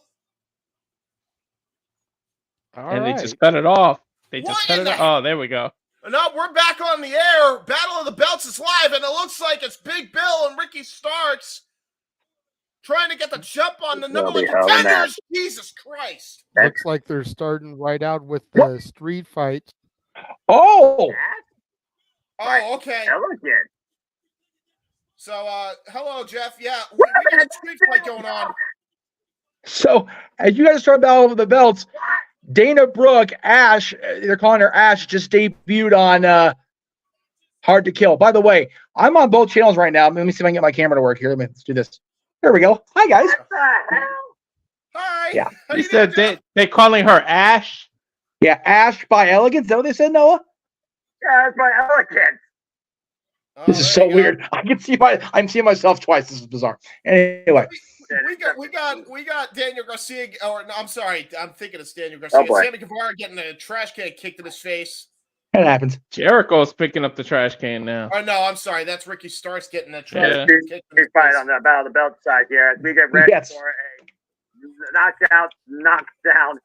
They just cut it off. They just cut it off. heck? Oh, there we go. No, we're back on the air. Battle of the Belts is live, and it looks like it's Big Bill and Ricky Starks trying to get the jump on the number one contenders. Jesus Christ. Looks like they're starting right out with the street fight. Oh! Oh, okay. Elegant. So, hello, Jeff. Yeah, we got a street fight going on. So, as you guys start Battle of the Belts, Dana Brooke, Ash, they're calling her Ash, just debuted on Hard to Kill. By the way, I'm on both channels right now. Let me see if I can get my camera to work here. Let's do this. There we go. Hi, guys. Hi. Yeah. You said they calling her Ash? Yeah, Ash by Elegance. Is that what they said, Noah? Yeah, that's my elegance. This is so weird. I'm seeing myself twice. This is bizarre. Anyway. We got Daniel Garcia, or no, I'm sorry, I'm thinking it's Daniel Garcia. Sammy Guevara getting a trash can kicked in his face. That happens. Jericho's picking up the trash can now. Oh no, I'm sorry, that's Ricky Starks getting a trash can kicked in his He's fight on the Battle of the Belt side here as we get ready for a knockdown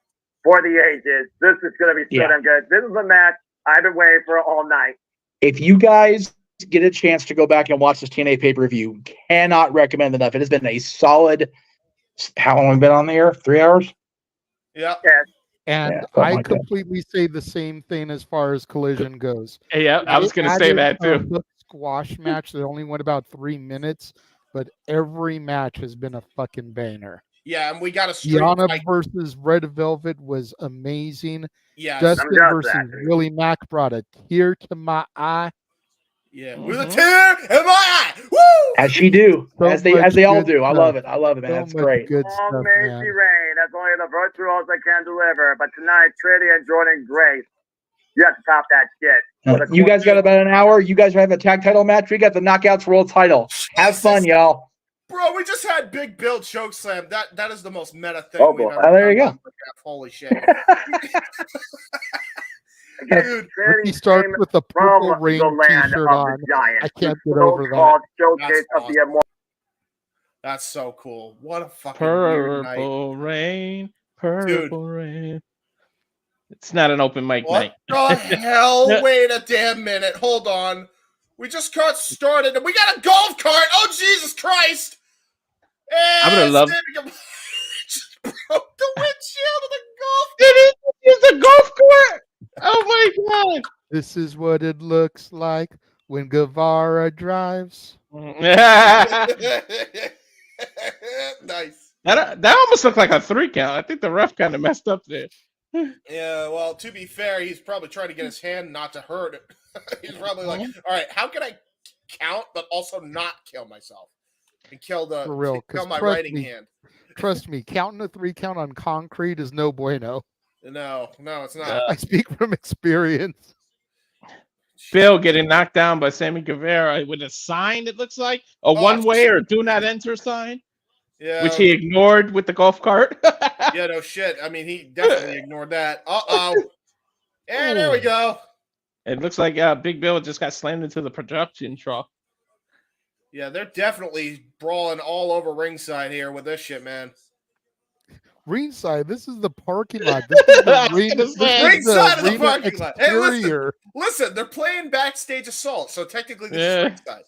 for the ages. This is going to be so damn good. This is a match I've been waiting for all night. If you guys get a chance to go back and watch this TNA pay-per-view, cannot recommend enough. It has been a solid, how long have we been on the air? 3 hours? Yeah. And I completely say the same thing as far as Collision goes. Yeah, I was going to say that too. The squash match that only went about 3 minutes, but every match has been a fucking banger. Yeah, and we got a street Yana fight. versus Red Velvet was amazing. Yes. Dustin versus Willie Mack brought a tear to my eye. Yeah, with a tear in my eye. Woo! As she do, So as they all good do. I stuff. love it. I love it, man. So That's much great. good Oh, stuff, Macy man. Rain. That's only the virtuos that can deliver. But tonight, Trinity and Jordan Grace, you have to top that shit. You guys got about an hour. You guys have a tag title match. We got the Knockouts World Title. Have fun, y'all. Bro, we just had Big Bill chokeslam. That is the most meta thing we've ever done. There you go. Holy shit. Dude, he starts with the Purple Rain t-shirt on. I can't get over that. That's so cool. What a fucking Purple Rain. Purple Rain. It's not an open mic night. What the hell? Wait a damn minute. Hold on. We just got started and we got a golf cart. Oh, Jesus Christ. And I would have loved just broke the windshield of the golf cart. Did he use the golf cart? Oh my God. This is what it looks like when Guevara drives. Nice. That almost looked like a 3 count. I think the ref kind of messed up there. Yeah, well, to be fair, he's probably trying to get his hand not to hurt it. He's probably like, all right, how can I count but also not kill myself? And kill my writing hand. Trust me, counting a 3 count on concrete is no bueno. No, it's not. I speak from experience. Bill getting knocked down by Sammy Guevara with a sign, it looks like. A one-way or do not enter sign. Yeah. Which he ignored with the golf cart. Yeah, no shit. I mean, he definitely ignored that. Uh-oh. And there we go. It looks like Big Bill just got slammed into the production truck. Yeah, they're definitely brawling all over ringside here with this shit, man. Ringside, this is the parking lot. This is the ringside of the parking lot. Hey, exterior. listen, they're playing backstage assault, so technically this is ringside.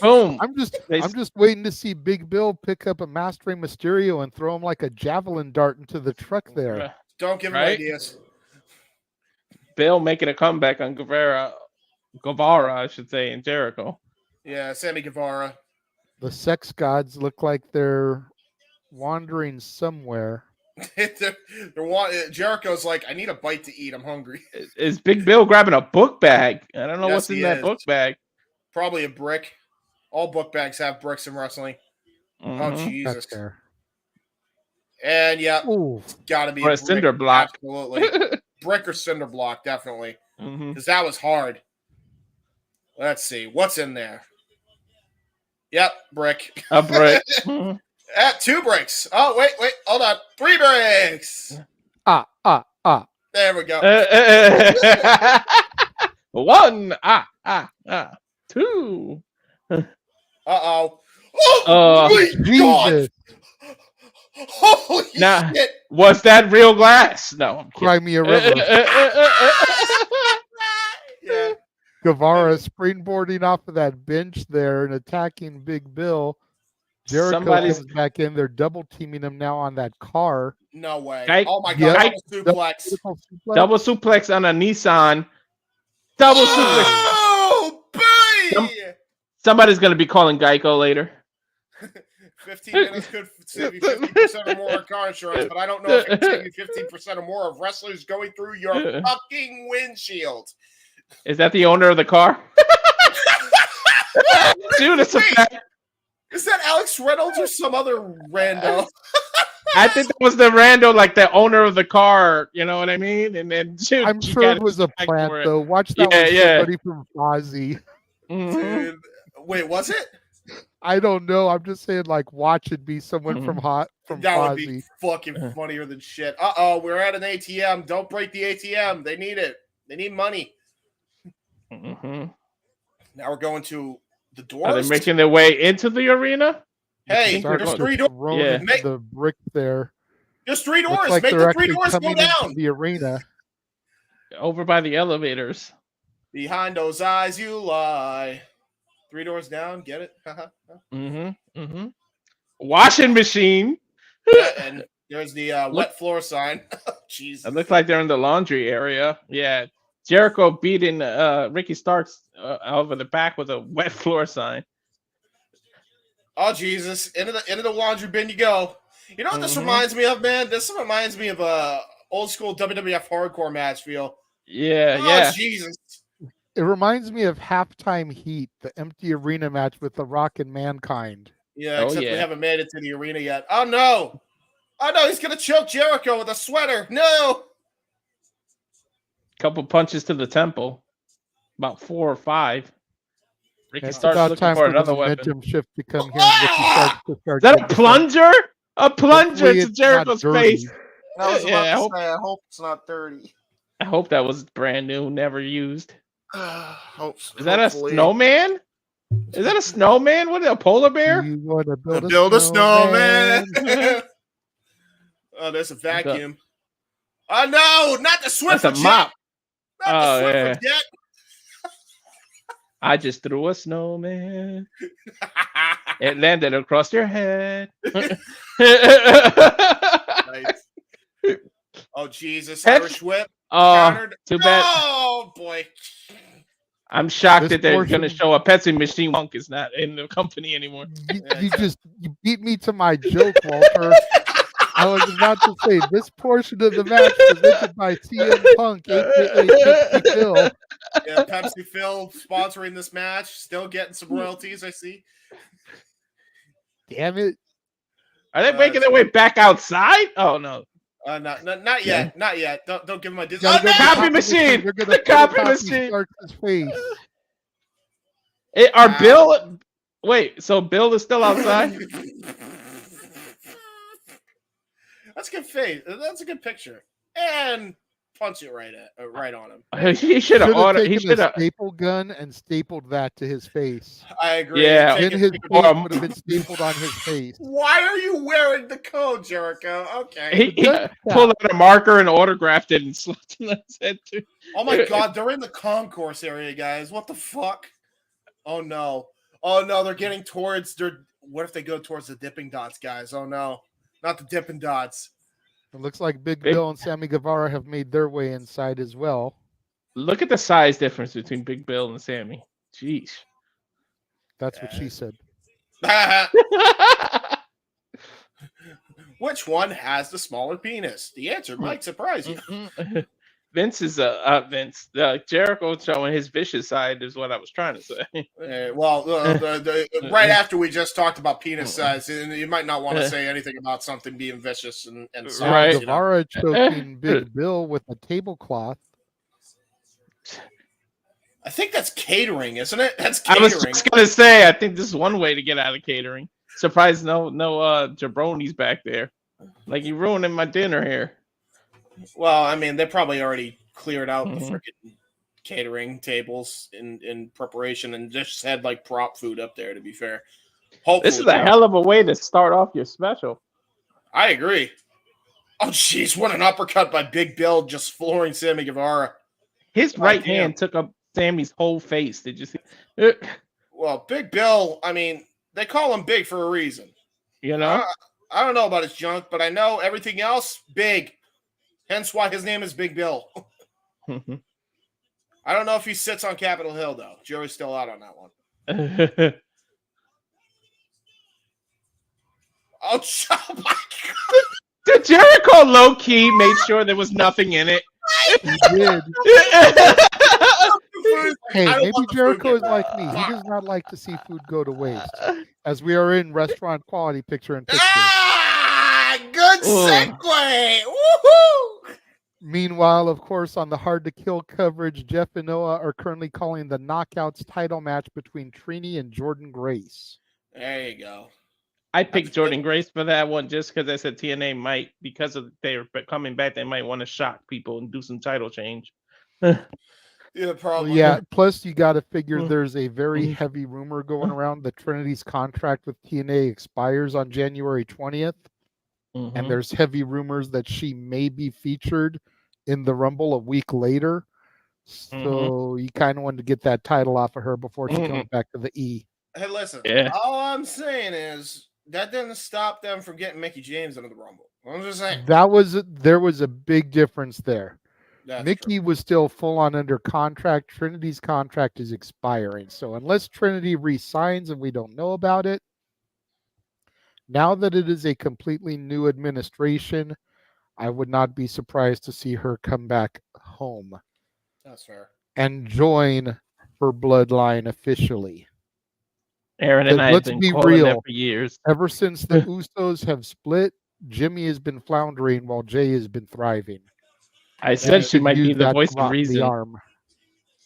Boom. I'm just waiting to see Big Bill pick up a Master Mysterio and throw him like a javelin dart into the truck there. Don't give him ideas. Bill making a comeback on Guevara, I should say, and Jericho. Yeah, Sammy Guevara. The sex gods look like they're wandering somewhere. Jericho's like, I need a bite to eat. I'm hungry. Is Big Bill grabbing a book bag? I don't know what's in that book bag. Probably a brick. All book bags have bricks in wrestling. Oh, Jesus. That's fair. And yeah, Ooh. it's got to be Or a brick. cinder block. Absolutely. Brick or cinder block, definitely. Mm-hmm. Because that was hard. Let's see. What's in there? Yep, brick. A brick. 2 bricks. Oh, wait. Hold on. 3 bricks. There we go. 1. 2. Uh-oh. Oh, my God. Holy shit. Was that real glass? No, I'm kidding. Cry me a river. Yeah. Guevara springboarding off of that bench there and attacking Big Bill. Jericho Somebody's- comes back in. They're double teaming him now on that car. No way. Guy- Oh, my God. Yep. Double suplex. Double suplex on a Nissan. Double suplex. Oh, boy. Somebody's going to be calling Geico later. 15 minutes could save you 50% or more of car insurance, but I don't know if it can save you 15% or more of wrestlers going through your fucking windshield. Is that the owner of the car? Dude, it's a fact. Is that Alex Reynolds or some other rando? I think that was the rando, like the owner of the car. You know what I mean? And then dude, I'm sure it was a plant, though. Watch that one. Somebody from Fozzy. Dude, wait, was it? I don't know. I'm just saying, like, watch it be someone from That Fozzy. would be fucking funnier than shit. Uh-oh, we're at an ATM. Don't break the ATM. They need it. They need money. Mm-hmm. Now we're going to the doors. Are they making their way into the arena? Hey, there's 3 doors. Yeah. The brick there. There's 3 doors. Looks like Make they're the 3 actually doors go coming down. into the arena. Over by the elevators. Behind those eyes you lie. 3 doors down. Get it? Washing machine. Yeah, and there's the wet floor sign. Jesus. It looks like they're in the laundry area. Yeah. Jericho beating Ricky Starks over the back with a wet floor sign. Oh Jesus! Into the laundry bin you go. You know what this reminds me of, man? This reminds me of a old school WWF hardcore match feel. Yeah, Oh, yeah. Jesus. It reminds me of Halftime Heat, the empty arena match with The Rock and Mankind. Yeah, except we haven't made it to the arena yet. Oh no! Oh no! He's gonna choke Jericho with a sweater. No! Couple punches to the temple. About 4 or 5. Ricky It's Starks about looking time for for the another momentum weapon. shift to come here. And Ricky Starks to start Is that a getting plunger? A plunger Hopefully to it's not Jericho's dirty. face. I was about Yeah, to say, I hope it's not dirty. I hope that was brand new, never used. Hopefully. Is that a snowman? Is that a snowman? What is it, a polar bear? You want to Build a snowman. Oh, there's a vacuum. Oh no! Not the Swiffer That's a jet. mop. Not Oh, the Swiffer yeah. jet. I just threw a snowman. It landed across your head. Nice. Oh Jesus! Head- Irish whip. Oh, Countered. too bad. Oh boy. I'm shocked This that they're going to portion- show a Pepsi machine. Monk is not in the company anymore. You beat me to my joke, Walter. I was about to say this portion of the match presented by CM Punk, aka Pepsi Phil. Yeah, Pepsi Phil sponsoring this match. Still getting some royalties, I see. Damn it! Are they making their way back outside? Oh no! Not yet. Not yet. Don't give him a Gotta go to Copy machine! They're gonna The copy photocopy machine! Starks' face. Are Bill? Wait, so Bill is still outside? That's a good face. That's a good picture. And punch it right on him. He should have ordered. He taken should a have. staple gun and stapled that to his face. I agree. Yeah. Take Then it- his take it- face would have been stapled on his face. Why are you wearing the code, Jericho? Okay. He pulled out a marker and autographed it and slapped it on his head too. Oh my God, they're in the concourse area, guys. What the fuck? Oh no. Oh no, they're getting towards their. What if they go towards the Dipping Dots, guys? Oh no, not the Dipping Dots. It looks like Big Bill and Sammy Guevara have made their way inside as well. Look at the size difference between Big Bill and Sammy. Jeez. That's what she said. Which one has the smaller penis? The answer might surprise you. Vince is Vince. Jericho showing his vicious side is what I was trying to say. Right after we just talked about penis size, and you might not want to say anything about something being vicious and size. Guevara choking Big Bill with a tablecloth. I think that's catering, isn't it? That's catering. I was just gonna say, I think this is one way to get out of catering. Surprised no jabronis back there. Like, you ruining my dinner here. Well, I mean, they probably already cleared out the freaking catering tables in preparation and just had like prop food up there, to be fair. Hopefully, this is a hell of a way to start off your special. I agree. Oh, jeez, what an uppercut by Big Bill, just flooring Sammy Guevara. His right hand took up Sammy's whole face. Did you see? Well, Big Bill, I mean, they call him big for a reason. You know? I don't know about his junk, but I know everything else, big. Hence why his name is Big Bill. I don't know if he sits on Capitol Hill, though. Joey's still out on that one. Oh my God. Did Jericho low-key made sure there was nothing in it? He did. Hey, maybe Jericho is like me. He does not like to see food go to waste. As we are in restaurant quality picture in picture. Good segue. Woohoo! Meanwhile, of course, on the Hard to Kill coverage, Jeff and Noah are currently calling the Knockouts title match between Trini and Jordan Grace. There you go. I picked Jordan Grace for that one just because I said TNA might, because of they're coming back, they might want to shock people and do some title change. Yeah, probably. Well, yeah, plus you got to figure there's a very heavy rumor going around that Trinity's contract with TNA expires on January 20th. And there's heavy rumors that she may be featured in the Rumble a week later. So you kind of wanted to get that title off of her before she comes back to the E. Hey, listen. Yeah. All I'm saying is that didn't stop them from getting Mickie James into the Rumble. I'm just saying. There was a big difference there. That's Mickie was still full on under contract. Trinity's contract is expiring. So unless Trinity re-signs and we don't know about it, now that it is a completely new administration, I would not be surprised to see her come back home. That's fair. And join her bloodline officially. Aaron and I have been calling that for years. Ever since the Usos have split, Jimmy has been floundering while Jay has been thriving. I said she might be the voice of reason. Arm.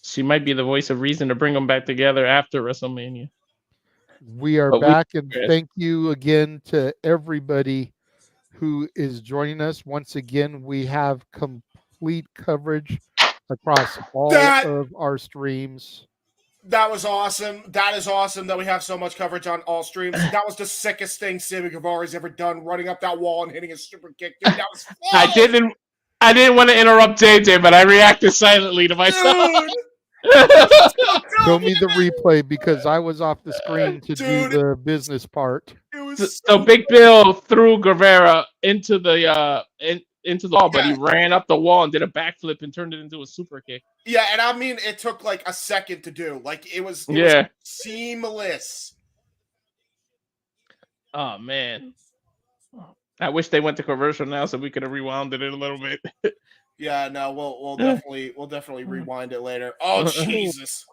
She might be the voice of reason to bring them back together after WrestleMania. We are back, and thank you again to everybody who is joining us. Once again, we have complete coverage across all of our streams. That was awesome. That is awesome that we have so much coverage on all streams. That was the sickest thing Sammy Guevara's ever done, running up that wall and hitting a super kick. Dude, that was fun. I didn't want to interrupt JJ, but I reacted silently to myself. Show me the replay because I was off the screen to do the business part. So Big Bill threw Guevara into the wall, but he ran up the wall and did a backflip and turned it into a super kick. Yeah, and I mean, it took like a second to do. Like it was seamless. Oh man, I wish they went to commercial now so we could have rewound it a little bit. Yeah, no, we'll definitely rewind it later. Oh Jesus!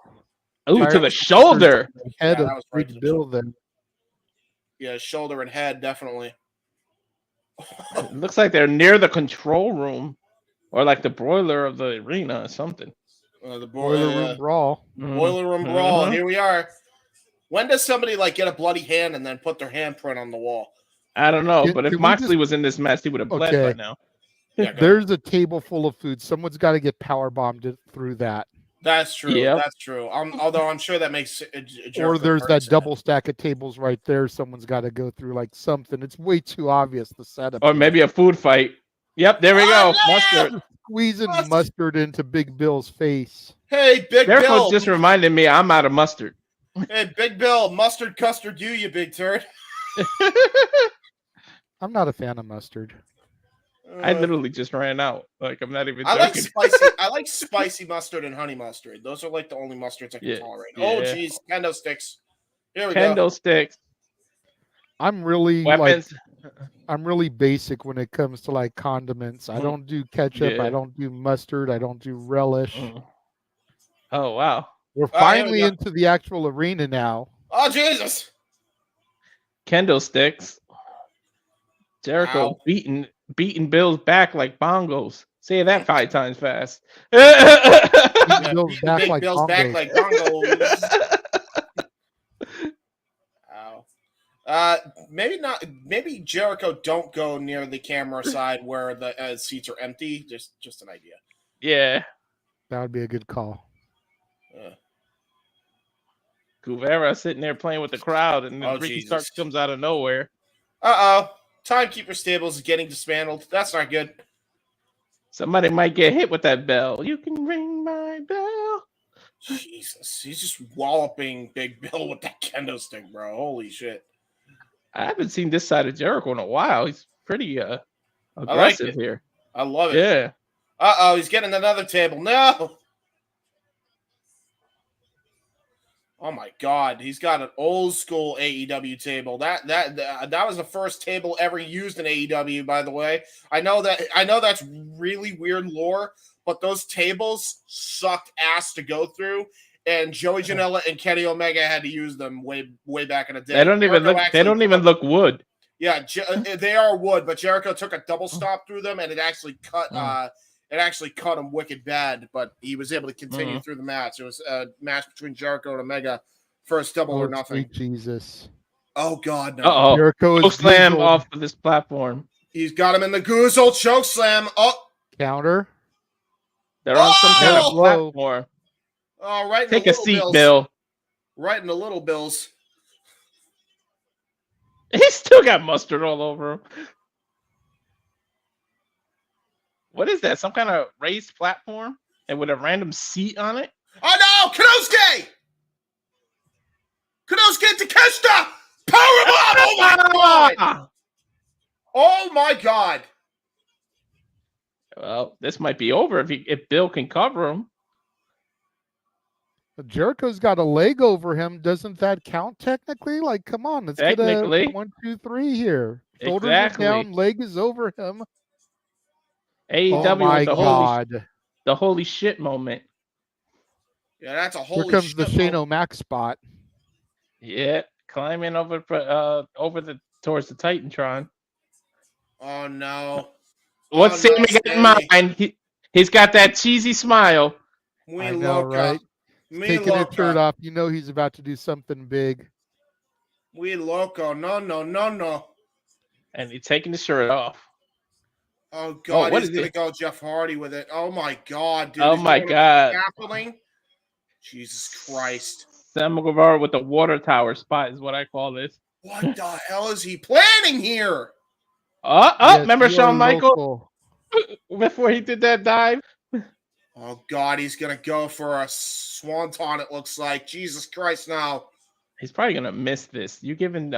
Ooh, to the shoulder. Head of Big Bill then. Yeah, shoulder and head definitely. It looks like they're near the control room, or like the broiler of the arena or something. The boiler room brawl. Boiler room brawl. Here we are. When does somebody like get a bloody hand and then put their handprint on the wall? I don't know, but if Moxley was in this match, he would have bled by now. Yeah, there's a table full of food. Someone's got to get power bombed through that. That's true. Yep. That's true. Although I'm sure that makes or there's that double stack of tables right there. Someone's got to go through like something. It's way too obvious the setup. Or maybe a food fight. Yep, there we go. Mustard. Squeezing mustard into Big Bill's face. Hey, Big Bill. Just reminded me I'm out of mustard. Hey, Big Bill, mustard custard you big turd. I'm not a fan of mustard. I literally just ran out. Like I'm not even joking. I like spicy mustard and honey mustard. Those are like the only mustards I can tolerate. Yeah. Oh geez, kendo sticks. Here we go. Kendo sticks. I'm really weapons. I'm really basic when it comes to like condiments. I don't do ketchup. I Yeah. don't do mustard. I don't do relish. Oh wow. We're Oh, here we finally go. into the actual arena now. Oh, Jesus. Kendo sticks. Jericho Ow. beating Bill's back like bongos. Say that 5 times fast. Yeah, Bill's beat back Big like Bill's back bongos. like bongos. Ow. Maybe not. Maybe Jericho don't go near the camera side where the seats are empty. Just an idea. Yeah. That would be a good call. Guevara sitting there playing with the crowd, and then Oh, Ricky Jesus. Starks comes out of nowhere. Uh-oh. Timekeeper Stables is getting dismantled. That's not good. Somebody might get hit with that bell. You can ring my bell. Jesus. He's just walloping Big Bill with that kendo stick, bro. Holy shit. I haven't seen this side of Jericho in a while. He's pretty I like aggressive it. here. I love it. Yeah. Uh-oh, he's getting another table. No! Oh my God, he's got an old school AEW table. That was the first table ever used in AEW, by the way. I know that's really weird lore, but those tables sucked ass to go through, and Joey Janela and Kenny Omega had to use them way back in the day. They don't even look. They don't even look wood. Yeah, they are wood, but Jericho took a double stop through them, and it actually cut. It actually cut him wicked bad, but he was able to continue through the match. It was a match between Jericho and Omega, first double or nothing. Sweet Jesus. Oh God, no! Uh-oh. Jericho is slam goozled. off of this platform. He's got him in the goozle choke slam. Oh, Counter. They're on some kind of Oh! platform. oh, right. In Take the a little seat, bills. Bill. Right in the little bills. He still got mustard all over him. What is that? Some kind of raised platform and with a random seat on it? Oh no, Kanosuke! Kanosuke Takeshita! Powerbomb! Oh my God! Oh my God! Well, this might be over if Bill can cover him. Jericho's got a leg over him. Doesn't that count technically? Like, come on, let's get a Technically. 1, 2, 3 here. Shoulders Exactly. are down, leg is over him. AEW Oh my with God. the holy shit moment. Yeah, that's a Here holy comes shit the Shane moment. O'Mac spot. Yeah, climbing over towards the Titantron. Oh no. What's Oh, no, Sammy got in Sammy. mind? He's got that cheesy smile. I know, right? He's taking his shirt off. You know he's about to do something big. We loco. No. And he's taking the shirt off. Oh God, what he's is gonna it? go Jeff Hardy with it. Oh my God, dude. Oh He's my going God. scaffolding. Jesus Christ. Sam Guevara with the water tower spot is what I call this. What the hell is he planning here? Yes, remember you Shawn are Michaels local. before he did that dive? Oh God, he's gonna go for a swanton, it looks like. Jesus Christ now. He's probably gonna miss this. You giving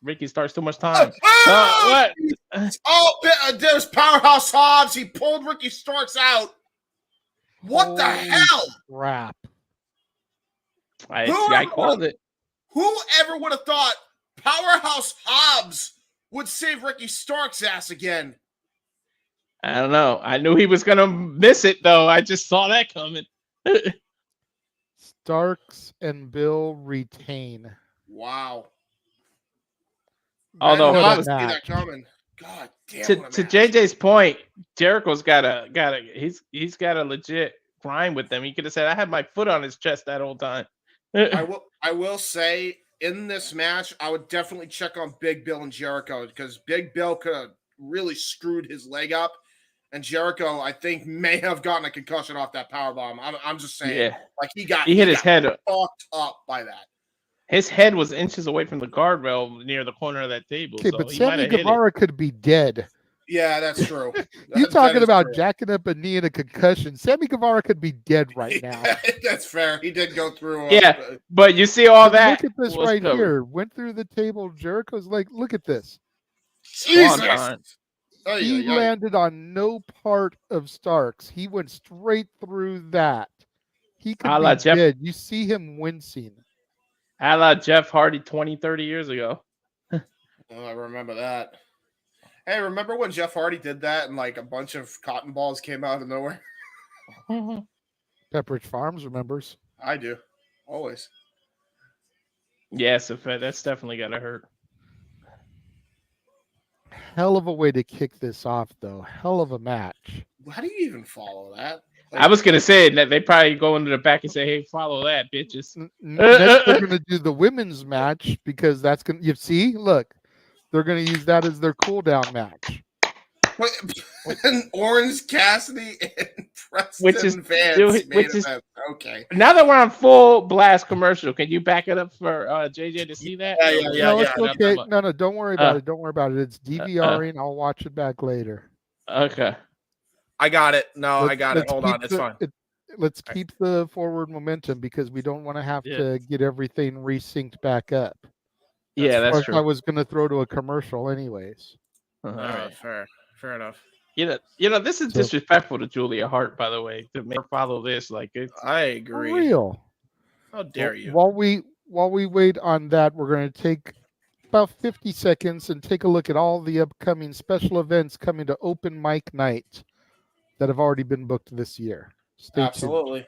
Ricky Starks too much time. Oh, What? oh, there's Powerhouse Hobbs. He pulled Ricky Starks out. What the Holy hell? crap. I called it. Whoever would have thought Powerhouse Hobbs would save Ricky Starks' ass again? I don't know. I knew he was gonna miss it though. I just saw that coming. Starks and Bill retain. Wow. Although I What a didn't see that match. coming. God damn. to what a match. JJ's point, Jericho's got he's got a legit grind with them. He could have said, I had my foot on his chest that whole time. I will say in this match, I would definitely check on Big Bill and Jericho because Big Bill could have really screwed his leg up, and Jericho, I think, may have gotten a concussion off that powerbomb. I'm just saying, Yeah. like he hit his head. fucked up by that. His head was inches away from the guardrail near the corner of that table. Okay, so but he might Sammy have hit it. Guevara could be dead. Yeah, that's true. You That talking is about true. jacking up a knee and a concussion. Sammy Guevara could be dead right now. That's fair. He did go through. Yeah, but you see all that. Look at this was right covered. here. Went through the table. Jericho's like, look at this. Jesus. He landed on no part of Starks. He went straight through that. He could A la be Jeff- dead. You see him wincing. A la Jeff Hardy 20, 30 years ago. Oh, I remember that. Hey, remember when Jeff Hardy did that and like a bunch of cotton balls came out of nowhere? Pepperidge Farms remembers. I do. Always. Yes, that's definitely gotta hurt. Hell of a way to kick this off, though. Hell of a match. How do you even follow that? I was gonna say that they probably go into the back and say, "Hey, follow that, bitches." Next, they're gonna do the women's match because that's gonna. You see, look, they're gonna use that as their cool down match. And Orange Cassidy and Preston Vance main event. Okay. Now that we're on full blast commercial, can you back it up for JJ to see that? No, it's okay. No, don't worry about it. Don't worry about it. It's DVRing. I'll watch it back later. Okay. I got it. No, I got it. Hold on. It's fine. Let's keep the forward momentum because we don't want to have to get everything resynced back up. That's true. I was going to throw to a commercial anyways. All right. Fair enough. You know, this is disrespectful to Julia Hart, by the way, to make her follow this. Like, I agree. For real. How dare you? While we wait on that, we're going to take about 50 seconds and take a look at all the upcoming special events coming to Open Mic Night that have already been booked this year. Stay Absolutely. tuned.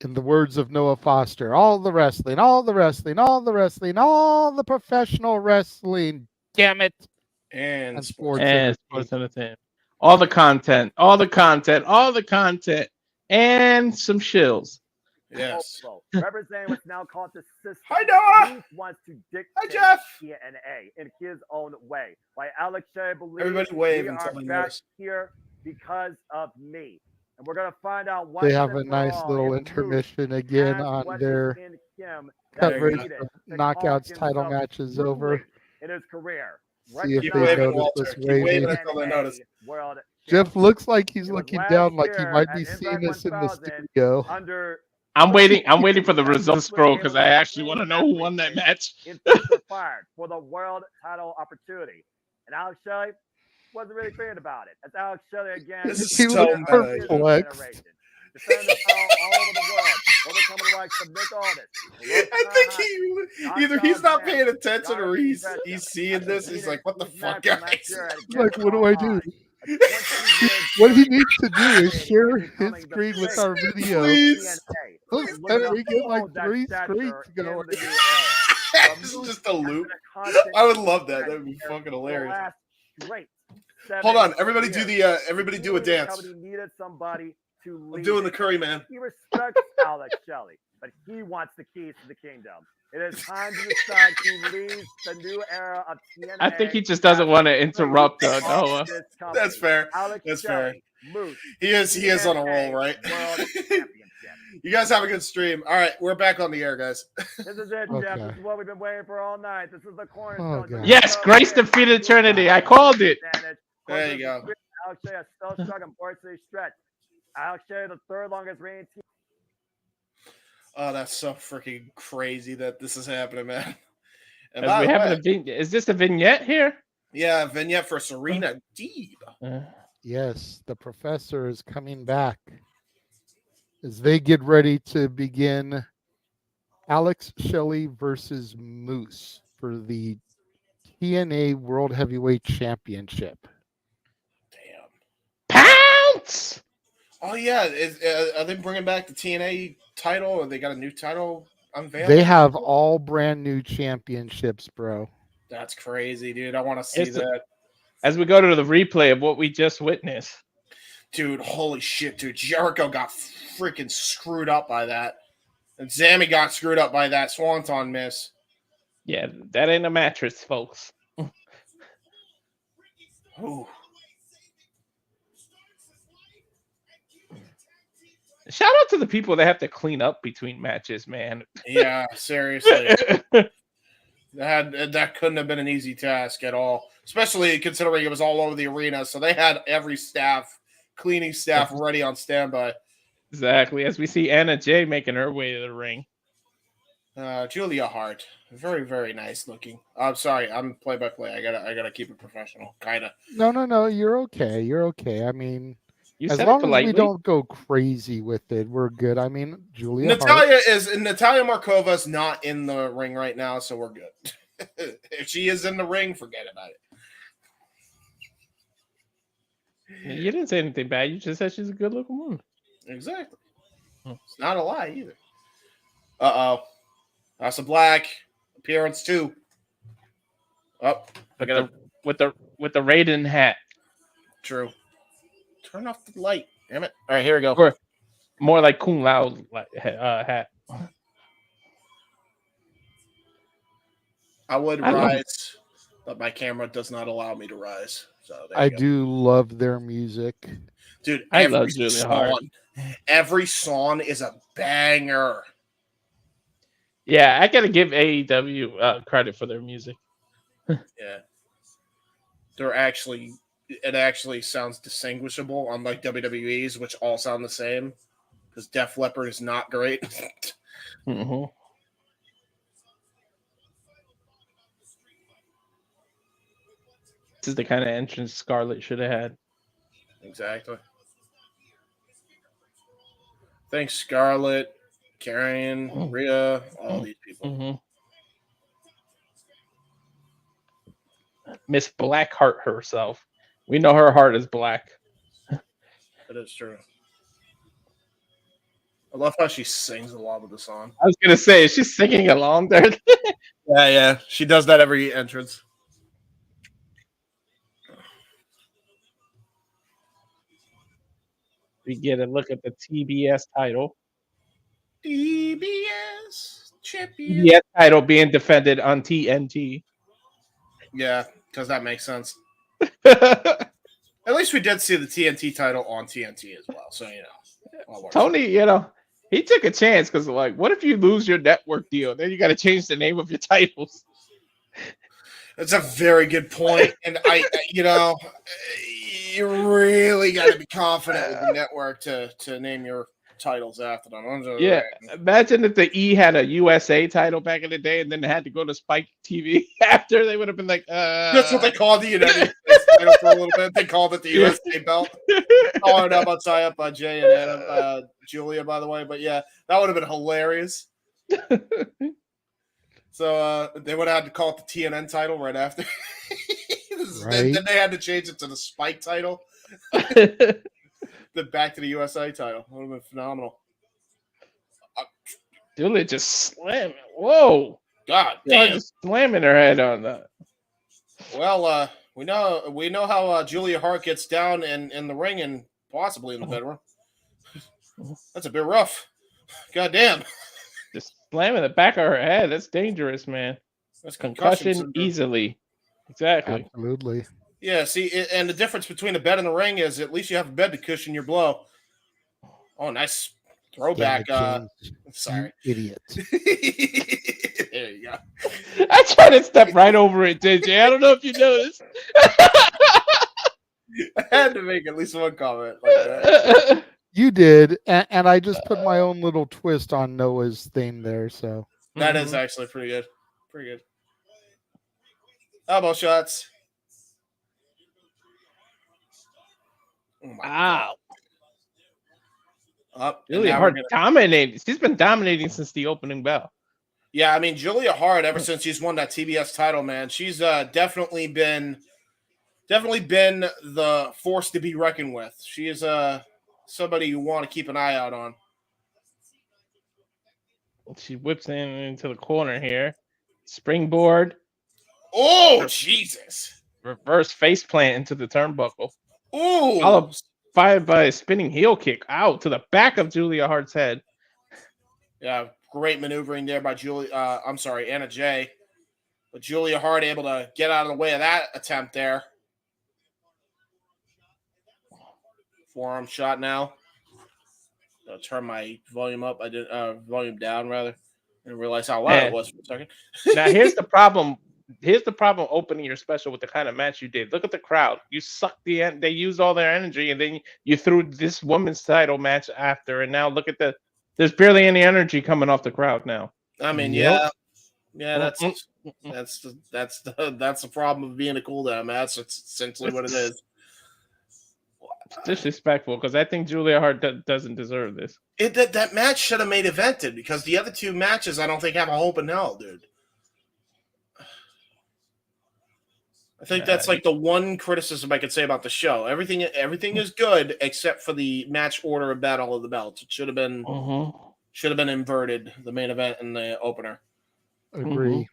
In the words of Noah Foster, all the wrestling, all the wrestling, all the wrestling, all the professional wrestling, damn it. And sports entertainment. All the content, all the content, all the content, and some shills. Yes. Representing what's now called the system. Hi, Noah. He wants to dictate Jeff. TNA in his own way. Why Alex Shea believes Everybody wave we until are they back notice. here because of me. And we're going to find out what They have a nice little intermission again on their coverage of Knockouts title matches over. In his career. See if they notice this waving. World Jeff looks like he's looking down like he might be seeing us in the studio. I'm waiting for the results scroll because I actually want to know who won that match. Fired for the world title opportunity. And Alex Shelley wasn't really thinking about it. That's Alex Shelley again. He was perplexed. Defending the title all over the world. Overcoming the likes of Nick Aldis. I think he either he's not paying attention or he's seeing this. He's like, "What the fuck, guys?" Like, what do I do? What he needs to do is share his screen with our video. Please. And we get like 3 screens going. This is just a loop. I would love that. That would be fucking hilarious. Hold on, everybody do a dance. Needed somebody to lead. I'm doing the Curry Man. He respects Alex Shelley, but he wants the keys to the kingdom. It is time to decide who leads the new era of TNA. I think he just doesn't want to interrupt Noah. That's fair. That's fair. He is on a roll, right? You guys have a good stream. All right, we're back on the air, guys. This is it, Jeff. This is what we've been waiting for all night. This is the cornerstone. Yes, Grace defeated Trinity. I called it. There you go. Alex Shea, a still struggling varsity stretch. Alex Shea, the third longest reigning team. Oh, that's so freaking crazy that this is happening, man. And we have is this a vignette here? Yeah, a vignette for Serena Deeb. Yes, the professor is coming back as they get ready to begin Alex Shelley versus Moose for the TNA World Heavyweight Championship. Pounce! Oh yeah, are they bringing back the TNA title, or they got a new title unveiled? They have all brand new championships, bro. That's crazy, dude. I want to see that. As we go to the replay of what we just witnessed. Dude, holy shit, dude. Jericho got freaking screwed up by that. And Sammy got screwed up by that Swanton miss. Yeah, that ain't a mattress, folks. Ooh. Shout out to the people that have to clean up between matches, man. Yeah, seriously. That couldn't have been an easy task at all, especially considering it was all over the arena. So they had every cleaning staff ready on standby. Exactly. As we see Anna Jay making her way to the ring. Julia Hart, very, very nice looking. I'm sorry, I'm play-by-play. I gotta keep it professional, kinda. No. You're okay. You're okay. I mean, You as said it long as we politely. don't go crazy with it, we're good. I mean, Julia Hart. Natalia Markova's not in the ring right now, so we're good. If she is in the ring, forget about it. You didn't say anything bad. You just said she's a good-looking woman. Exactly. It's not a lie either. Uh-oh. House of Black appearance too. Oh, with the Raiden hat. True. Turn off the light. Damn it. All right, here we go. Or more like Kung Lao's hat. I would rise, but my camera does not allow me to rise. So I do love their music. Dude, I love Julia Hart. Every song is a banger. Yeah, I gotta give AEW credit for their music. Yeah. It actually sounds distinguishable, unlike WWE's, which all sound the same. Because Def Leppard is not great. Mm-hmm. This is the kind of entrance Scarlett should have had. Exactly. Thanks, Scarlett, Karrion, Rhea, all these people. Mm-hmm. Miss Blackheart herself. We know her heart is black. That is true. I love how she sings along with the song. I was gonna say, is she singing along there? Yeah. She does that every entrance. We get a look at the TBS title. TBS champion. TBS title being defended on TNT. Yeah, because that makes sense. At least we did see the TNT title on TNT as well, so Tony, he took a chance because, like, what if you lose your network deal? Then you got to change the name of your titles. That's a very good point, and you really got to be confident with the network to name your titles after them. Yeah, imagine if the E had a USA title back in the day, and then they had to go to Spike TV after. They would have been like, That's what they called the United States title for a little bit. They called it the USA belt. Followed up on tie up by Jay and Adam, Julia, by the way. But yeah, that would have been hilarious. So they would have had to call it the TNN title right after. Then they had to change it to the Spike title. Then back to the USA title. That would have been phenomenal. Julia just slamming. Whoa. God damn. Just slamming her head on that. Well, we know how Julia Hart gets down in the ring and possibly in the bedroom. That's a bit rough. God damn. Just slamming the back of her head. That's dangerous, man. That's concussion easily. Exactly. Absolutely. Yeah, see, and the difference between a bed and the ring is at least you have a bed to cushion your blow. Oh, nice throwback. Sorry. You idiot. There you go. I tried to step right over it, JJ. I don't know if you noticed. I had to make at least one comment like that. You did, and I just put my own little twist on Noah's theme there. So that is actually pretty good. Pretty good. Elbow shots. Oh my God. Up. Julia Hart dominating. She's been dominating since the opening bell. Yeah, I mean, Julia Hart, ever since she's won that TBS title, man, she's definitely been the force to be reckoned with. She is somebody you want to keep an eye out on. She whips into the corner here. Springboard. Oh, Jesus. Reverse face plant into the turnbuckle. Ooh. Followed by a spinning heel kick out to the back of Julia Hart's head. Yeah, great maneuvering there by Anna Jay. But Julia Hart able to get out of the way of that attempt there. Forearm shot now. I'll turn my volume up. I did volume down rather. I didn't realize how loud it was for a second. Now here's the problem. Here's the problem opening your special with the kind of match you did. Look at the crowd. You sucked they used all their energy, and then you threw this women's title match after, and now look at there's barely any energy coming off the crowd now. I mean, Yep. yeah, that's the problem of being a cool down match. That's essentially what it is. It's disrespectful because I think Julia Hart doesn't deserve this. That match should have main evented because the other two matches I don't think have a hope in hell, dude. I think that's like the one criticism I could say about the show. Everything is good except for the match order of Battle of the Belts. It should have been inverted, the main event and the opener. Agree.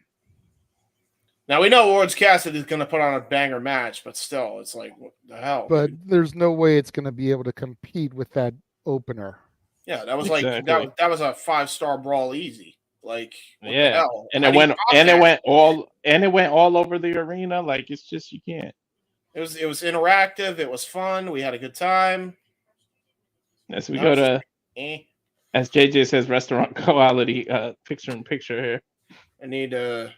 Now we know Orange Cassidy is going to put on a banger match, but still, it's like what the hell. But there's no way it's going to be able to compete with that opener. Yeah, that was like that was a 5-star brawl easy. Like what the hell? And it went all over the arena. Like it's just you can't. It was interactive. It was fun. We had a good time. As we go to, as JJ says, restaurant quality picture in picture here. I need to,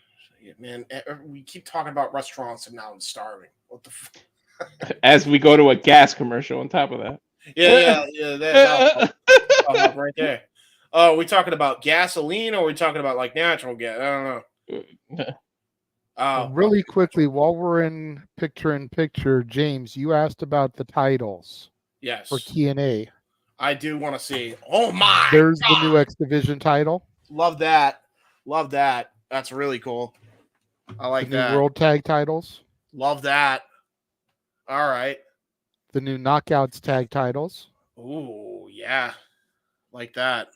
man. We keep talking about restaurants and now I'm starving. What the? As we go to a gas commercial on top of that. Yeah. That, right there. Oh, are we talking about gasoline or are we talking about like natural gas? I don't know. Really quickly, while we're in picture, James, you asked about the titles. Yes. For TNA. I do want to see. Oh my! There's God. the new X Division title. Love that. That's really cool. I like the that. New World Tag titles. Love that. All right. The new Knockouts tag titles. Ooh, yeah. Like that.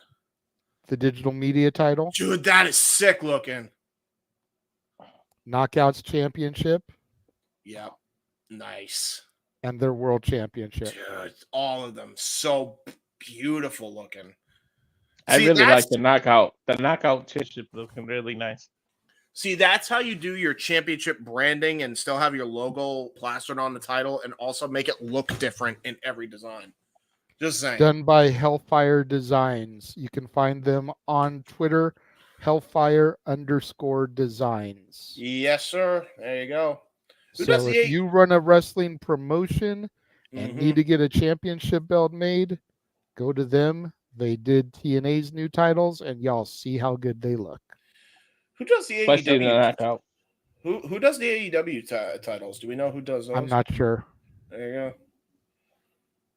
The digital media title. Dude, that is sick looking. Knockouts championship. Yep. Nice. And their world championship. Dude, all of them so beautiful looking. I really like the knockout. The knockout championship looking really nice. See, that's how you do your championship branding and still have your logo plastered on the title and also make it look different in every design. Just saying. Done by Hellfire Designs. You can find them on Twitter, Hellfire_designs. Yes, sir. There you go. So if you run a wrestling promotion and need to get a championship belt made, go to them. They did TNA's new titles, and y'all see how good they look. Who does the AEW? Who does the AEW titles? Do we know who does those? I'm not sure. There you go.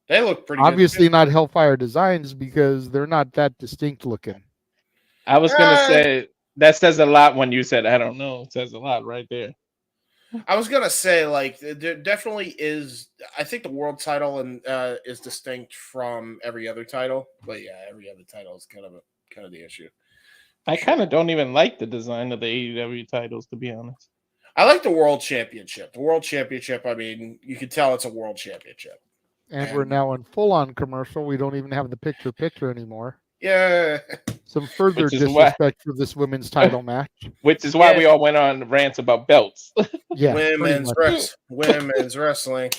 They look pretty Obviously not Hellfire Designs because they're not that distinct looking. I was going to say, that says a lot when you said, I don't know. It says a lot right there. I was going to say, like, there definitely is, I think the world title is distinct from every other title. But yeah, every other title is kind of the issue. I kind of don't even like the design of the AEW titles, to be honest. I like the World Championship. The World Championship, I mean, you can tell it's a World Championship. And we're now in full-on commercial. We don't even have the picture anymore. Yeah. Some further disrespect for this women's title match. Which is why we all went on rants about belts. Yeah. Women's wrestling.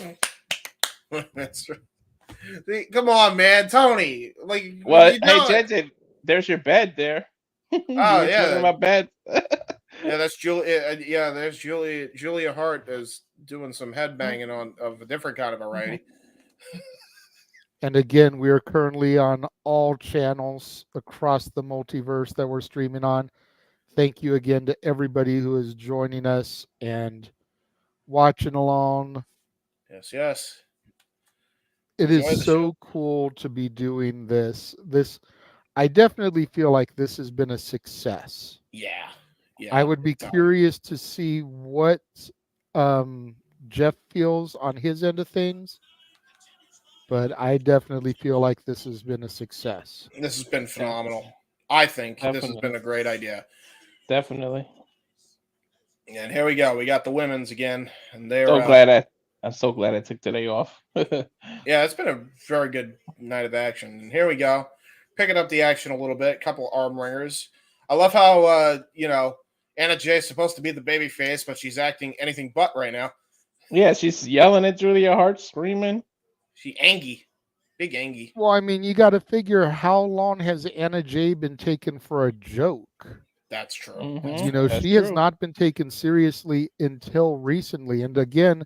Come on, man. Tony. Like, well, hey, JJ, there's your bed there. Oh, yeah. My bed. Yeah, that's Julia. Yeah, there's Julia. Julia Hart is doing some headbanging of a different kind of variety. And again, we are currently on all channels across the multiverse that we're streaming on. Thank you again to everybody who is joining us and watching along. Yes. It is so cool to be doing this. I definitely feel like this has been a success. Yeah. I would be curious to see what Jeff feels on his end of things. But I definitely feel like this has been a success. This has been phenomenal. I think this has been a great idea. Definitely. And here we go. We got the women's again, and they're I'm so glad I took today off. Yeah, it's been a very good night of action. And here we go, picking up the action a little bit. Couple arm ringers. I love how Anna Jay is supposed to be the baby face, but she's acting anything but right now. Yeah, she's yelling at Julia Hart, screaming. She Angie. Big Angie. Well, I mean, you got to figure how long has Anna Jay been taken for a joke? That's true. Mhm, You know, that's she has true. not been taken seriously until recently. And again,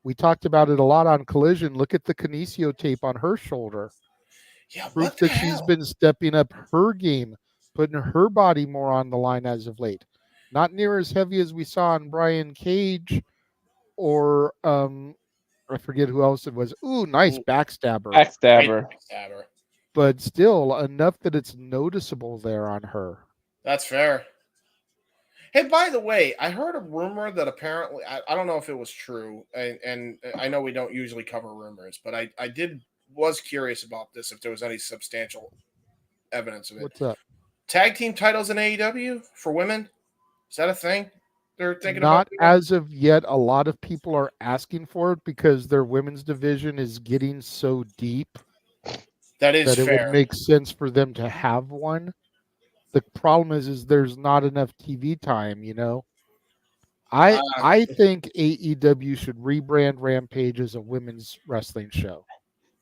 we talked about it a lot on Collision. Look at the Kinesio tape on her shoulder. Yeah, Proof what the that she's hell? been stepping up her game, putting her body more on the line as of late. Not near as heavy as we saw on Brian Cage or I forget who else it was. Ooh, nice backstabber. Great Backstabber. backstabber. But still enough that it's noticeable there on her. That's fair. Hey, by the way, I heard a rumor that apparently I don't know if it was true, and I know we don't usually cover rumors, but I was curious about this if there was any substantial evidence of it. What's up? Tag team titles in AEW for women? Is that a thing they're thinking about Not doing? as of yet. A lot of people are asking for it because their women's division is getting so deep That is that it would fair. make sense for them to have one. The problem is there's not enough TV time, you know. I think AEW should rebrand Rampage as a women's wrestling show.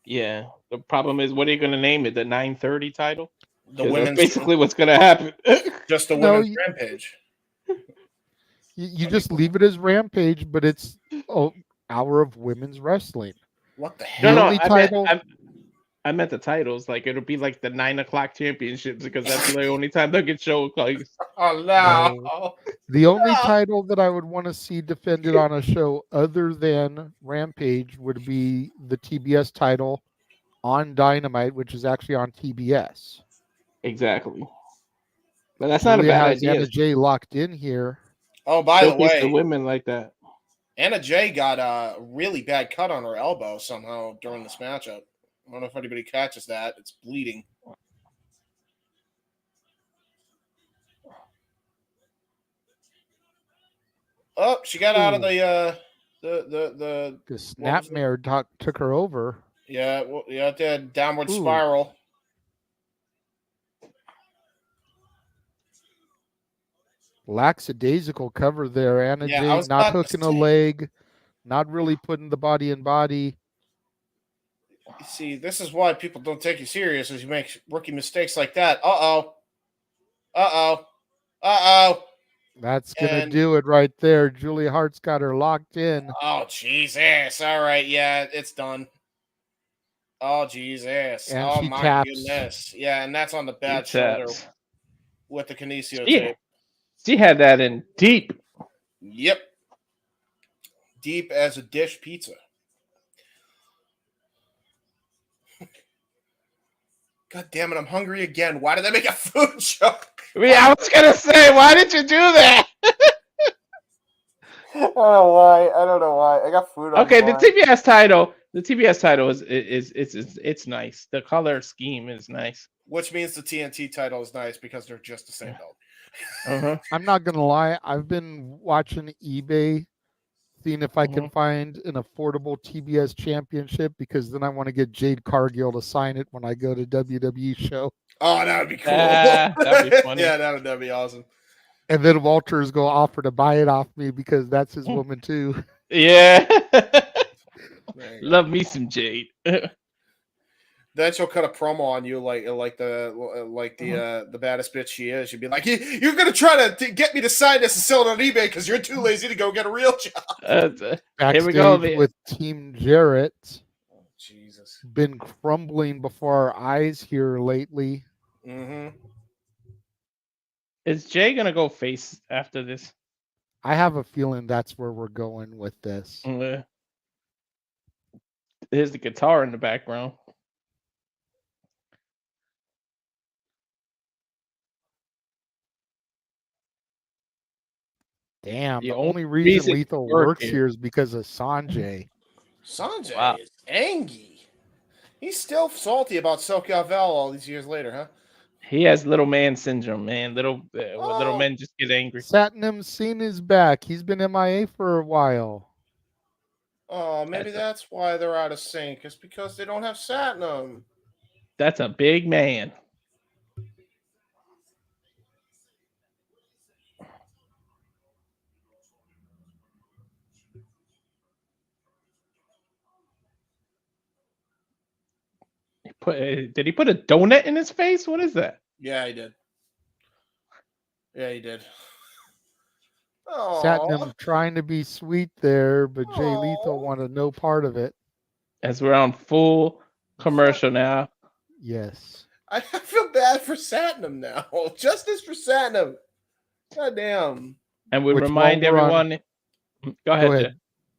Yeah. The problem is, what are you going to name it? The 930 title? The 'Cause that's women's basically what's going to happen. just the No, women's Rampage. You just leave it as Rampage, but it's an hour of women's wrestling. What the No, hell? The no, only title. I meant the titles. Like, it'll be like the 9 o'clock championships because that's the only time they'll get show. Like, Oh No. no! The only title that I would want to see defended on a show other than Rampage would be the TBS title on Dynamite, which is actually on TBS. exactly. But that's not a Julia bad has idea. Anna Jay locked in here. Oh, by the Showcase the way, women like that. Anna Jay got a really bad cut on her elbow somehow during this matchup. I don't know if anybody catches that. It's bleeding. Oh, she got out of Ooh. the The what was it? snapmare took her over. Yeah, well, yeah, that downward Ooh. spiral. Lackadaisical cover there. Anna Yeah, I Jay was not about to hooking a say. leg, not really putting the body in body. You see, this is why people don't take you serious, as you make rookie mistakes like that. Uh-oh. Uh-oh. Uh-oh. That's going to And do it right there. Julia Hart's got her locked in. oh, Jesus. All right, yeah, it's done. Oh, Jesus. And Oh, she my taps. goodness. Yeah, and that's on the bad shoulder with the Kinesio Yeah. tape. She had that in deep. Yep. Deep as a dish pizza. God damn it, I'm hungry again. Why did I make a food joke? Yeah, I was gonna say, why did you do that? I don't know why. I don't know why. I got food on Okay, my the mind. TBS title. The TBS title is it's nice. The color scheme is nice. Which means the TNT title is nice because they're just the same belt. I'm not going to lie. I've been watching eBay, seeing if I can find an affordable TBS championship because then I want to get Jade Cargill to sign it when I go to WWE show. Oh, that would be cool. That'd be funny. Yeah, that'd be awesome. And then Walter is going to offer to buy it off me because that's his woman too. Yeah. Love me some Jade. Then she'll cut a promo on you like the baddest bitch she is. She'd be like, "You're gonna try to get me to sign this and sell it on eBay because you're too lazy to go get a real job." Here we go. Backstage with Team Jarrett. Jesus. Been crumbling before our eyes here lately. Mm-hmm. Is Jay gonna go face after this? I have a feeling that's where we're going with this. There's the guitar in the background. Damn, The the only only reason reason Lethal it worked works here. here is because of Sanjay. Sanjay is angry. He's still salty about SoCal Val all these years later, huh? He has little man syndrome, man. Little men just get angry. Satnam Singh is back. He's been MIA for a while. Oh, maybe that's why they're out of sync. It's because they don't have Satnam. That's a big man. Did he put a donut in his face? What is that? Yeah, he did. Yeah, he did. Satnam trying to be sweet there, but Jay Lethal wanted no part of it. As we're on full commercial now. Yes. I feel bad for Satnam now. Justice for Satnam. God damn. And we remind everyone. Go ahead,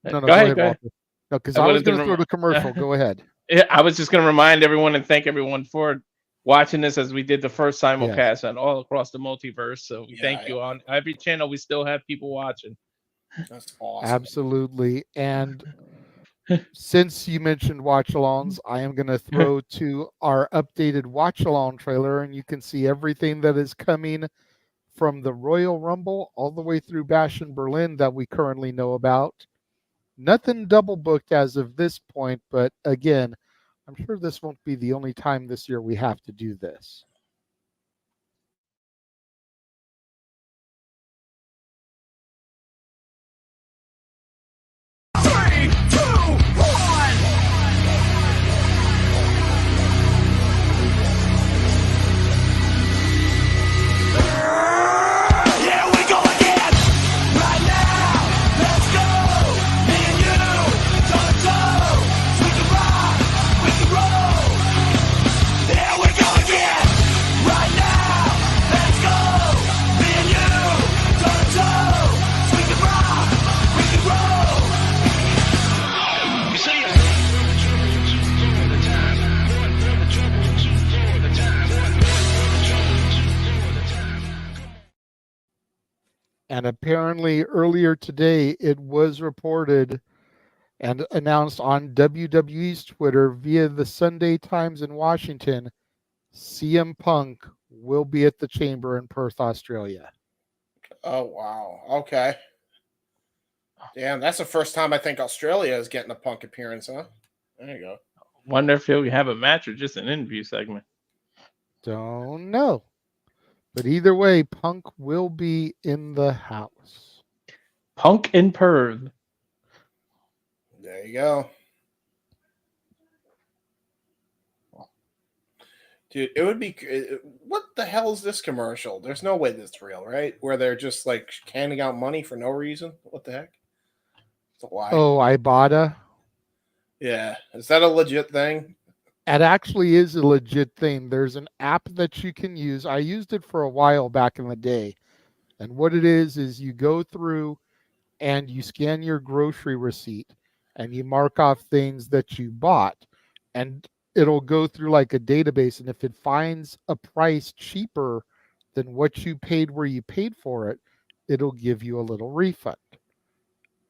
Jay. No, go ahead. Walter. No, because I was going to throw the commercial. Go ahead. Yeah, I was just going to remind everyone and thank everyone for watching this as we did the first simulcast and all across the multiverse. So we thank you on every channel. We still have people watching. That's awesome. Absolutely. And since you mentioned watch-alongs, I am going to throw to our updated watch-along trailer, and you can see everything that is coming from the Royal Rumble all the way through Bash in Berlin that we currently know about. Nothing double booked as of this point, but again, I'm sure this won't be the only time this year we have to do this. And apparently earlier today, it was reported and announced on WWE's Twitter via the Sunday Times in Washington, CM Punk will be at the Chamber in Perth, Australia. Oh, wow. Okay. Damn, that's the first time I think Australia is getting a Punk appearance, huh? There you go. Wonder if he'll have a match or just an interview segment. Don't know. But either way, Punk will be in the house. Punk in Perth. There you go. Dude, it would be... What the hell is this commercial? There's no way that's real, right? Where they're just, like, handing out money for no reason? What the heck? It's a lie. Oh, Ibotta? Yeah. Is that a legit thing? It actually is a legit thing. There's an app that you can use. I used it for a while back in the day. And what it is you go through and you scan your grocery receipt and you mark off things that you bought. And it'll go through like a database. And if it finds a price cheaper than what you paid where you paid for it, it'll give you a little refund.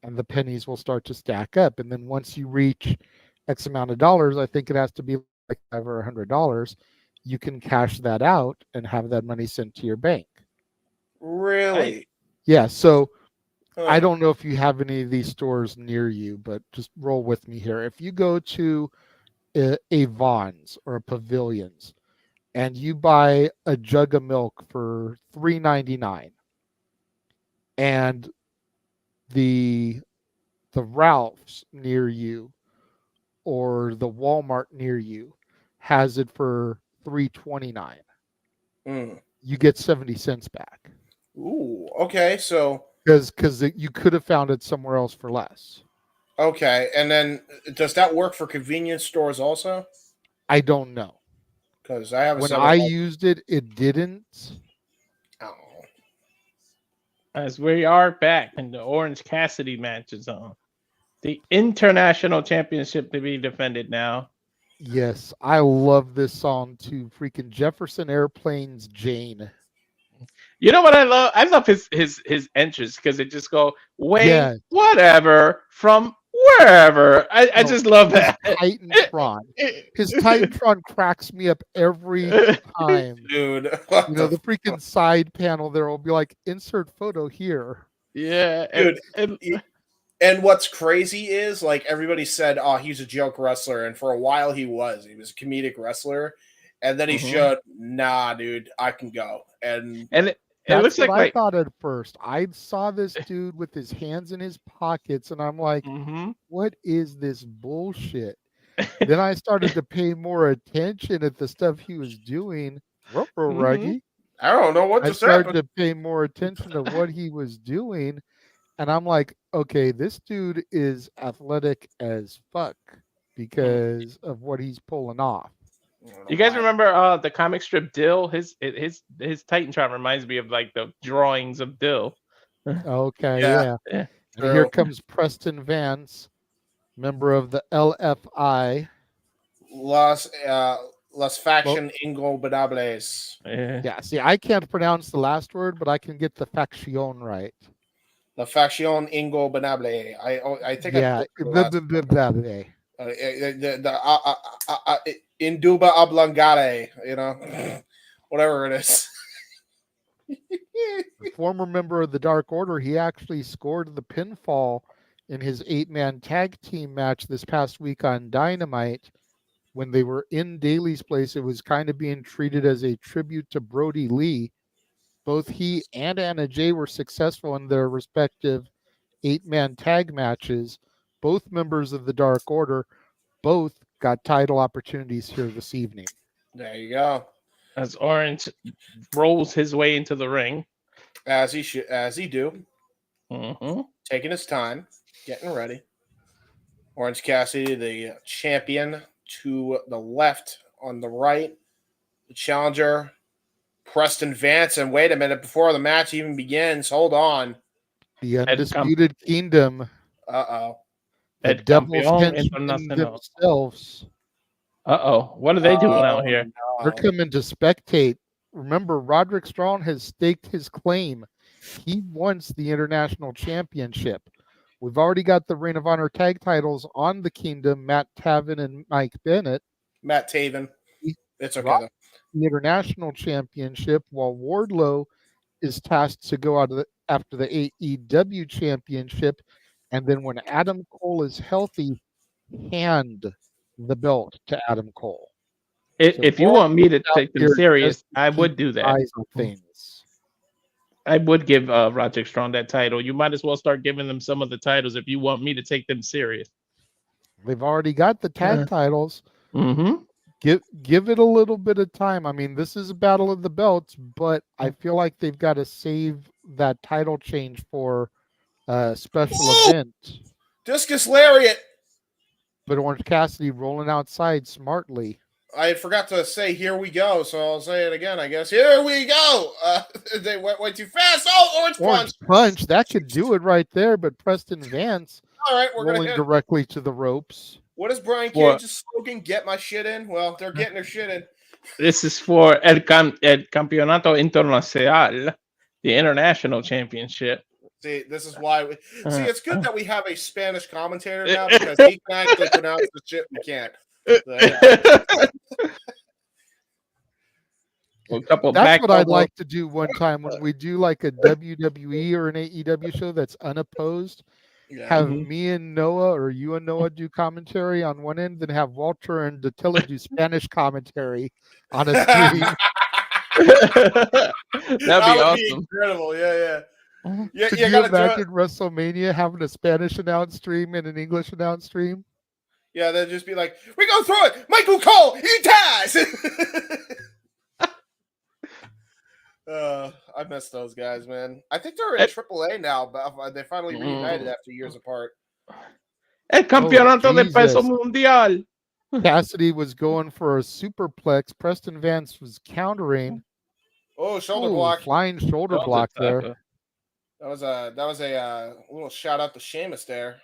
And the pennies will start to stack up. And then once you reach X amount of dollars, I think it has to be like $5 or $100, you can cash that out and have that money sent to your bank. Really? Yeah, so I don't know if you have any of these stores near you, but just roll with me here. If you go to a Vons or a Pavilions and you buy a jug of milk for $3.99 and the Ralph's near you or the Walmart near you has it for $3.29, you get 70 cents back. Ooh, okay, so because you could have found it somewhere else for less. Okay, and then does that work for convenience stores also? I don't know. Because I have when I used it, it didn't. Oh. As we are back and the Orange Cassidy match is on. The International Championship to be defended now. Yes, I love this song too. Freaking Jefferson Airplane's Jane. You know what I love? I love his entrance because it just go Wayne, whatever, from wherever. I just love that. Titantron. His Titantron cracks me up every time. Dude. You know, the freaking side panel there will be like, insert photo here. Yeah. Dude. And what's crazy is, like, everybody said, oh, he's a joke wrestler. And for a while he was. He was a comedic wrestler. And then he showed, nah, dude, I can go. And it looks what like I thought at first. I saw this dude with his hands in his pockets, and I'm like, what is this bullshit? Then I started to pay more attention at the stuff he was doing. Ruggy. I don't know what I just started happened. to pay more attention to what he was doing, and I'm like, okay, this dude is athletic as fuck because of what he's pulling off. You guys remember the comic strip Dill? His Titantron reminds me of like the drawings of Dill. Okay, Yeah. yeah. And here comes Preston Vance, member of the LFI. Las Faction Ingobernables. Yeah, see, I can't pronounce the last word, but I can get the faction right. La Faction Ingobernable. I think Yeah, the Induba Oblongate, whatever it is. The former member of the Dark Order, he actually scored the pinfall in his 8-man tag team match this past week on Dynamite. When they were in Daly's place, it was kind of being treated as a tribute to Brody Lee. Both he and Anna Jay were successful in their respective 8-man tag matches. Both members of the Dark Order, both got title opportunities here this evening. There you go. As Orange rolls his way into the ring, as he do, taking his time, getting ready. Orange Cassidy, the champion, to the left. On the right, the challenger, Preston Vance. And wait a minute, before the match even begins, hold on. The Undisputed Kingdom. Uh-oh. The Devil's Henchmen themselves. What are they doing out here? No. They're coming to spectate. Remember, Roderick Strong has staked his claim. He wants the International Championship. We've already got the Ring of Honor tag titles on the Kingdom, Matt Taven and Mike Bennett. Matt Taven. It's okay. The International Championship, while Wardlow is tasked to go out after the AEW Championship. And then when Adam Cole is healthy, hand the belt to Adam Cole. If you want me to take them serious, I would do that. Eyes on things. I would give Roderick Strong that title. You might as well start giving them some of the titles if you want me to take them serious. They've already got the tag titles. Mm-hmm. Give it a little bit of time. I mean, this is a battle of the belts, but I feel like they've got to save that title change for a special event. Discus Lariat. But Orange Cassidy rolling outside smartly. I forgot to say, here we go, so I'll say it again, I guess. Here we go. They went way too fast. Oh, Orange Punch. That could do it right there, but Preston Vance all right, we're rolling gonna directly to the ropes. What is Brian Cage's slogan? Get my shit in? Well, they're getting their shit in. This is for El Campeonato Internacional, the International Championship. See, this is why it's good that we have a Spanish commentator now because he can actually pronounce the shit we can't. That's what I'd like to do one time when we do like a WWE or an AEW show that's unopposed. Have me and Noah or you and Noah do commentary on one end, then have Walter and Dattila do Spanish commentary on a stream. That'd be awesome. Incredible. Yeah. Could you imagine WrestleMania having a Spanish announced stream and an English announced stream? Yeah, they'd just be like, "We go through it, Michael Cole, you ties." I miss those guys, man. I think they're in AAA now, but they finally reunited after years apart. El Campeonato de Peso Mundial. Cassidy was going for a superplex. Preston Vance was countering. Oh, shoulder block. Flying shoulder block there. That was a little shout out to Sheamus there.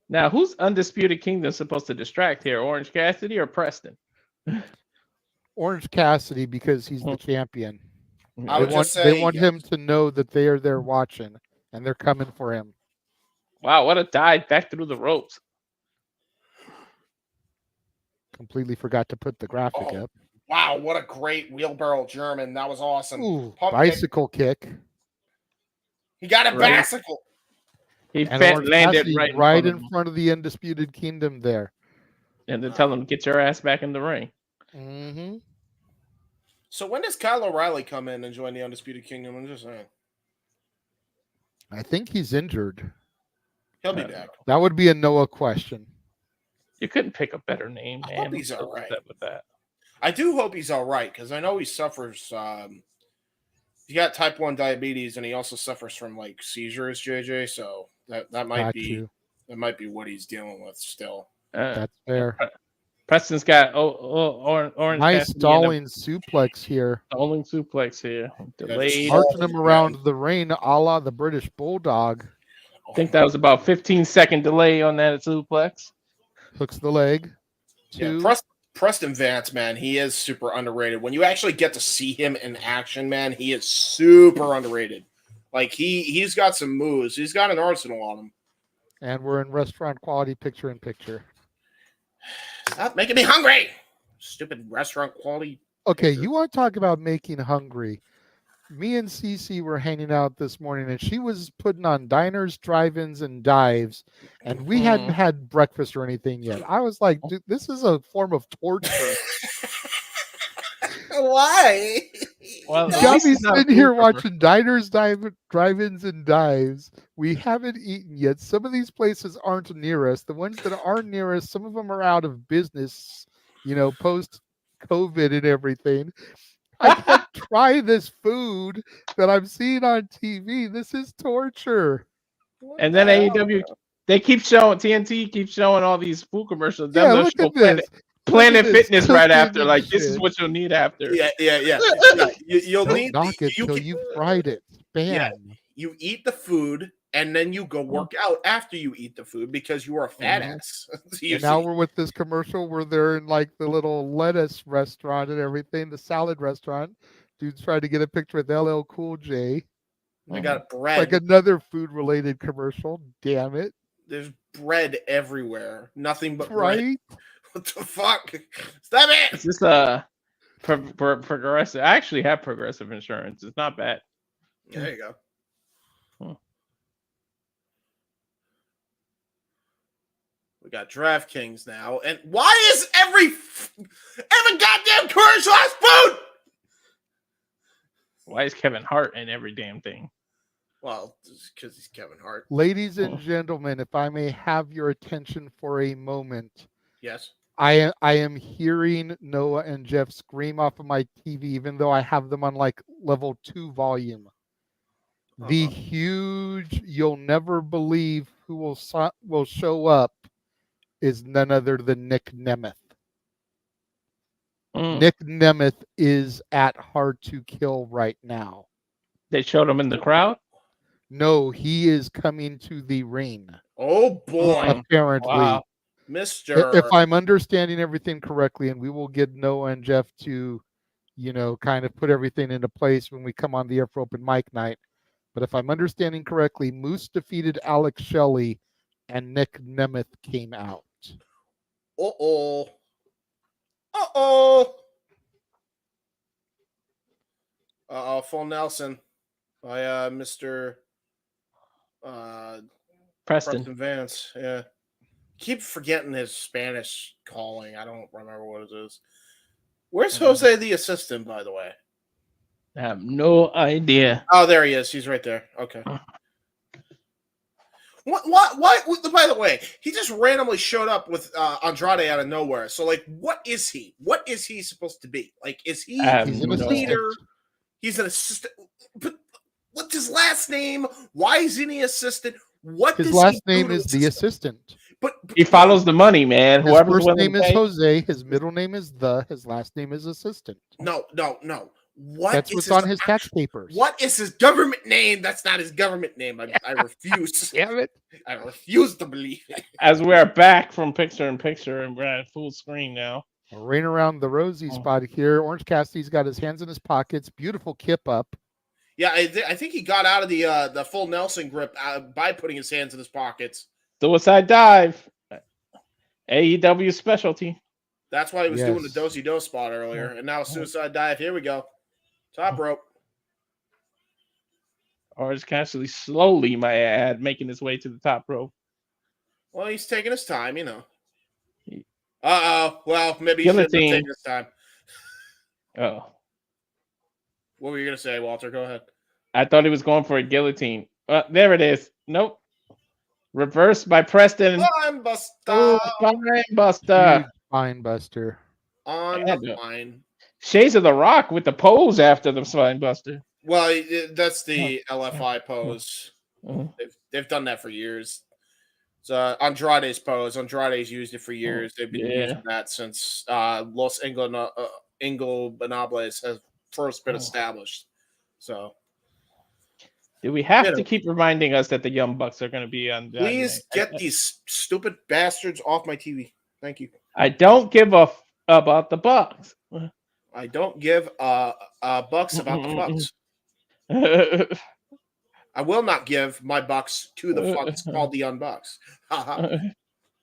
Now, who's Undisputed Kingdom supposed to distract here? Orange Cassidy or Preston? Orange Cassidy, because he's the champion. They want him to know that they are there watching and they're coming for him. Wow, what a dive back through the ropes. Completely forgot to put the graphic up. Wow, what a great wheelbarrow German. That was awesome. Ooh, bicycle kick. He got a bicycle. He landed right in front of the Undisputed Kingdom there. And then tell him, get your ass back in the ring. Mm-hmm. So when does Kyle O'Reilly come in and join the Undisputed Kingdom? I'm just saying. I think he's injured. He'll be back. That would be a Noah question. You couldn't pick a better name, man. I hope he's I'm so all right. upset with that. I do hope he's all right because I know he suffers. He got type 1 diabetes and he also suffers from like seizures, JJ. So that might be what he's dealing with still. That's fair. Preston's got orange. Nice stalling suplex here. Stalling suplex here. Delayed. Marching him around the ring, a la the British Bulldog. I think that was about 15-second delay on that suplex. Hooks the leg. Yeah, Preston Vance, man, he is super underrated. When you actually get to see him in action, man, he is super underrated. Like he's got some moves. He's got an arsenal on him. And we're in restaurant quality picture-in-picture. Stop making me hungry. Stupid restaurant quality. Okay, you want to talk about making hungry. Me and Cece were hanging out this morning, and she was putting on diners, drive-ins, and dives, and we hadn't had breakfast or anything yet. I was like, dude, this is a form of torture. Why? Well, You got me sitting here watching diners, drive-ins, and dives. We haven't eaten yet. Some of these places aren't near us. The ones that are near us, some of them are out of business, post-COVID and everything. I can't try this food that I'm seeing on TV. This is torture. And then AEW, they keep showing, TNT keeps showing all these food commercials. Yeah, look at this. Planet Fitness right after. Like, this is what you'll need after. Yeah. You'll need knock it till you fried it. Bam. Yeah, you eat the food and then you go work out after you eat the food because you are a fat ass. And now we're with this commercial where they're in like the little lettuce restaurant and everything, the salad restaurant. Dude's trying to get a picture with LL Cool J. I got bread. Like another food-related commercial. Damn it. There's bread everywhere. Nothing but right? Bread. What the fuck? Stop it! It's just progressive. I actually have progressive insurance. It's not bad. There you go. We got DraftKings now, and why is every goddamn commercial has food? Why is Kevin Hart in every damn thing? Well, because he's Kevin Hart. Ladies and gentlemen, if I may have your attention for a moment. Yes. I am hearing Noah and Jeff scream off of my TV, even though I have them on like level 2 volume. The huge, you'll never believe who will show up is none other than Nick Nemeth. Nick Nemeth is at Hard to Kill right now. They showed him in the crowd? No, he is coming to the ring. Oh boy! Apparently, wow. Mr. If I'm understanding everything correctly, and we will get Noah and Jeff to, kind of put everything into place when we come on the air for open mic night. But if I'm understanding correctly, Moose defeated Alex Shelley, and Nick Nemeth came out. Uh-oh. Full Nelson by Mr. Preston Vance. Yeah. Keep forgetting his Spanish calling. I don't remember what it is. Where's Jose the assistant, by the way? I have no idea. Oh, there he is. He's right there. Okay. What? By the way, he just randomly showed up with Andrade out of nowhere. So, like, what is he? What is he supposed to be? Like, is he a leader? He's an assistant. But what's his last name? Why isn't he assistant? His last name is the assistant. But he follows the money, man. His first name is Jose. His middle name is His last name is assistant. No. That's what's on his tax papers. What is his government name? That's not his government name. I refuse. Damn it. I refuse to believe it. As we are back from picture in picture and we're at full screen now. Right around the Rosie spot here. Orange Cassidy's got his hands in his pockets. Beautiful kip up. Yeah, I think he got out of the full Nelson grip by putting his hands in his pockets. Suicide dive. AEW specialty. That's why he was doing the do-si-do spot earlier. And now suicide dive. Here we go. Top rope. Orange Cassidy slowly, might add, making his way to the top rope. Well, he's taking his time, Well, maybe he shouldn't have taken his time. Oh. What were you going to say, Walter? Go ahead. I thought he was going for a guillotine. There it is. Nope. Reversed by Preston. Spine buster. Oh, spine buster. Huge spine buster. On And, the line. Shades of the Rock with the pose after the spine buster. Well, that's the LFI pose. They've done that for years. It's Andrade's pose. Andrade's used it for years. They've been using that since Los Ingobernables has first been established. So, do we have to keep reminding us that the Young Bucks are going to be on? Please get these stupid bastards off my TV. Thank you. I don't give a about the Bucks. I don't give bucks about the Bucks. I will not give my bucks to the fucks called the Unbucks.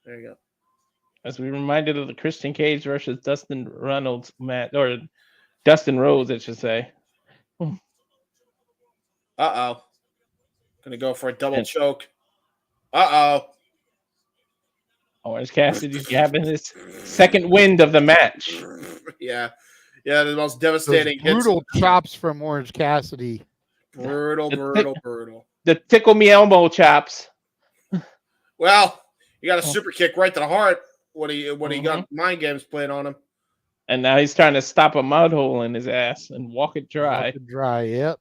There you go. As we reminded of the Christian Cage versus Dustin Reynolds match, or Dustin Rhodes, I should say. Uh-oh. Gonna go for a double choke. Uh-oh. Orange Cassidy's having his second wind of the match. Yeah. Yeah, the most devastating Those brutal chops from Orange Cassidy. Brutal. The tickle me elbow chops. Well, you got a super kick right to the heart when he got mind games playing on him. And now he's trying to stop a mud hole in his ass and walk it dry. Walk it dry, yep.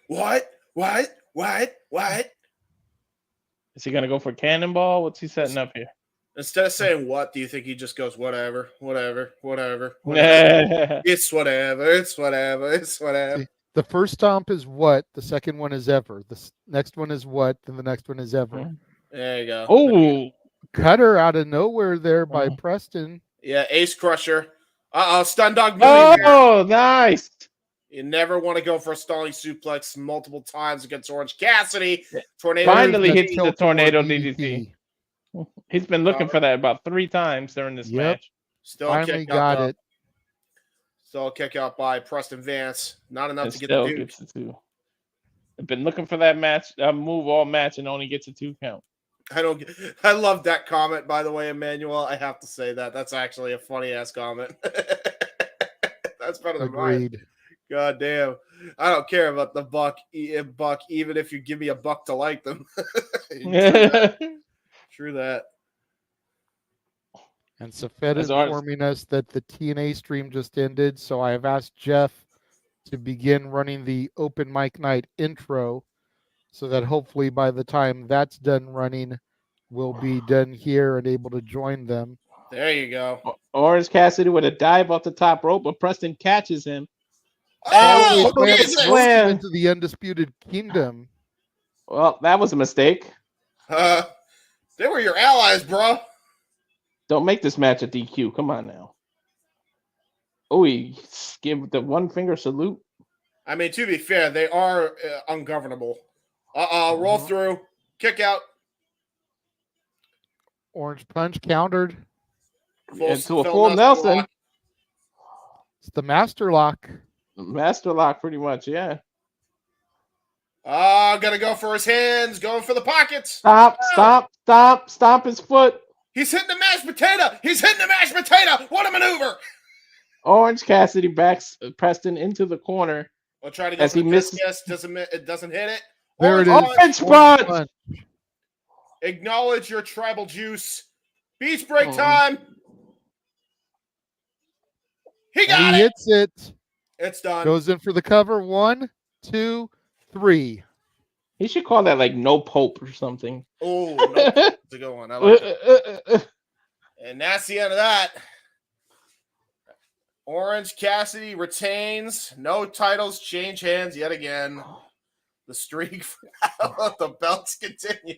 What? Is he gonna go for cannonball? What's he setting up here? Instead of saying what, do you think he just goes whatever? It's whatever. See, the first stomp is what, the second one is ever. The next one is what, and the next one is ever. There you go. Oh, cutter out of nowhere there by Preston. Yeah, ace crusher. Stun dog. Oh, nice. You never want to go for a stalling suplex multiple times against Orange Cassidy. Tornado finally hits the tornado DDT. He's been looking for that about 3 times during this match. Still finally got it. Still a kick out by Preston Vance. Not enough to get the Duke. I've been looking for that match, move all match, and only gets a 2 count. I love that comment, by the way, Emmanuel. I have to say that. That's actually a funny ass comment. That's better than mine. God damn. I don't care about the Buck, even if you give me a buck to like them. True that. And Safed is informing us that the TNA stream just ended, so I have asked Jeff to begin running the open mic night intro so that hopefully by the time that's done running, we'll be done here and able to join them. There you go. Orange Cassidy with a dive off the top rope, but Preston catches him. Oh, slam into the Undisputed Kingdom. Well, that was a mistake. They were your allies, bro. Don't make this match a DQ. Come on now. Oh, he gave the 1 finger salute. I mean, to be fair, they are ungovernable. Roll through. Kick out. Orange punch countered. Into a full Nelson. Lock. It's the master lock. Master lock, pretty much, yeah. Gonna go for his hands. Going for the pockets. Stop his foot. He's hitting the mashed potato. What a maneuver. Orange Cassidy backs Preston into the corner. We'll try to go as he misses. It doesn't hit it. There it is. Orange punch. Acknowledge your tribal juice. Beach break time. He got it. He hits it. It's done. Goes in for the cover. 1, 2, 3. He should call that like no Pope or something. Oh, no, that's a good one. I like it. And that's the end of that. Orange Cassidy retains. No titles change hands yet again. The streak of the belts continue.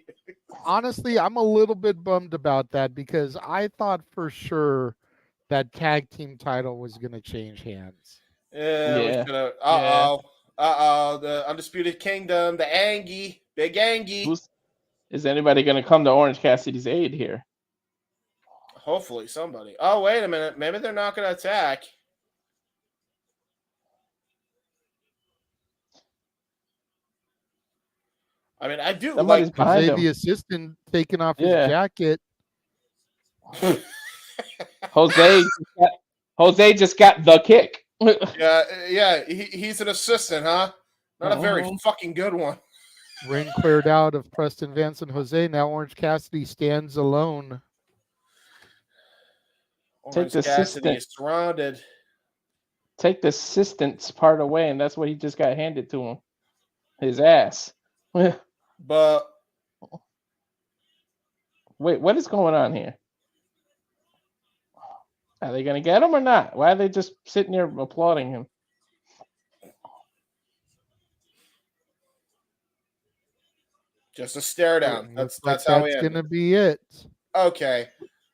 Honestly, I'm a little bit bummed about that because I thought for sure that tag team title was going to change hands. Yeah. The Undisputed Kingdom, the Angie, Big Angie. Is anybody going to come to Orange Cassidy's aid here? Hopefully somebody. Oh, wait a minute. Maybe they're not going to attack. I mean, I do Somebody's like the assistant taking off his jacket. Jose just got the kick. Yeah, he's an assistant, huh? Not a very fucking good one. Ring cleared out of Preston Vance and Jose. Now Orange Cassidy stands alone. Orange the Cassidy assistant. is surrounded. Take the assistant's part away, and that's what he just got handed to him. His ass. But wait, what is going on here? Are they going to get him or not? Why are they just sitting there applauding him? just a stare down. That's how we end. That's going to be it. Okay.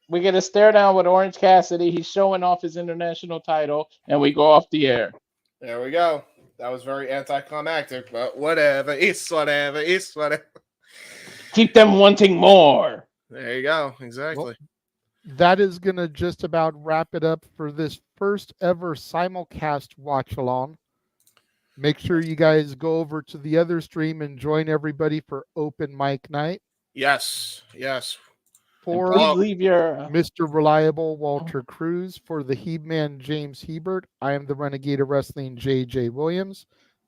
We get a stare down with Orange Cassidy. He's showing off his international title, and we go off the air. There we go. That was very anticlimactic, but whatever. It's whatever. It's whatever. Keep them wanting more. There you go. Exactly. Well, that is going to just about wrap it up for this first ever simulcast watch along. Make sure you guys go over to the other stream and join everybody for open mic night. Yes. Yes. For please leave your Mr. Reliable Walter Cruz, for the He-Man James Hebert, I am the Renegade of Wrestling JJ Williams.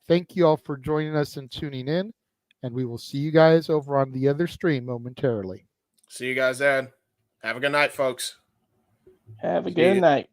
Thank you all for joining us and tuning in, and we will see you guys over on the other stream momentarily. See you guys then. Have a good night, folks. Have a good night.